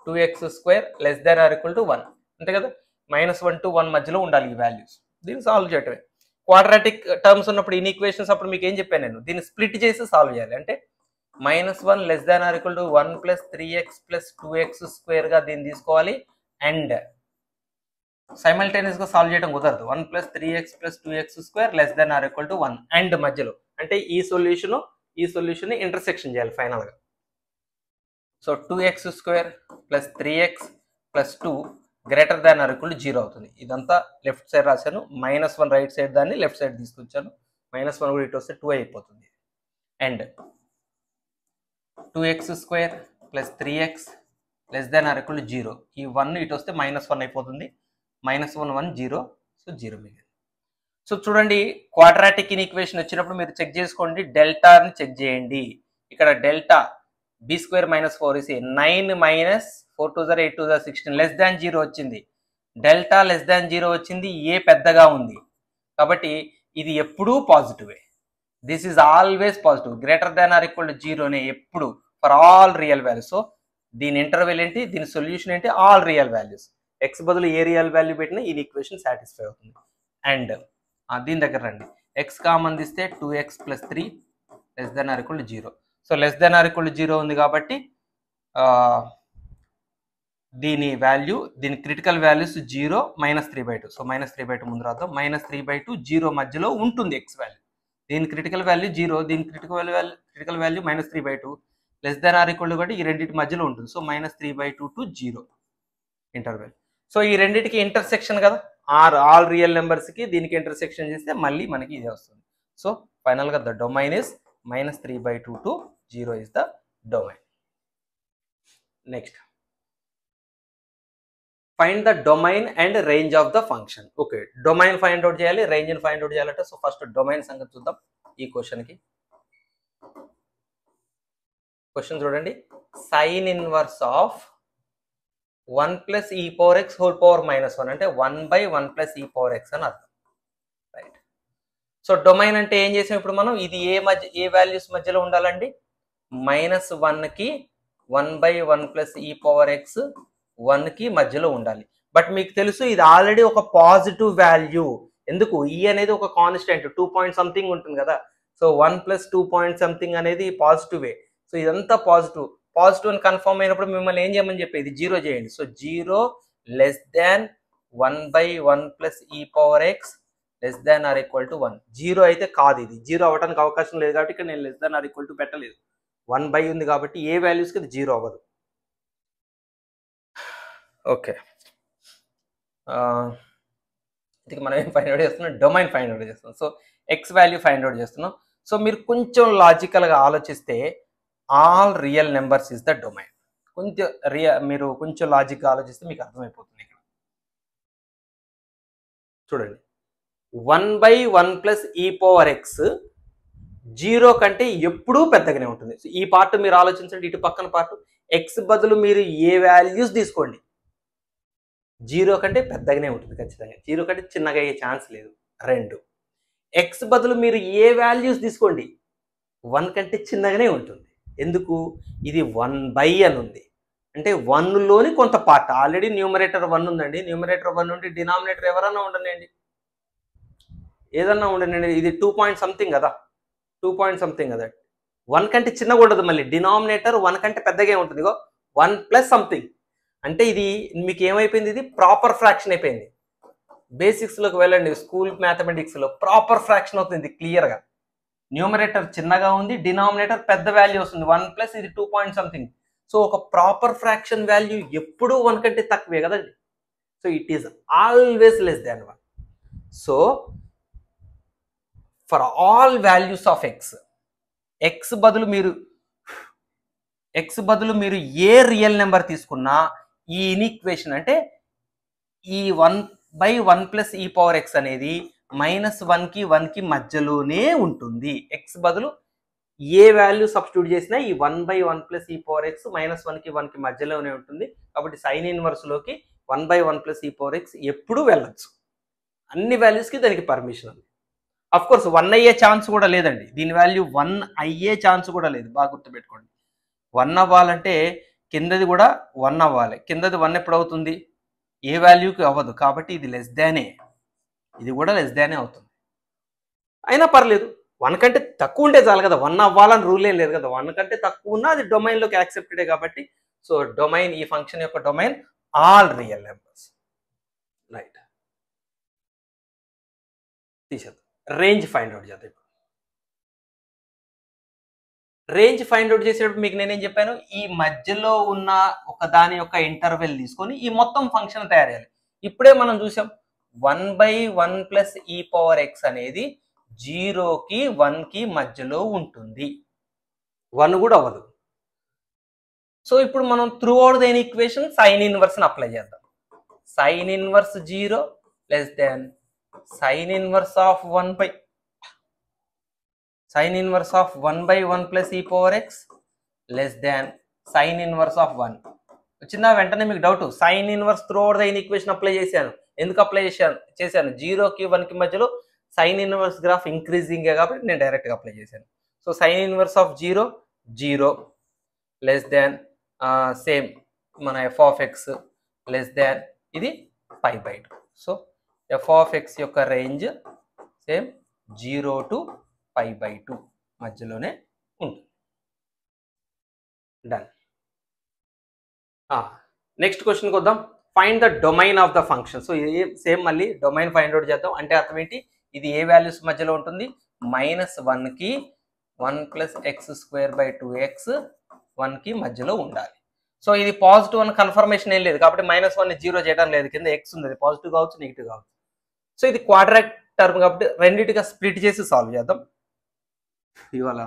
2x² less than or equal to 1, అంతే కదా. -1 to 1 మధ్యలో ఉండాలి ఈ వాల్యూస్. దీన్ని సాల్వ్ చేయటమే. క్వాడ్రాటిక్ టర్మ్స్ ఉన్నప్పుడు ఈక్వేషన్స్ అప్పుడు మీకు ఏం చెప్పాను నేను, దీన్ని స్ప్లిట్ చేసి సాల్వ్ చేయాలి. అంటే -1 less than or equal to 1 + 3x + 2x² దీన్ని తీసుకోవాలి. అండ్ సైమల్టేనియస్గా సాల్వ్ చేయడం కుదరదు. 1 + 3x + 2x² less than or equal to 1 and మధ్యలో అంటే ఈ సొల్యూషన్ ఇంటర్సెక్షన్ చేయాలి ఫైనల్గా. So 2x² + 3x + 2 greater than or equal to 0 అవుతుంది. ఇదంతా లెఫ్ట్ సైడ్ రాశాను, -1 రైట్ సైడ్ దాన్ని లెఫ్ట్ సైడ్ తీసుకొచ్చాను. -1 కూడా ఇటు వస్తే 2 అయిపోతుంది. And 2x² + 3x less than or equal to 0, ఈ 1 ఇటు వస్తే -1 అయిపోతుంది. -1 1 0, సో 0 మిగిలింది. సో చూడండి, క్వాడ్రాటిక్ ఇన్ఈక్వేషన్ వచ్చినప్పుడు మీరు చెక్ చేసుకోండి, డెల్టాని చెక్ చేయండి. ఇక్కడ delta b square minus 4 is 9 minus 4 2 8 2 16 less than 0 వచ్చింది. డెల్టా లెస్ దాన్ 0 వచ్చింది, ఏ పెద్దగా ఉంది కాబట్టి ఇది ఎప్పుడూ పాజిటివే. This is always positive. Greater than or equal to 0నే ఎప్పుడు for all real values. So దీని ఇంటర్వెల్ ఏంటి, దీని సొల్యూషన్ ఏంటి, ఆల్ రియల్ వాల్యూస్. ఎక్స్ బదులు ఏ రియల్ వాల్యూ పెట్టినా ఈ ఈక్వేషన్ సాటిస్ఫై అవుతుంది. అండ్ దీని దగ్గర రండి, ఎక్స్ కామన్ తీస్తే 2x + 3 less than or equal to 0. So less than or equal to 0 ఉంది కాబట్టి దీని వాల్యూ, దీని క్రిటికల్ వాల్యూస్ 0 -3/2. సో -3/2 ముందు రాద్దాం. -3/2 0 మధ్యలో ఉంటుంది ఎక్స్ వాల్యూ. దీని క్రిటికల్ వాల్యూ 0, దీని critical value -3/2 less than or equal to కాబట్టి ఈ రెండింటి మధ్యలో ఉంటుంది. So -3/2 to 0 interval. సో ఈ రెండింటికి ఇంటర్సెక్షన్ కదా, ఆల్ రియల్ నెంబర్స్కి దీనికి ఇంటర్సెక్షన్ చేస్తే మళ్ళీ మనకి ఇదే వస్తుంది. సో ఫైనల్గా the domain is -3/2 to 0 is the domain. Next, find the domain and range of the function. Okay, domain find out చేయాలి, రేంజ్ ఫైండ్ అవుట్ చేయాలంటే సో ఫస్ట్ డొమైన్ సంగతి చూద్దాం. ఈ క్వశ్చన్కి క్వశ్చన్ చూడండి, sine inverse of 1 + e power x whole power -1 అంటే 1/1 + e power x అని అర్థం. రైట్. సో డొమైన్ అంటే ఏం చేసాం ఇప్పుడు మనం, ఇది ఏ వాల్యూస్ మధ్యలో ఉండాలండి, -1కి 1/1 + e power x 1కి మధ్యలో ఉండాలి. బట్ మీకు తెలుసు ఇది ఆల్రెడీ ఒక పాజిటివ్ వాల్యూ. ఎందుకు, ఈ అనేది ఒక కాన్స్టెంట్ 2 పాయింట్ సంథింగ్ ఉంటుంది కదా. సో 1 + 2 పాయింట్ సంథింగ్ అనేది పాజిటివే. సో ఇదంతా పాజిటివ్ అని కన్ఫర్మ్ అయినప్పుడు మిమ్మల్ని ఏం చేయమని చెప్పేది, 0 చేయండి. So 0 less than 1/1 + e power x less than or equal to 1. 0 అయితే కాదు, ఇది 0 అవ్వడానికి అవకాశం లేదు కాబట్టి ఇక్కడ నేను less than or equal to పెట్టలేదు. 1/, ఉంది కాబట్టి ఏ వాల్యూస్కి అది 0 అవ్వదు. ఓకే, ఇది మనం ఏం ఫైండ్ అవుట్ చేస్తున్నాం, డొమైన్ ఫైండ్ అవుట్ చేస్తున్నాం. So X value find out చేస్తున్నాం. సో మీరు కొంచెం లాజికల్గా ఆలోచిస్తే all real numbers is the domain. మీరు కొంచెం లాజిక్గా ఆలోచిస్తే మీకు అర్థమైపోతుంది. ఇక్కడ చూడండి, 1/1 + e power x 0 కంటే ఎప్పుడూ పెద్దగానే ఉంటుంది. సో ఈ పార్ట్ మీరు ఆలోచించండి, ఇటు పక్కన పార్ట్ ఎక్స్ బదులు మీరు ఏ వాల్యూస్ తీసుకోండి 0 కంటే పెద్దగానే ఉంటుంది ఖచ్చితంగా, 0 కంటే చిన్నగా అయ్యే ఛాన్స్ లేదు. 2, ఎక్స్ బదులు మీరు ఏ వాల్యూస్ తీసుకోండి 1 కంటే చిన్నగానే ఉంటుంది. ఎందుకు, ఇది 1/, అని ఉంది అంటే 1లోని కొంత పార్ట్. ఆల్రెడీ న్యూమరేటర్ 1 ఉందండి, న్యూమరేటర్ 1 ఉంటే డినామినేటర్ ఎవరన్నా ఉండనండి, ఏదన్నా ఉండనండి. ఇది 2 పాయింట్ సంథింగ్ కదా, 2 పాయింట్ సంథింగ్ కదా, 1 కంటే చిన్నగా ఉండదు. మళ్ళీ డినామినేటర్ 1 కంటే పెద్దగా ఉంటుంది, 1 + సంథింగ్ అంటే ఇది మీకు ఏమైపోయింది, ఇది ప్రాపర్ ఫ్రాక్షన్ అయిపోయింది. బేసిక్స్లోకి వెళ్ళండి, స్కూల్ మ్యాథమెటిక్స్లో ప్రాపర్ ఫ్రాక్షన్ అవుతుంది క్లియర్గా. న్యూమరేటర్ చిన్నగా ఉంది, డినామినేటర్ పెద్ద వాల్యూ వస్తుంది, 1 + ఇది 2 పాయింట్ సంథింగ్. సో ఒక ప్రాపర్ ఫ్రాక్షన్ వాల్యూ ఎప్పుడూ 1 కంటే తక్కువే కదండి. So it is always less than 1. So for all values of X బదులు మీరు ఏ రియల్ నెంబర్ తీసుకున్నా ఈ ఇన్ఈక్వేషన్ అంటే ఈ 1/1 + e power x అనేది -1కి 1కి మధ్యలోనే ఉంటుంది. ఎక్స్ బదులు ఏ వాల్యూ సబ్స్టిట్యూట్ చేసినా ఈ 1/1 + e power x -1కి 1కి మధ్యలోనే ఉంటుంది. కాబట్టి సైన్ ఇన్వర్స్లోకి 1/1 + e power x ఎప్పుడు వెళ్ళొచ్చు, అన్ని వాల్యూస్కి దానికి పర్మిషన్ ఉంది. అఫ్ కోర్స్ 1 అయ్యే ఛాన్స్ కూడా లేదండి, దీని వాల్యూ 1 అయ్యే ఛాన్స్ కూడా లేదు. బాగా గుర్తుపెట్టుకోండి, 1 అవ్వాలంటే కిందది కూడా 1 అవ్వాలి. కిందది 1 ఎప్పుడు అవుతుంది, ఏ వాల్యూకి అవ్వదు. కాబట్టి ఇది లెస్ దానే, ఇది కూడా లెస్ దానే అవుతుంది. అయినా పర్లేదు, 1 కంటే తక్కువ ఉంటే చాలు కదా, 1 అవ్వాలని రూల్ ఏం లేదు కదా. 1 కంటే తక్కువ ఉన్నా అది డొమైన్లోకి యాక్సెప్టెడే కాబట్టి సో డొమైన్, ఈ ఫంక్షన్ యొక్క domain all real numbers. Right, తీసేద్దాం. రేంజ్ ఫైండ్ అవుట్ చేద్దాం. రేంజ్ ఫైండ్ అవుట్ చేసేటప్పుడు మీకు నేనేం చెప్పాను, ఈ మధ్యలో ఉన్న ఒక దాని యొక్క ఇంటర్వెల్ తీసుకొని ఈ మొత్తం ఫంక్షన్ తయారు చేయాలి. ఇప్పుడే మనం చూసాం 1/1 + e power x అనేది 0కి 1కి మధ్యలో ఉంటుంది, 1 కూడా అవ్వదు. సో ఇప్పుడు మనం through out the equation sine ఇన్వర్స్ని అప్లై చేద్దాం. Sine inverse 0 less than sin inverse of 1 by 1 plus e power x less than sin inverse of 1. వచ్చిందా? వెంటనే మీకు doubt, sine inverse through out the equation apply చేశాను. ఎందుకు apply చేశాను 0కి 1కి మధ్యలో సైన్ ఇన్వర్స్ గ్రాఫ్ ఇంక్రీజింగే కాబట్టి నేను డైరెక్ట్గా అప్లై చేశాను. So sine inverse of 0 less than same మన f of x less than ఇది π/2. సో ఎఫ్ ఆఫ్ ఎక్స్ యొక్క రేంజ్ సేమ్ 0 to π/2 మధ్యలోనే ఉంటుంది. డన్. నెక్స్ట్ క్వశ్చన్కి వద్దాం. Find the domain of the function. So ఇది సేమ్ మళ్ళీ డొమైన్ ఫైండ్ అవుట్ చేద్దాం. అంటే అర్థం ఏంటి, ఇది ఏ వాల్యూస్ మధ్యలో ఉంటుంది, -1కి 1 + x²/2x 1కి మధ్యలో ఉండాలి. సో ఇది పాజిటివ్ అని కన్ఫర్మేషన్ ఏం లేదు కాబట్టి -1ని 0 చేయడం లేదు, కింద x ఉంది, పాజిటివ్ కావచ్చు నెగిటివ్ కావచ్చు. సో ఇది క్వాడ్రాటిక్ టర్మ్ కాబట్టి రెండింటిగా స్ప్లిట్ చేసి సాల్వ్ చేద్దాం. ఇవాళ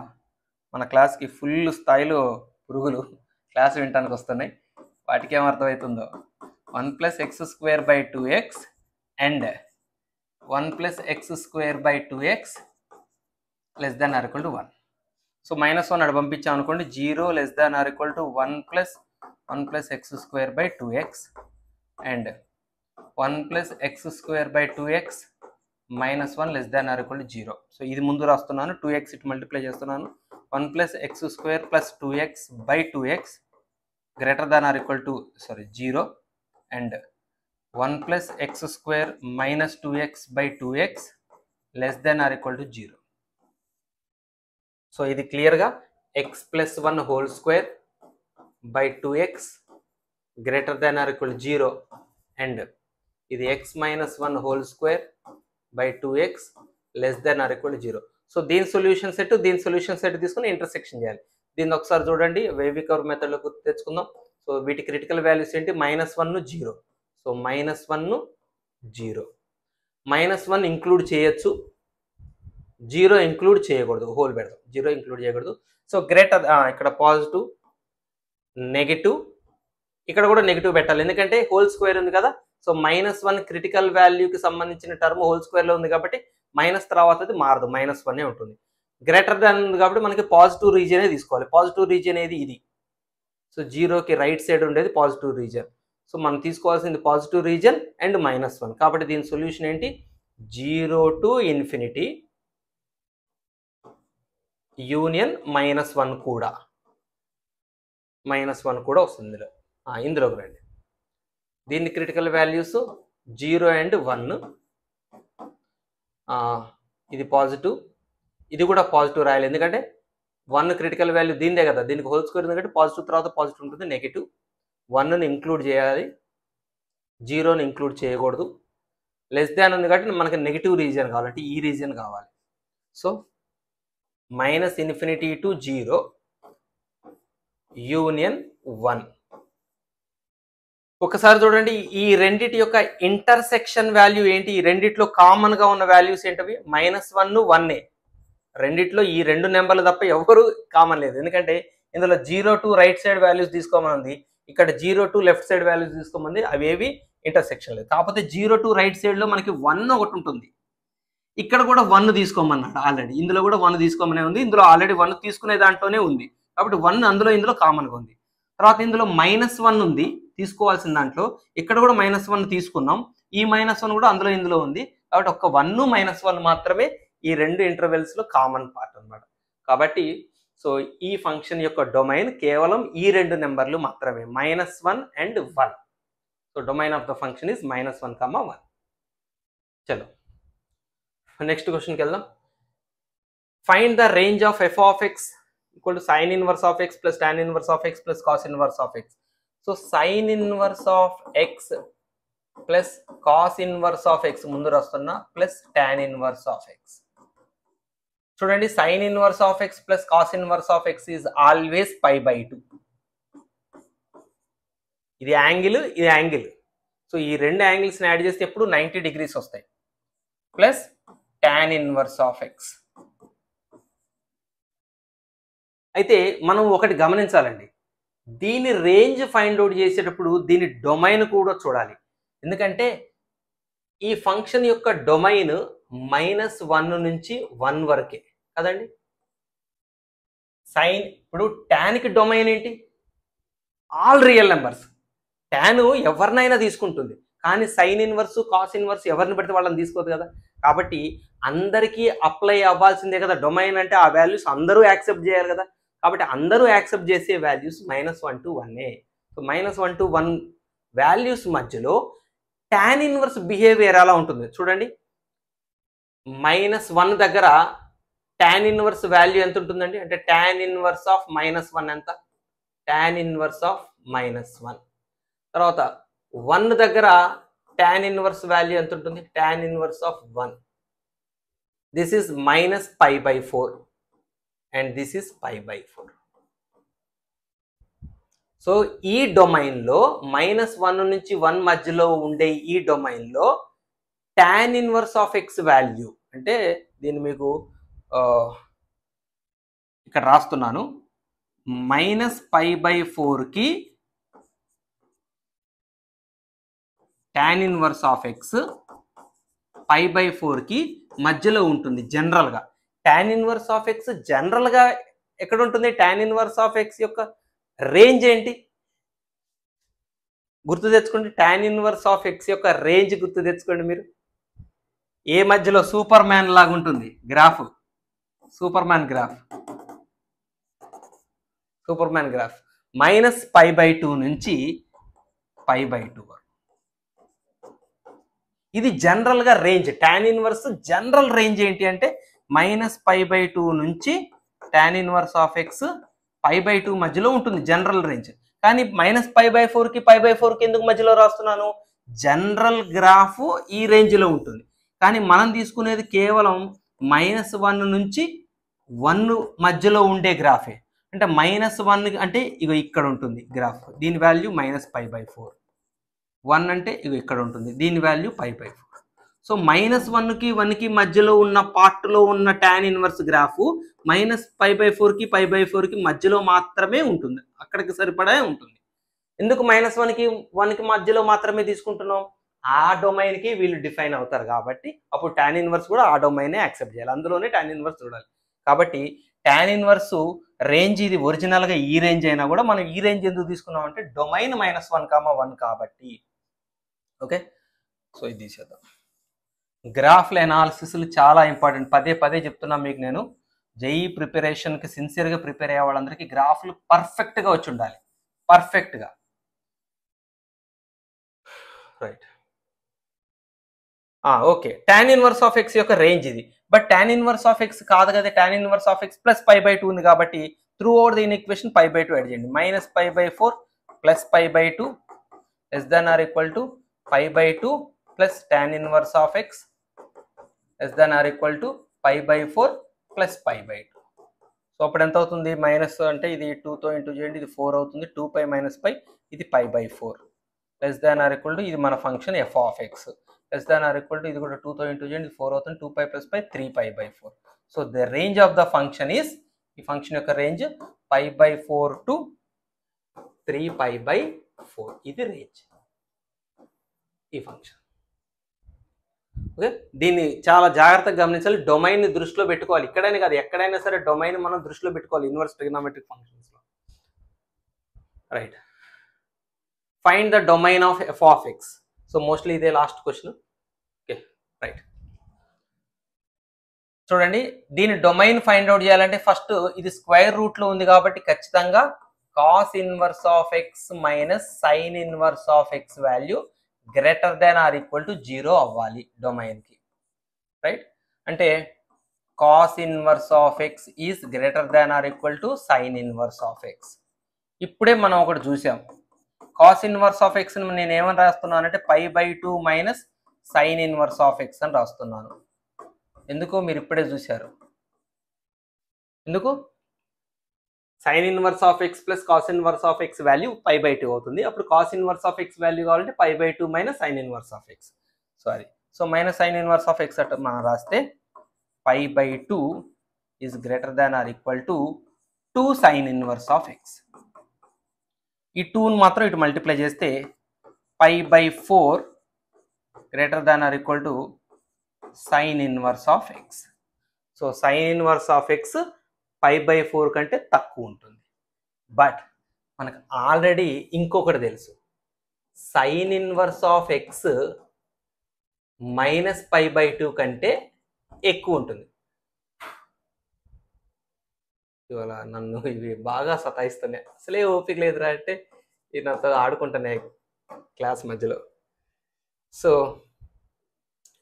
మన క్లాస్కి ఫుల్ స్థాయిలో పురుగులు క్లాస్ వినటానికి వస్తున్నాయి, వాటికి ఏమర్థమవుతుందో. 1 + x²/2x and 1 + x²/2x less than or equal to 1. So -1 అక్కడ పంపించాం అనుకోండి, 0 less than or equal to 1 + x²/2x and 1 + x²/2x -1 less than or equal to 0. So ఇది ముందు రాస్తున్నాను, 2x ఇటు మల్టిప్లై చేస్తున్నాను. 1 + x² + 2x/2x greater than or equal to 0 and 1 + x² - 2x/2x less than or equal to 0. So ఇది క్లియర్గా x + 1 whole square by 2x greater than or equal to 0 and ఇది x - 1 whole square by 2x less than or equal to 0. So దీని solution set తీసుకుని intersection చేయాలి. దీన్ని ఒకసారి చూడండి, wave curve మెథడ్లో తెచ్చుకుందాం. సో వీటి క్రిటికల్ వాల్యూస్ ఏంటి, -1 0. సో -1 0, -1 ఇంక్లూడ్ చేయొచ్చు, 0 ఇంక్లూడ్ చేయకూడదు, హోల్ పెడదాం, 0 ఇంక్లూడ్ చేయకూడదు. సో గ్రేటర్ ఇక్కడ పాజిటివ్ నెగిటివ్, ఇక్కడ కూడా నెగిటివ్ పెట్టాలి ఎందుకంటే హోల్ స్క్వేర్ ఉంది కదా. సో -1 క్రిటికల్ వాల్యూకి సంబంధించిన టర్మ్ హోల్ స్క్వేర్లో ఉంది కాబట్టి మైనస్ తర్వాత అది మారదు, -1 ఉంటుంది. గ్రేటర్ దాన్ ఉంది కాబట్టి మనకి పాజిటివ్ రీజియనే తీసుకోవాలి. పాజిటివ్ రీజియన్ ఏది, ఇది. సో 0కి రైట్ సైడ్ ఉండేది పాజిటివ్ రీజియన్. సో మనం తీసుకోవాల్సింది పాజిటివ్ రీజియన్ అండ్ -1 కాబట్టి దీని సొల్యూషన్ ఏంటి, 0 to ∞ యూనియన్ -1 కూడా, -1 కూడా వస్తుంది ఇందులోకి రండి. దీని క్రిటికల్ వాల్యూస్ 0 and 1. ఇది పాజిటివ్, ఇది కూడా పాజిటివ్ రాయాలి ఎందుకంటే 1 క్రిటికల్ వాల్యూ దీనిదే కదా, దీనికి హోల్ స్క్వేర్ ఉంది కాబట్టి పాజిటివ్ తర్వాత పాజిటివ్ ఉంటుంది. నెగిటివ్ 1ని ఇంక్లూడ్ చేయాలి, 0ని ఇంక్లూడ్ చేయకూడదు. లెస్ దాన్ ఉంది కాబట్టి మనకి నెగిటివ్ రీజియన్ కావాలంటే ఈ రీజియన్ కావాలి. So -∞ to 0 union 1. ఒకసారి చూడండి ఈ రెండిటి యొక్క ఇంటర్సెక్షన్ వాల్యూ ఏంటి, ఈ రెండిట్లో కామన్ గా ఉన్న వాల్యూస్ ఏంటవి, -1 1. రెండిట్లో ఈ రెండు నెంబర్లు తప్ప ఎవరు కామన్ లేదు ఎందుకంటే ఇందులో 0 to రైట్ సైడ్ వాల్యూస్ తీసుకోమని, ఇక్కడ 0 to లెఫ్ట్ సైడ్ వాల్యూస్ తీసుకోమని, అవేవి ఇంటర్సెక్షన్ లేదు. కాకపోతే 0 to రైట్ సైడ్ లో మనకి 1 ఒకటి ఉంటుంది, ఇక్కడ కూడా 1 తీసుకోమన్నాడు ఆల్రెడీ, ఇందులో కూడా 1 తీసుకోమనే ఉంది, ఇందులో ఆల్రెడీ 1 తీసుకునే దాంట్లోనే ఉంది కాబట్టి 1 అందులో ఇందులో కామన్గా ఉంది. తర్వాత ఇందులో -1 ఉంది తీసుకోవాల్సిన దాంట్లో, ఇక్కడ కూడా -1 తీసుకున్నాం, ఈ -1 కూడా అందులో ఇందులో ఉంది కాబట్టి ఒక్క 1 -1 మాత్రమే ఈ రెండు ఇంటర్వెల్స్ లో కామన్ పార్ట్ అన్నమాట. కాబట్టి సో ఈ ఫంక్షన్ యొక్క డొమైన్ కేవలం ఈ రెండు నెంబర్లు మాత్రమే, -1 and 1. So domain of the function is -1, 1. చలో నెక్స్ట్ క్వశ్చన్కి వెళ్దాం. Find the range of f of x equal to sin inverse of x plus tan inverse of x plus cos inverse of x. So sin inverse of x plus cos inverse of x ముందు రాస్తున్నా plus tan inverse of x. చూడండి sin inverse of x plus cos inverse of x is always π/2. ఇది angle, ఇది angle. So ఈ రెండు యాంగిల్స్ని add చేస్తే ఎప్పుడు 90 degrees వస్తాయి. Plus tan inverse of x. అయితే మనం ఒకటి గమనించాలండి, దీని రేంజ్ ఫైండ్ అవుట్ చేసేటప్పుడు దీని డొమైన్ కూడా చూడాలి. ఎందుకంటే ఈ ఫంక్షన్ యొక్క డొమైన్ -1 నుంచి 1 వరకే కదండి. సైన్ ఇప్పుడు టాన్కి డొమైన్ ఏంటి? All real numbers. టాన్ ఎవరినైనా తీసుకుంటుంది, కానీ సైన్ ఇన్వర్స్ కాస్ ఇన్వర్స్ ఎవరిని పెడితే వాళ్ళని తీసుకోదు కదా. కాబట్టి అందరికీ అప్లై అవ్వాల్సిందే కదా. డొమైన్ అంటే ఆ వాల్యూస్ అందరూ యాక్సెప్ట్ చేయాలి కదా. కాబట్టి అందరూ యాక్సెప్ట్ చేసే values -1 to 1. So -1 to 1 values మధ్యలో టాన్ ఇన్వర్స్ బిహేవియర్ ఎలా ఉంటుంది చూడండి. -1 దగ్గర టాన్ ఇన్వర్స్ వాల్యూ ఎంత ఉంటుందండి? అంటే టాన్ ఇన్వర్స్ ఆఫ్ -1 ఎంత? Tan inverse of -1. తర్వాత 1 దగ్గర టాన్ ఇన్వర్స్ వాల్యూ ఎంత ఉంటుంది? Tan inverse of 1. This is -π/4 and this is π/4. So ఈ డొమైన్లో -1 నుంచి 1 మధ్యలో ఉండే ఈ డొమైన్లో tan inverse of x value అంటే దీన్ని మీకు ఇక్కడ రాస్తున్నాను. -π/4కి టాన్ ఇన్వర్స్ ఆఫ్ ఎక్స్ π/4కి మధ్యలో ఉంటుంది జనరల్గా. టాన్ ఇన్వర్స్ ఆఫ్ ఎక్స్ జనరల్గా ఎక్కడ ఉంటుంది? టాన్ ఇన్వర్స్ ఆఫ్ ఎక్స్ యొక్క రేంజ్ ఏంటి గుర్తు తెచ్చుకోండి. టాన్ ఇన్వర్స్ ఆఫ్ ఎక్స్ యొక్క రేంజ్ గుర్తు తెచ్చుకోండి మీరు. ఏ మధ్యలో? సూపర్ మ్యాన్ లాగా ఉంటుంది గ్రాఫ్. సూపర్ మ్యాన్ గ్రాఫ్ -π/2 నుంచి π/2 వరకు. ఇది జనరల్గా range. Tan inverse general range ఏంటి అంటే -π/2 నుంచి టాన్ ఇన్వర్స్ ఆఫ్ ఎక్స్ π/2 మధ్యలో ఉంటుంది జనరల్ రేంజ్. కానీ -π/4కి π/4కి ఎందుకు మధ్యలో రాస్తున్నాను? జనరల్ గ్రాఫ్ ఈ రేంజ్లో ఉంటుంది, కానీ మనం తీసుకునేది కేవలం -1 నుంచి 1 మధ్యలో ఉండే గ్రాఫే. అంటే -1 అంటే ఇగో ఇక్కడ ఉంటుంది గ్రాఫ్, దీని వాల్యూ -π/4. 1 అంటే ఇగో ఇక్కడ ఉంటుంది, దీని వాల్యూ π/4. సో -1కి 1కి మధ్యలో ఉన్న పార్ట్లో ఉన్న టాన్ ఇన్వర్స్ గ్రాఫ్ -π/4కి π/4కి మధ్యలో మాత్రమే ఉంటుంది, అక్కడికి సరిపడా ఉంటుంది. ఎందుకు -1కి 1కి మధ్యలో మాత్రమే తీసుకుంటున్నాం? ఆ డొమైన్కి వీళ్ళు డిఫైన్ అవుతారు కాబట్టి అప్పుడు టాన్ ఇన్వర్స్ కూడా ఆ డొమైనే యాక్సెప్ట్ చేయాలి, అందులోనే టాన్ ఇన్వర్స్ చూడాలి. కాబట్టి టాన్ ఇన్వర్స్ రేంజ్ ఇది ఒరిజినల్గా ఈ రేంజ్ అయినా కూడా మనం ఈ రేంజ్ ఎందుకు తీసుకున్నాం అంటే డొమైన్ -1,1 కాబట్టి. ఓకే, సో ఇది తీసేద్దాం. గ్రాఫ్ల ఎనాలిసిస్లు చాలా ఇంపార్టెంట్, పదే పదే చెప్తున్నాను మీకు. నేను జేఈ ప్రిపరేషన్కి సిన్సియర్గా ప్రిపేర్ అయ్యే వాళ్ళందరికీ గ్రాఫ్లు పర్ఫెక్ట్గా వచ్చి ఉండాలి, పర్ఫెక్ట్గా. Right, okay. Tan inverse of x యొక్క రేంజ్ ఇది, but tan inverse of x కాదు కదా. Tan inverse of x plus π/2 ఉంది కాబట్టి through over the equation π/2 add చేయండి. -π/4 plus π/2 less than or equal to π/2 plus tan inverse of x less than or equal to π/4 plus π/2. So అప్పుడు ఎంత అవుతుంది? Minus అంటే ఇది 2తో ఇంటూ చేయండి, ఇది 4 అవుతుంది. 2π - π, ఇది π/4 less than or equal to ఇది మన function f of x less than or equal to ఇది కూడా 2తో ఇంటూ చేయండి, ఇది 4 అవుతుంది. 2π + π 3π/4. So the range of the function is, ఈ ఫంక్షన్ యొక్క రేంజ్ π/4 టు 3π/4. ఇది రేంజ్ ఈ ఫంక్షన్. ఓకే, దీన్ని చాలా జాగ్రత్తగా గమనించాలి, డొమైన్ దృష్టిలో పెట్టుకోవాలి. ఇక్కడైనా కాదు, ఎక్కడైనా సరే డొమైన్ మనం దృష్టిలో పెట్టుకోవాలి ఇన్వర్స్ ట్రిగ్నోమెట్రిక్ ఫంక్షన్స్లో. Right, find the domain of f of x. So mostly ఇదే లాస్ట్ క్వశ్చన్. Okay, right. చూడండి, దీని డొమైన్ ఫైండ్ అవుట్ చేయాలంటే ఫస్ట్ ఇది స్క్వేర్ రూట్లో ఉంది కాబట్టి ఖచ్చితంగా cos inverse of x minus sine inverse of x value greater than or equal to 0 అవ్వాలి డొమైన్కి. రైట్, అంటే cos inverse of x is greater than or equal to sine inverse of x. ఇప్పుడే మనం ఒకటి చూసాం, కాస్ ఇన్వర్స్ ఆఫ్ ఎక్స్ నేను ఏమని రాస్తున్నాను అంటే π/2 minus sine inverse of x అని రాస్తున్నాను. ఎందుకో మీరు ఇప్పుడే చూశారు. ఎందుకు? Sine inverse of x plus cos inverse of x value π/2 అవుతుంది. అప్పుడు cos inverse of x value కావాలంటే π/2 minus sine inverse of x. Sorry, so minus sine inverse of x at మనం రాస్తే π/2 is greater than or equal to 2 sine inverse of x. ఈ 2ని మాత్రం ఇటు multiply చేస్తే π/4 greater than or equal to sine inverse of x. So sine inverse of x π/4 కంటే తక్కువ ఉంటుంది. బట్ మనకు ఆల్రెడీ ఇంకొకటి తెలుసు, సైన్ ఇన్వర్స్ ఆఫ్ ఎక్స్ -π/2 కంటే ఎక్కువ ఉంటుంది. ఇవాళ నన్ను ఇవి బాగా సతాయిస్తున్నాయి, అసలే ఓపిక లేదురా అంటే ఇది నాతో ఆడుకుంటున్నాయి క్లాస్ మధ్యలో. సో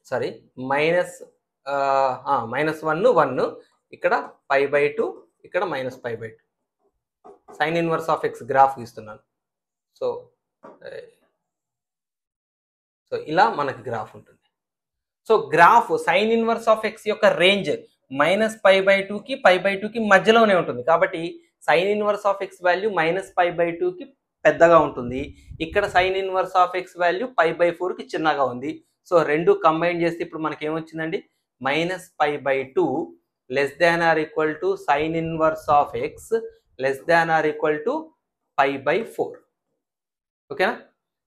సారీ, -1 ఇక్కడ π/2, ఇక్కడ -π/2. Sine inverse of x graph ఇస్తున్నాను. సో ఇలా మనకి గ్రాఫ్ ఉంటుంది. So graph sine inverse of x యొక్క రేంజ్ -π/2కి π/2కి మధ్యలోనే ఉంటుంది. కాబట్టి sine inverse of x value -π/2కి పెద్దగా ఉంటుంది. ఇక్కడ sine inverse of x value π/4కి చిన్నగా ఉంది. సో రెండు కంబైన్ చేస్తే ఇప్పుడు మనకి ఏమొచ్చిందండి, -π/2 ≤ సైన్ ఇన్వర్స్ ఆఫ్ ఎక్స్ ≤ π/4. ఓకేనా?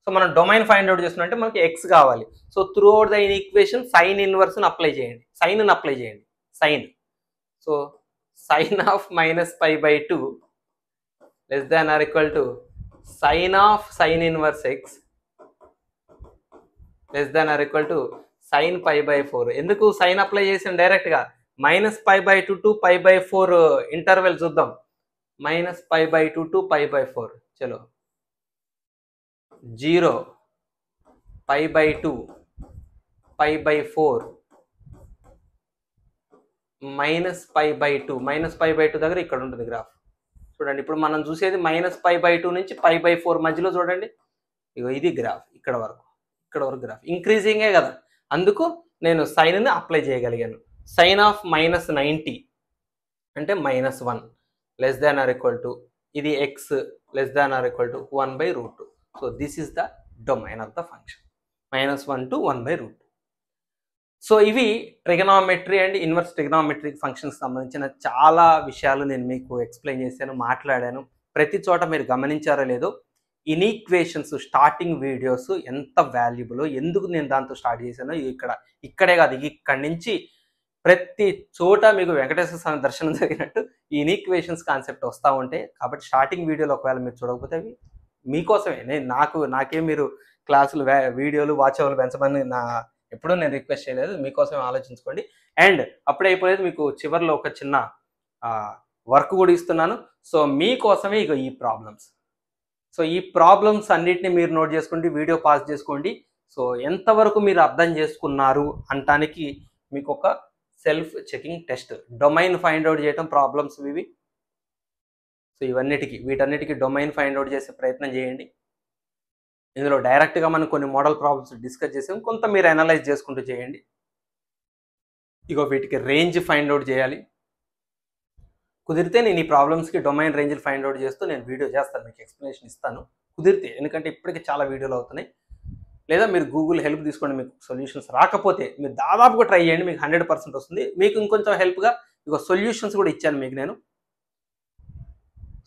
సో మనం డొమైన్ ఫైండ్ అవుట్ చేస్తున్నట్టే మనకి ఎక్స్ కావాలి. So through out the equation sine ఇన్వర్స్ని అప్లై చేయండి, సైన్ అప్లై చేయండి, sine. So sine of -π/2 ≤ sine of sine inverse x ≤ sine π/4. ఎందుకు సైన్ అప్లై చేసాను డైరెక్ట్గా? -π/2 to π/4 ఇంటర్వెల్ చూద్దాం. -π/2 to π/4. చలో 0 π/2 π/4 -π/2. -π/2 దగ్గర ఇక్కడ ఉంటుంది గ్రాఫ్. చూడండి, ఇప్పుడు మనం చూసేది -π/2 నుంచి π/4 మధ్యలో చూడండి. ఇగో ఇది గ్రాఫ్, ఇక్కడ వరకు గ్రాఫ్ ఇంక్రీజింగే కదా, అందుకు నేను సైన్ని అప్లై చేయగలిగాను. సైన్ ఆఫ్ -90 అంటే -1 ≤ ఇది x ≤ 1/√2. So this is the domain of the function, -1 to 1/√2. So ఇవి trigonometry and inverse trigonometric functions సంబంధించిన చాలా విషయాలు నేను మీకు ఎక్స్ప్లెయిన్ చేశాను, మాట్లాడాను. ప్రతి చోట మీరు గమనించారో లేదో, ఇన్ఈక్వేషన్స్ స్టార్టింగ్ వీడియోస్ ఎంత వాల్యుబుల్, ఎందుకు నేను దాంతో స్టార్ట్ చేశానో ఇక్కడే కాదు, ఇక్కడి నుంచి ప్రతి చోట మీకు వెంకటేశ్వర స్వామి దర్శనం జరిగినట్టు ఈ ఇన్ఈక్వేషన్స్ కాన్సెప్ట్ వస్తూ ఉంటాయి. కాబట్టి స్టార్టింగ్ వీడియోలో ఒకవేళ మీరు చూడకపోతే అవి మీకోసమే. నాకేం మీరు క్లాసులు వీడియోలు వాచ్ అవర్లు పెంచమని ఎప్పుడూ నేను రిక్వెస్ట్ చేయలేదు, మీకోసమే ఆలోచించుకోండి. అండ్ అప్పుడే అయిపోలేదు, మీకు చివరిలో ఒక చిన్న వర్క్ కూడా ఇస్తున్నాను. సో మీకోసమే ఇక ఈ ప్రాబ్లమ్స్. సో ఈ ప్రాబ్లమ్స్ అన్నిటిని మీరు నోట్ చేసుకోండి, వీడియో పాస్ చేసుకోండి. సో ఎంతవరకు మీరు అర్థం చేసుకున్నారు అంటానికి మీకు ఒక self checking test, domain find out చేయడం ప్రాబ్లమ్స్ ఇవి. సో వీటన్నిటికీ డొమైన్ ఫైండ్ అవుట్ చేసే ప్రయత్నం చేయండి. ఇందులో డైరెక్ట్గా మనం కొన్ని మోడల్ ప్రాబ్లమ్స్ డిస్కస్ చేసాం, కొంత మీరు అనలైజ్ చేసుకుంటూ చేయండి. ఇగో వీటికి రేంజ్ ఫైండ్ అవుట్ చేయాలి. కుదిరితే నేను ఈ ప్రాబ్లమ్స్కి డొమైన్ రేంజ్లు ఫైండ్ అవుట్ చేస్తూ నేను వీడియో చేస్తాను, మీకు ఎక్స్ప్లెనేషన్ ఇస్తాను కుదిరితే, ఎందుకంటే ఇప్పటికీ చాలా వీడియోలు అవుతున్నాయి. లేదా మీరు గూగుల్ హెల్ప్ తీసుకోండి, మీకు సొల్యూషన్స్ రాకపోతే మీరు దాదాపుగా ట్రై చేయండి, మీకు 100% వస్తుంది. మీకు ఇంకొంచెం హెల్ప్గా ఇక సొల్యూషన్స్ కూడా ఇచ్చాను మీకు నేను.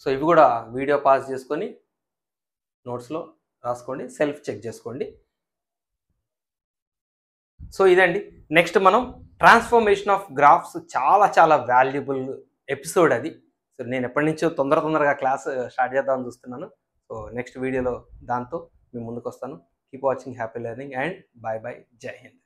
సో ఇవి కూడా వీడియో పాస్ చేసుకొని నోట్స్లో రాసుకోండి, సెల్ఫ్ చెక్ చేసుకోండి. సో ఇదండి, నెక్స్ట్ మనం ట్రాన్స్ఫర్మేషన్ ఆఫ్ గ్రాఫ్స్, చాలా వాల్యుబుల్ ఎపిసోడ్ అది. సో నేను ఎప్పటి నుంచో తొందరగా క్లాస్ స్టార్ట్ చేద్దామని చూస్తున్నాను. సో నెక్స్ట్ వీడియోలో దాంతో మీ ముందుకు వస్తాను. Keep watching, happy learning and by. జై హింద్.